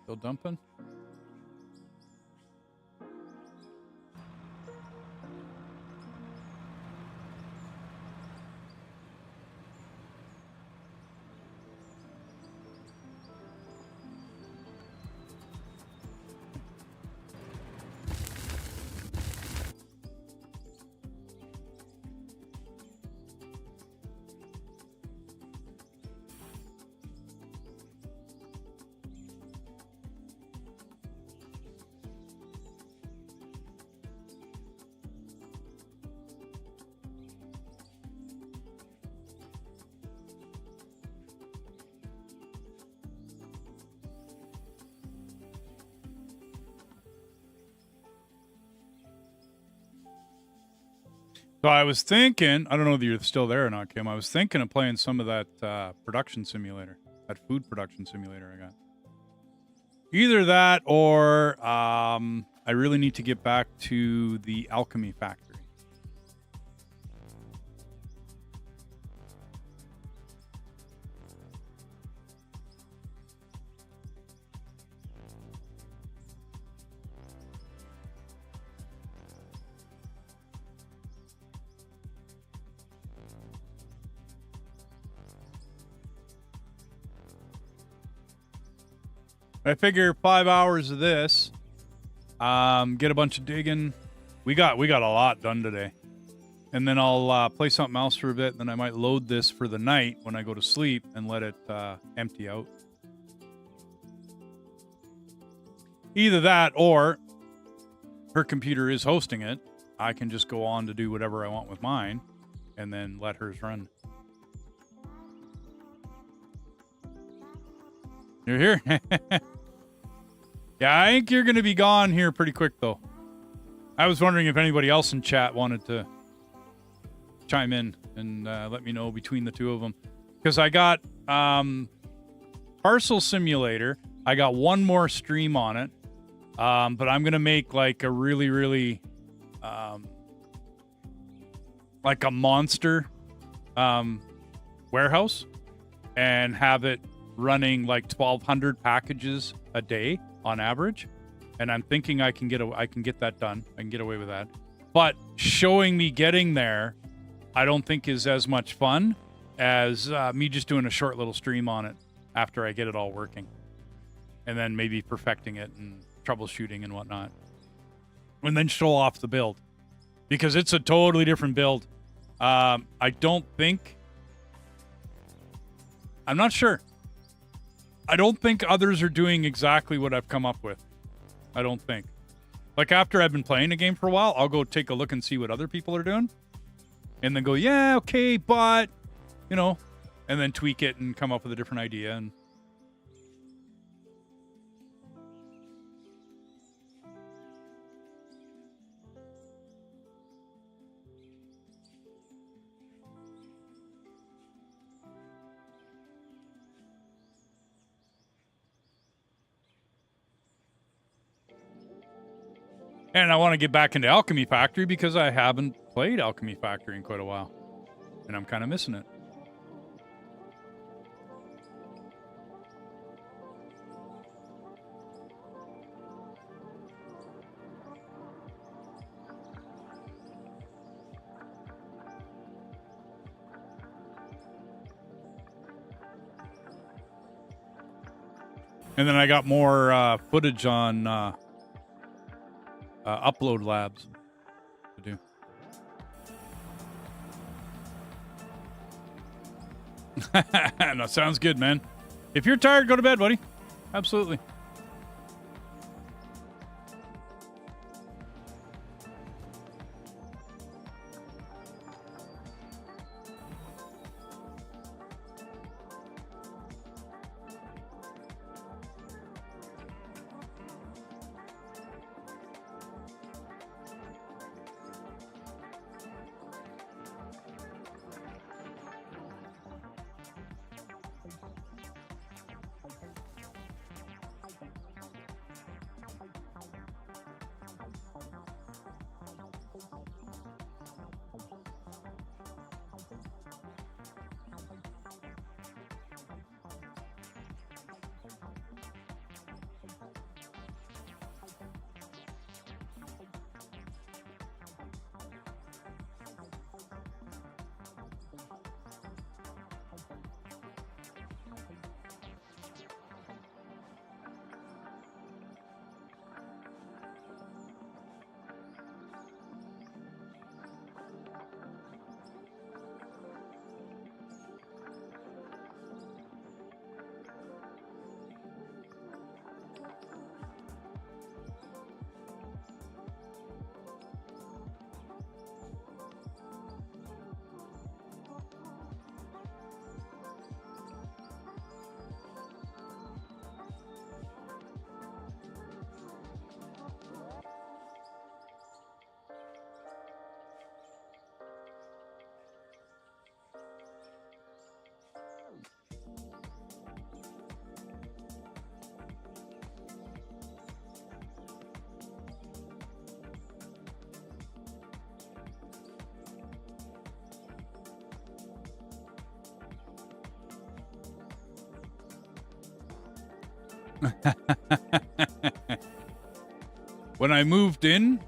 Still dumping? So I was thinking, I don't know if you're still there or not, Kim. I was thinking of playing some of that production simulator, that food production simulator I got. Either that or I really need to get back to the alchemy factory. I figure 5 hours of this, get a bunch of digging. We got a lot done today. And then I'll play something else for a bit. Then I might load this for the night when I go to sleep and let it empty out. Either that or her computer is hosting it. I can just go on to do whatever I want with mine and then let hers run. You're here? Yeah, I think you're going to be gone here pretty quick, though. I was wondering if anybody else in chat wanted to chime in and let me know between the two of them. Because I got Parcel Simulator. I got one more stream on it. But I'm going to make like a really, really like a monster warehouse and have it running like 1,200 packages a day on average, and I'm thinking I can get that done. I can get away with that. But showing me getting there, I don't think is as much fun as me just doing a short little stream on it after I get it all working, and then maybe perfecting it and troubleshooting and whatnot, and then show off the build because it's a totally different build. I'm not sure. I don't think others are doing exactly what I've come up with. I don't think. Like, after I've been playing a game for a while, I'll go take a look and see what other people are doing. And then go, yeah, okay, but, you know, and then tweak it and come up with a different idea. And And I want to get back into Alchemy Factory because I haven't played Alchemy Factory in quite a while. And I'm kind of missing it. And then I got more footage on Upload Labs to do. No, sounds good, man. If you're tired, go to bed, buddy. Absolutely. When I moved in,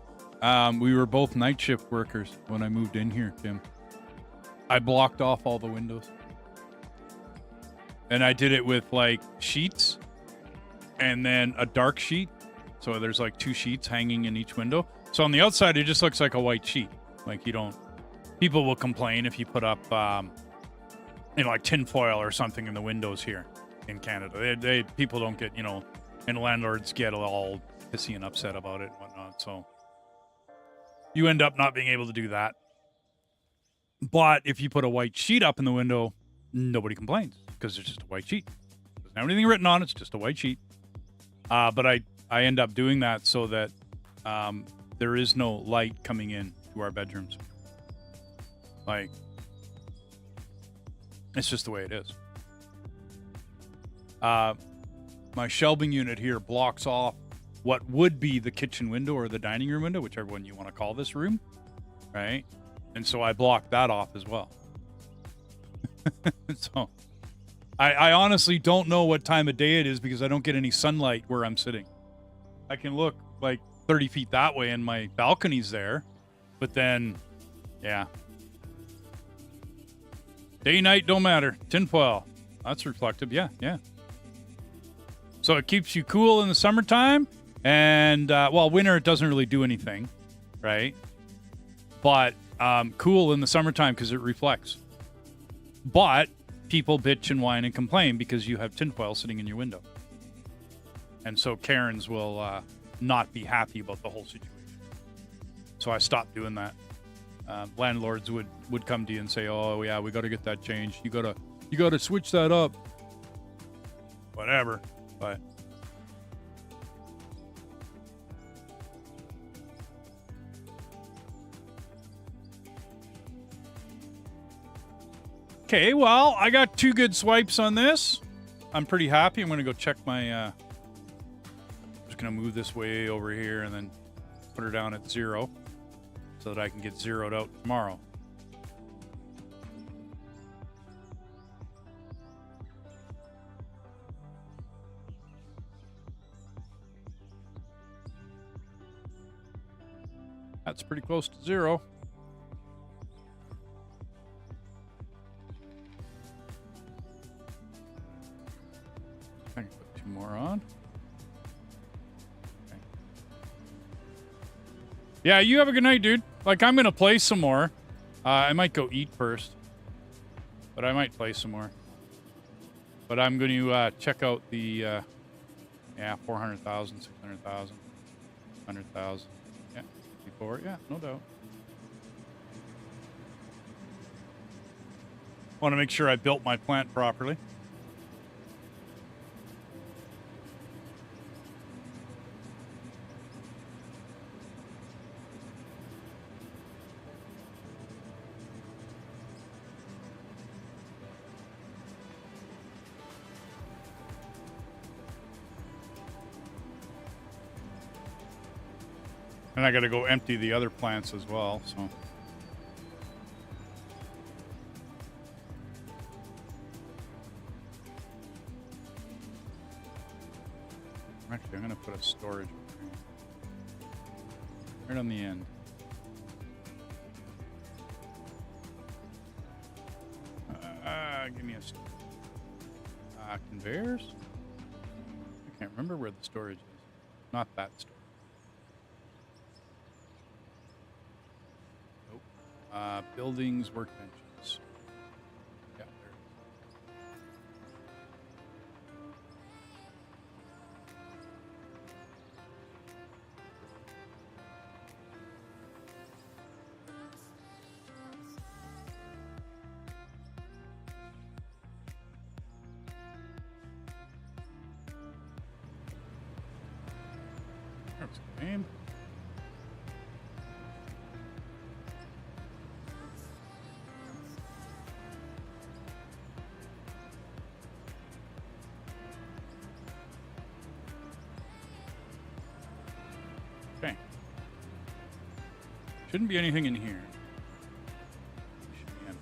we were both night shift workers when I moved in here, Tim. I blocked off all the windows. And I did it with like sheets and then a dark sheet. So there's like 2 sheets hanging in each window. So on the outside, it just looks like a white sheet. Like you don't, people will complain if you put up, like tinfoil or something in the windows here in Canada. People don't get, and landlords get all pissy and upset about it and whatnot. So you end up not being able to do that. But if you put a white sheet up in the window, nobody complains because it's just a white sheet. Doesn't have anything written on it. It's just a white sheet. But I end up doing that so that there is no light coming in to our bedrooms. Like, it's just the way it is. My shelving unit here blocks off what would be the kitchen window or the dining room window, whichever one you want to call this room, right? And so I blocked that off as well. So I honestly don't know what time of day it is because I don't get any sunlight where I'm sitting. I can look like 30 feet that way and my balcony's there, but then, yeah. Day, night, don't matter. Tinfoil. That's reflective. Yeah, yeah. So it keeps you cool in the summertime. And, winter, it doesn't really do anything, right? But cool in the summertime because it reflects. But people bitch and whine and complain because you have tinfoil sitting in your window. And so Karens will not be happy about the whole situation. So I stopped doing that. Landlords would come to you and say, "Oh yeah, we got to get that changed. You got to switch that up." Whatever, but okay. Well, I got 2 good swipes on this. I'm pretty happy. I'm gonna go check my. Just gonna move this way over here and then put put her down at 0 so that I can get zeroed out tomorrow. That's pretty close to 0. I can put 2 more on. Okay. Yeah, you have a good night, dude. Like, I'm going to play some more. I might go eat first. But I might play some more. But I'm going to check out the, 400,000, 600,000, 100,000. Yeah, before. Yeah, no doubt. Want to make sure I built my plant properly. And I got to go empty the other plants as well, so. Actually, I'm going to put a storage right on the end. Give me a conveyors? I can't remember where the storage is. Not that storage. Buildings, workbenches. Yeah, there it is. There's the game. Okay. Shouldn't be anything in here. Should be empty.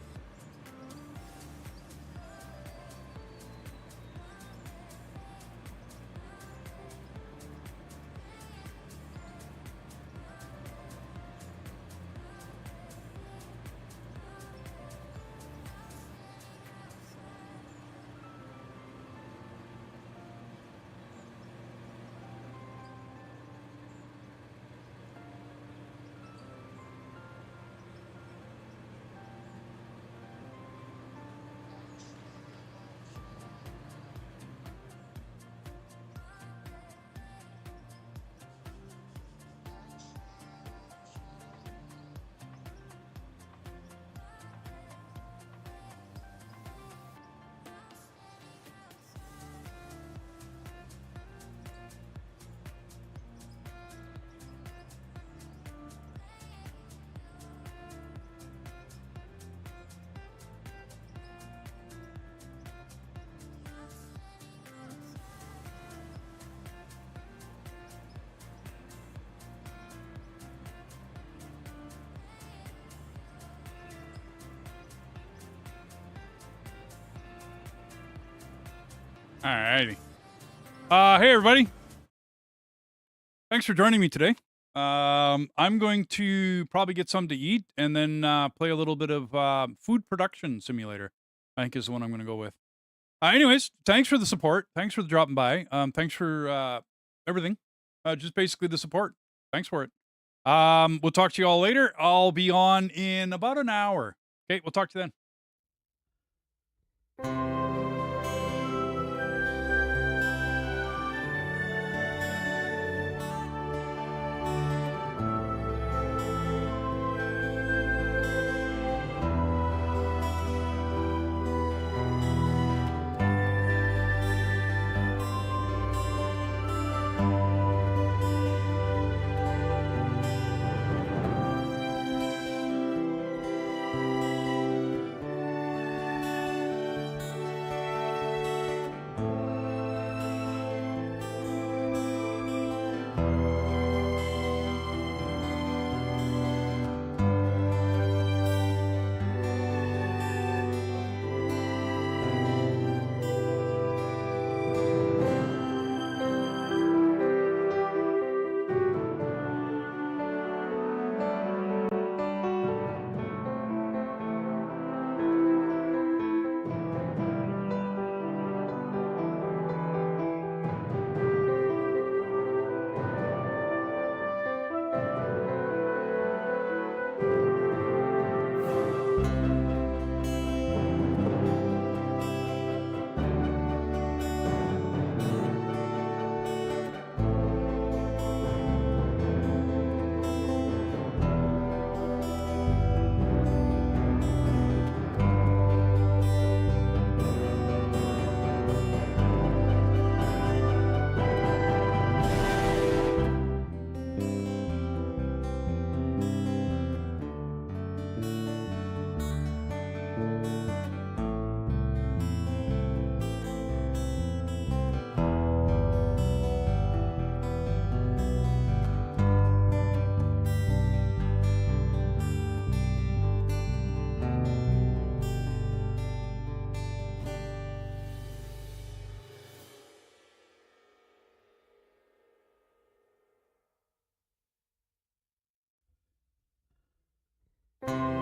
Alrighty. Hey everybody. Thanks for joining me today. I'm going to probably get something to eat and then play a little bit of food production simulator. I think is the one I'm going to go with. Anyways, thanks for the support. Thanks for dropping by. Thanks for everything. Just basically the support. Thanks for it. We'll talk to you all later. I'll be on in about an hour. Okay, we'll talk to you then. Thank